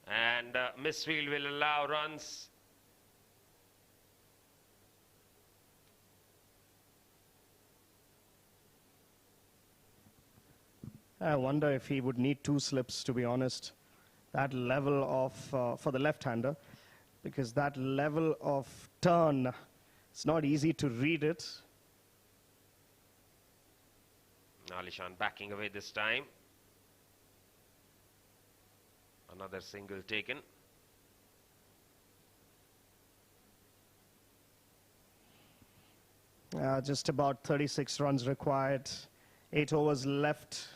And misfield will allow runs. I wonder if he would need 2 slips, to be honest. That level of, for the left-hander, because that level of turn, it's not easy to read it. Alishan backing away this time. Another single taken. Just about 36 runs required. 8 overs left.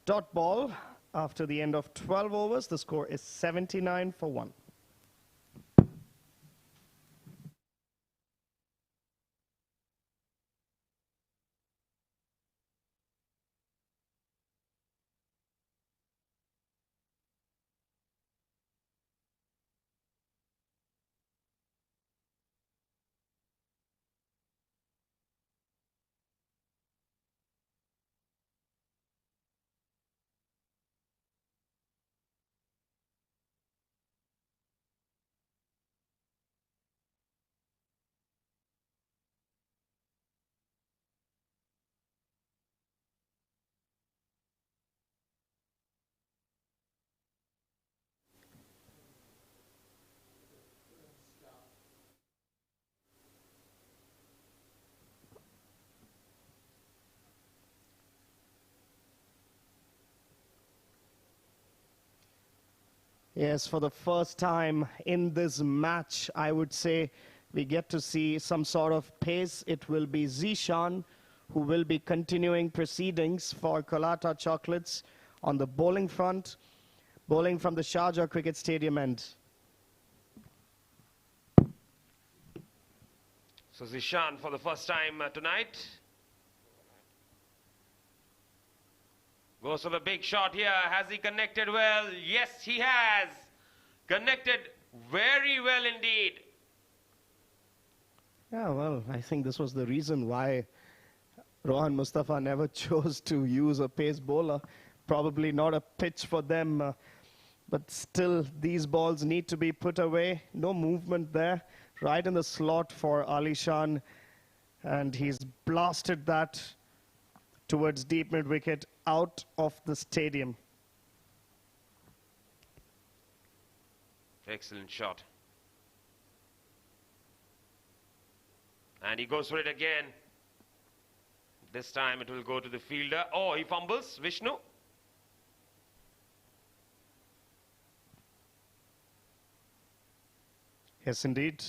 Dot ball after the end of 12 overs. The score is 79 for 1. Yes, for the first time in this match, I would say we get to see some sort of pace. It will be Zishan who will be continuing proceedings for Colatta Chocolates on the bowling front, bowling from the Sharjah Cricket Stadium end. So Zishan for the first time tonight. Goes for the big shot here. Has he connected well? Yes, he has. Connected very well indeed. Yeah, well, I think this was the reason why Rohan Mustafa never chose to use a pace bowler. Probably not a pitch for them, but still these balls need to be put away. No movement there. Right in the slot for Ali Shan, and he's blasted that towards deep mid wicket out of the stadium. Excellent shot. And he goes for it again. This time it will go to the fielder. Oh, he fumbles, Vishnu. Yes, indeed.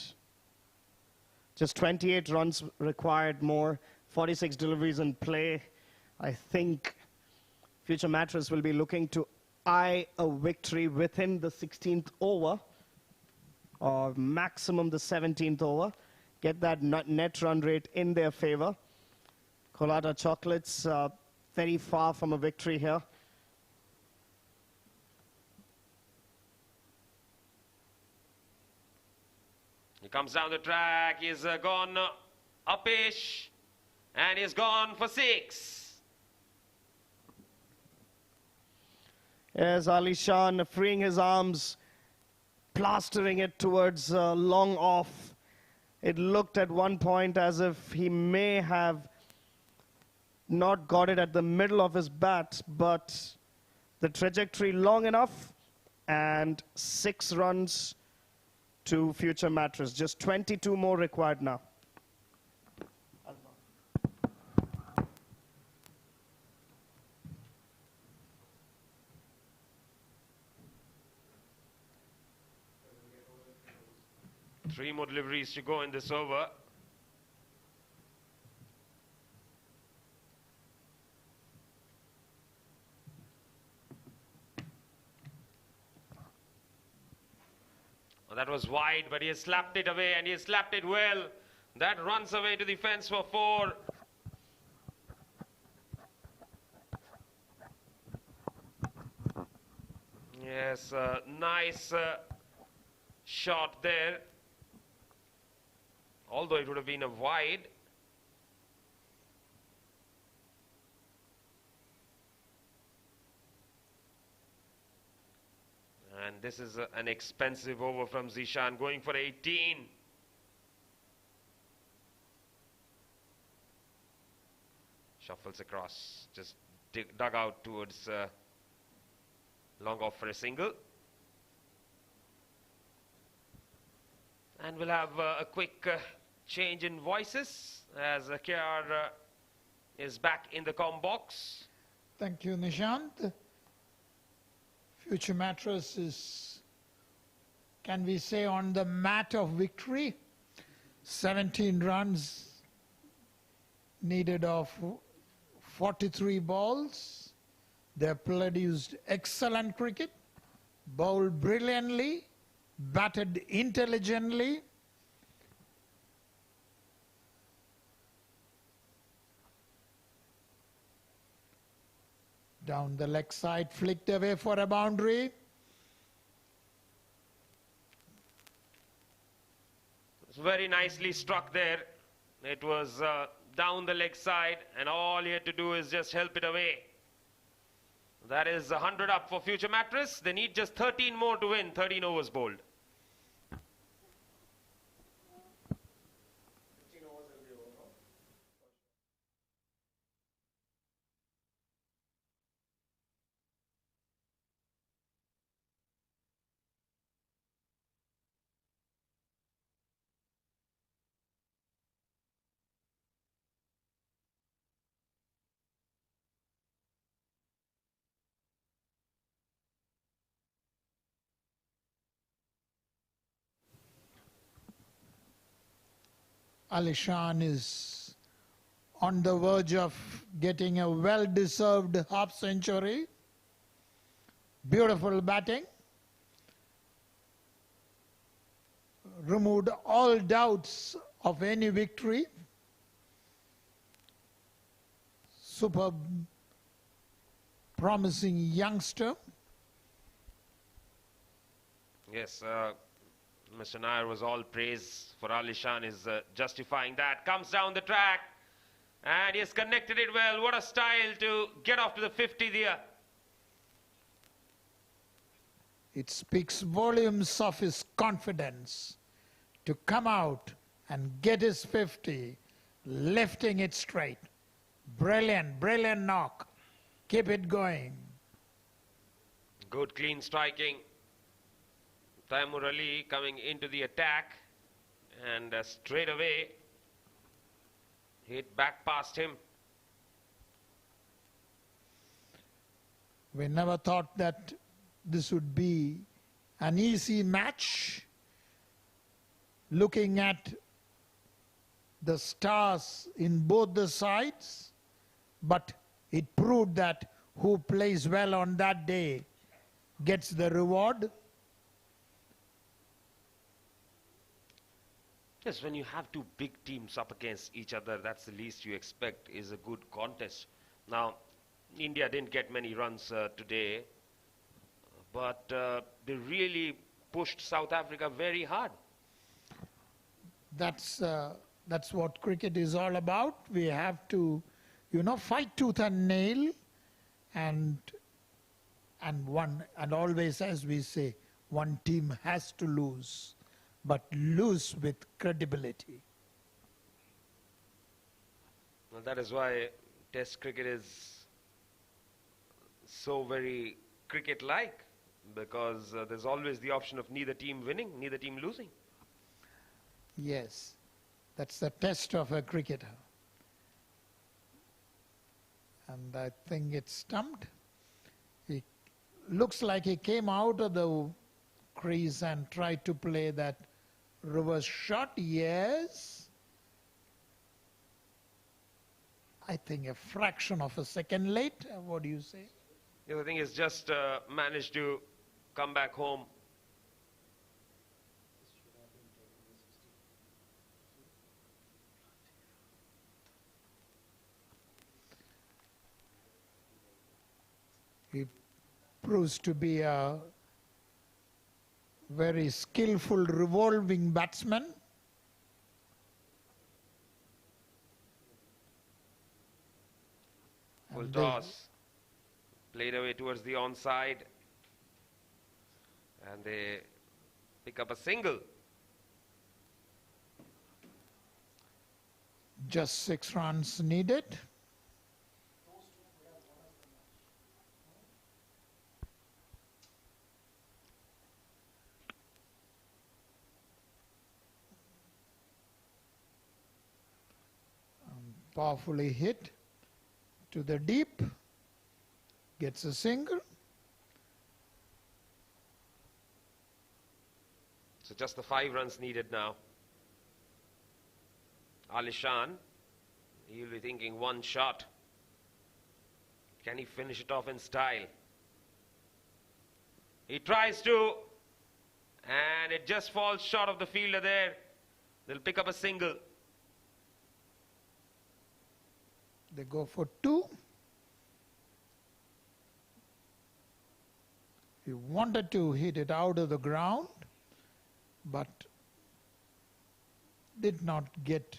Just 28 runs required more, 46 deliveries in play. I think Future Mattress will be looking to eye a victory within the 16th over, or maximum the 17th over. Get that net run rate in their favor. Colatta Chocolates very far from a victory here. He comes down the track, he's gone upish, and he's gone for 6. As Ali Shan freeing his arms, plastering it towards long off. It looked at one point as if he may have not got it at the middle of his bat, but the trajectory long enough, and 6 runs to Future Mattress. Just 22 more required now. Three more deliveries to go in this over. Well, that was wide, but he has slapped it away, and he has slapped it well. That runs away to the fence for 4. Yes, nice shot there. Although it would have been a wide. And this is an expensive over from Zishan, going for 18. Shuffles across, just dug out towards long off for a single. And we'll have a quick change in voices as KR is back in the comm box. Thank you, Nishant. Future Mattress is, can we say, on the mat of victory. 17 runs needed of 43 balls. They produced excellent cricket, bowled brilliantly, batted intelligently. Down the leg side, flicked away for a boundary. It's very nicely struck there. It was down the leg side, and all he had to do is just help it away. That is 100 up for Future Mattress. They need just 13 more to win, 13 overs bowled. Alishan is on the verge of getting a well-deserved half century. Beautiful batting. Removed all doubts of any victory. Superb, promising youngster. Yes, Mr. Nair was all praise for Alishan, is justifying that. Comes down the track and he has connected it well. What a style to get off to the 50th here. It speaks volumes of his confidence to come out and get his 50, lifting it straight. Brilliant, brilliant knock. Keep it going. Good clean striking. Taimur Ali coming into the attack and straight away hit back past him. We never thought that this would be an easy match. Looking at the stars in both the sides, but it proved that who plays well on that day gets the reward. Yes, when you have two big teams up against each other, that's the least you expect is a good contest. Now, India didn't get many runs today, but they really pushed South Africa very hard. That's what cricket is all about. We have to, fight tooth and nail, and always, as we say, one team has to lose, but lose with credibility. Well, that is why Test cricket is so very cricket-like, because there's always the option of neither team winning, neither team losing. Yes, that's the test of a cricketer. And I think it's stumped. He looks like he came out of the crease and tried to play that reverse shot. Yes. I think a fraction of a second late. What do you say? The other thing is just managed to come back home. He proves to be a very skillful revolving batsman. Full toss. Played away towards the onside. And they pick up a single. Just 6 runs needed. Powerfully hit to the deep, gets a single. So just the 5 runs needed now. Alishan, he'll be thinking one shot. Can he finish it off in style? He tries to, and it just falls short of the fielder there. They'll pick up a single. They go for 2. He wanted to hit it out of the ground, but did not get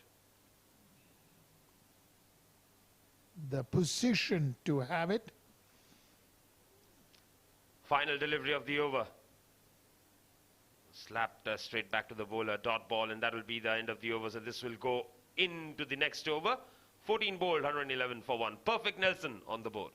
the position to have it. Final delivery of the over. Slapped straight back to the bowler, dot ball, and that will be the end of the over. So this will go into the next over. 14 bowled, 111 for 1. Perfect Nelson on the board.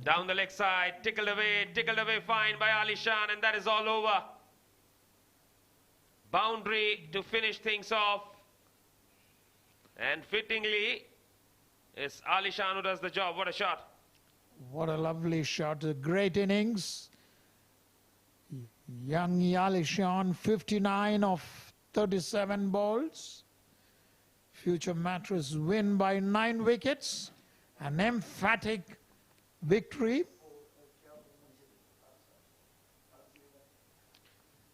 Down the leg side, tickled away fine by Ali Shan, and that is all over. Boundary to finish things off. And fittingly, it's Ali Shan who does the job. What a shot. What a lovely shot. A great innings. Young Ali Shan, 59 of 37 balls. Future Mattress win by 9 wickets. An emphatic victory.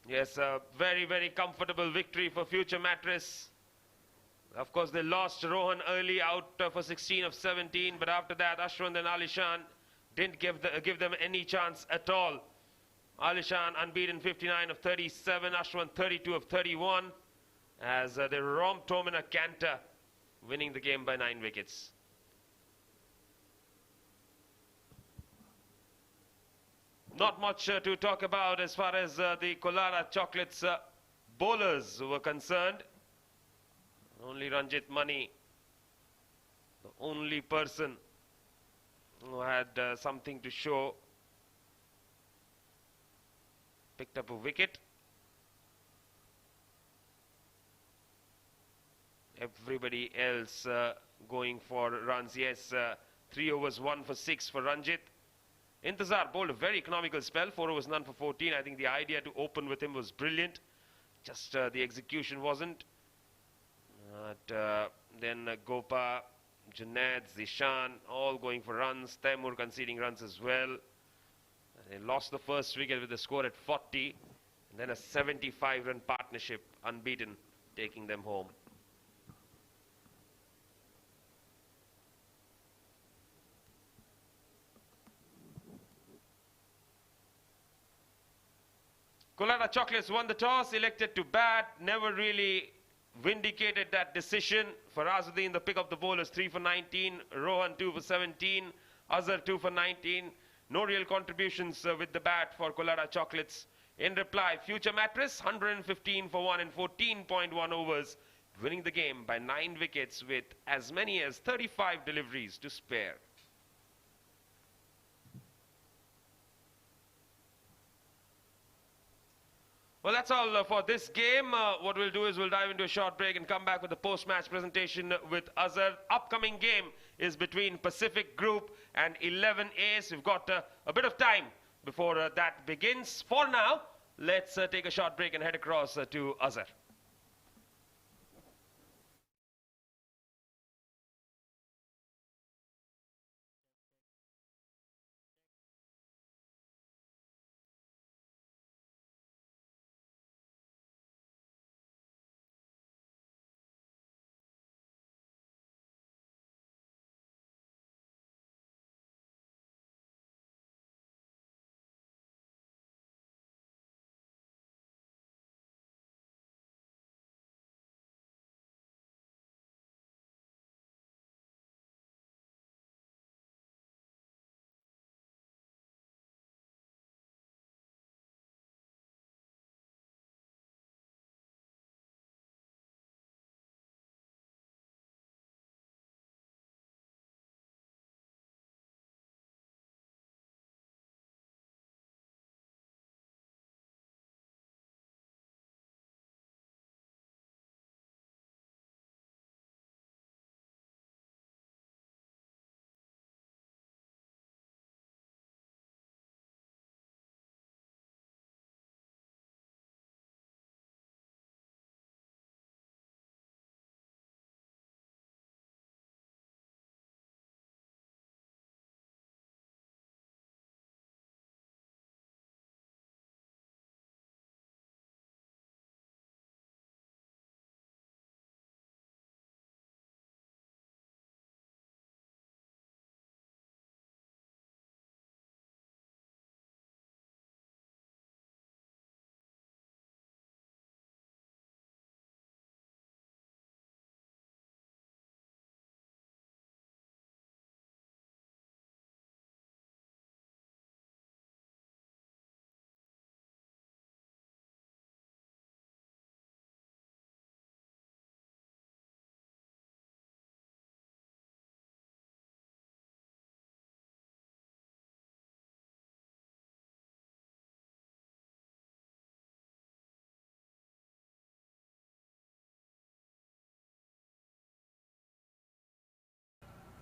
Yes, a very, very comfortable victory for Future Mattress. Of course, they lost Rohan early out for 16 of 17, but after that, Ashwin and Ali Shan didn't give them any chance at all. Ali Shan unbeaten 59 of 37, Ashwin 32 of 31, as they romped home in a canter, winning the game by 9 wickets. Not much to talk about as far as the Colatta Chocolates bowlers were concerned. Only Ranjit Mani, the only person who had something to show, picked up a wicket. Everybody else going for runs. Yes, 3 overs, 1 for 6 for Ranjit. Intezar bowled a very economical spell, 4 overs, none for 14. I think the idea to open with him was brilliant. Just the execution wasn't. Then Gopa, Junaid, Zishan, all going for runs. Taimur conceding runs as well. They lost the first wicket with the score at 40. And then a 75-run partnership, unbeaten, taking them home. Colatta Chocolates won the toss, elected to bat, never really vindicated that decision. Farazuddin, the pick of the bowlers, 3 for 19, Rohan 2 for 17, Azhar 2 for 19. No real contributions with the bat for Colatta Chocolates. In reply, Future Mattress, 115 for 1 in 14.1 overs, winning the game by 9 wickets with as many as 35 deliveries to spare. Well, that's all for this game. What we'll do is we'll dive into a short break and come back with the post-match presentation with Azhar. Upcoming game is between Pacific Group and 11 Ace. We've got a bit of time before that begins. For now, let's take a short break and head across to Azhar.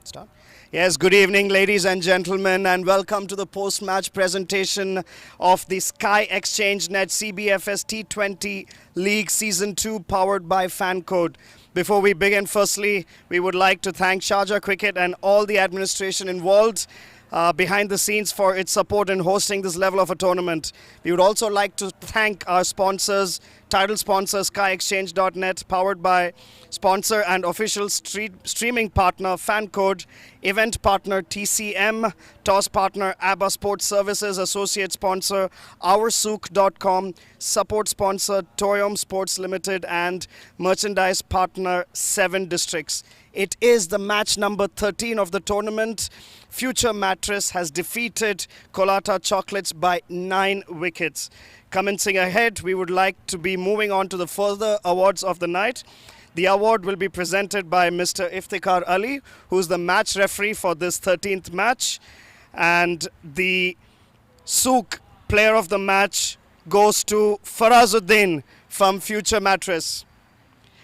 Start. Yes, good evening, ladies and gentlemen, and welcome to the post-match presentation of the Sky Exchange Net CBFS T20 League Season 2 powered by FanCode. Before we begin, firstly, we would like to thank Sharjah Cricket and all the administration involved behind the scenes for its support in hosting this level of a tournament. We would also like to thank our sponsors, title sponsor SkyExchange.net, powered by sponsor and official streaming partner FanCode, event partner TCM, toss partner ABBA Sports Services, associate sponsor OurSouk.com, support sponsor Toyom Sports Limited, and merchandise partner 7 Districts. It is the match number 13 of the tournament. Future Mattress has defeated Colatta Chocolates by 9 wickets. Commencing ahead, we would like to be moving on to the further awards of the night. The award will be presented by Mr. Iftikhar Ali, who's the match referee for this 13th match. And the Souk player of the match goes to Farazuddin from Future Mattress.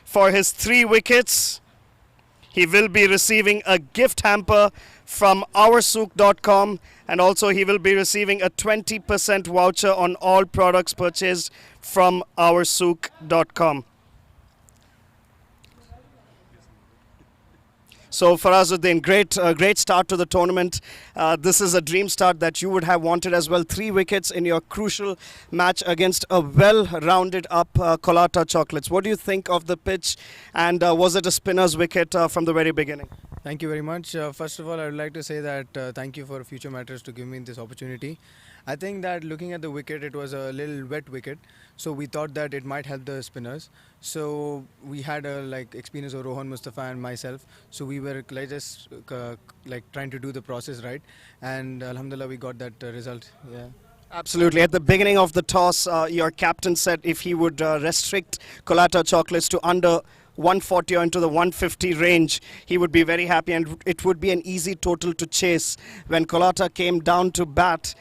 For his 3 wickets, he will be receiving a gift hamper from OurSouk.com, and also he will be receiving a 20% voucher on all products purchased from OurSouk.com. So Farazuddin, great start to the tournament. This is a dream start that you would have wanted as well. 3 wickets in your crucial match against a well-rounded up Colatta Chocolates. What do you think of the pitch, and was it a spinner's wicket from the very beginning? Thank you very much. First of all, I would like to say that thank you for Future Matters to give me this opportunity. I think that looking at the wicket, it was a little wet wicket, so we thought that it might help the spinners. So we had experience of Rohan Mustafa and myself, so we were just trying to do the process right, and alhamdulillah we got that result. Yeah. Absolutely. At the beginning of the toss, your captain said if he would restrict Colatta Chocolates to under 140 or into the 150 range, he would be very happy, and it would be an easy total to chase. When Colatta came down to bat,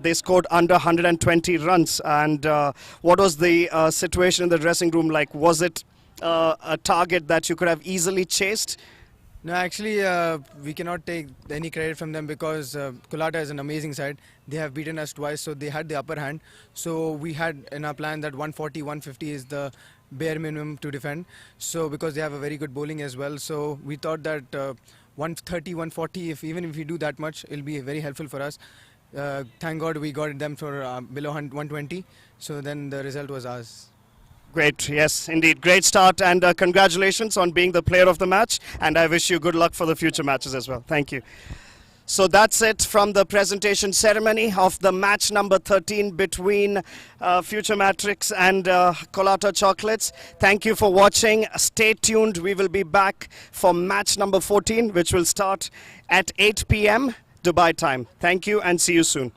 they scored under 120 runs. And what was the situation in the dressing room like? Was it a target that you could have easily chased? No, actually, we cannot take any credit from them because Colatta is an amazing side. They have beaten us twice, so they had the upper hand. So we had in our plan that 140, 150 is the bare minimum to defend. So because they have a very good bowling as well, so we thought that 130, 140, even if we do that much, it'll be very helpful for us. Thank God we got them for below 120. So then the result was ours. Great, yes, indeed. Great start, and congratulations on being the player of the match, and I wish you good luck for the future matches as well. Thank you. So that's it from the presentation ceremony of the match number 13 between Future Mattress and Colatta Chocolates. Thank you for watching. Stay tuned. We will be back for match number 14, which will start at 8 p.m. Dubai time. Thank you and see you soon.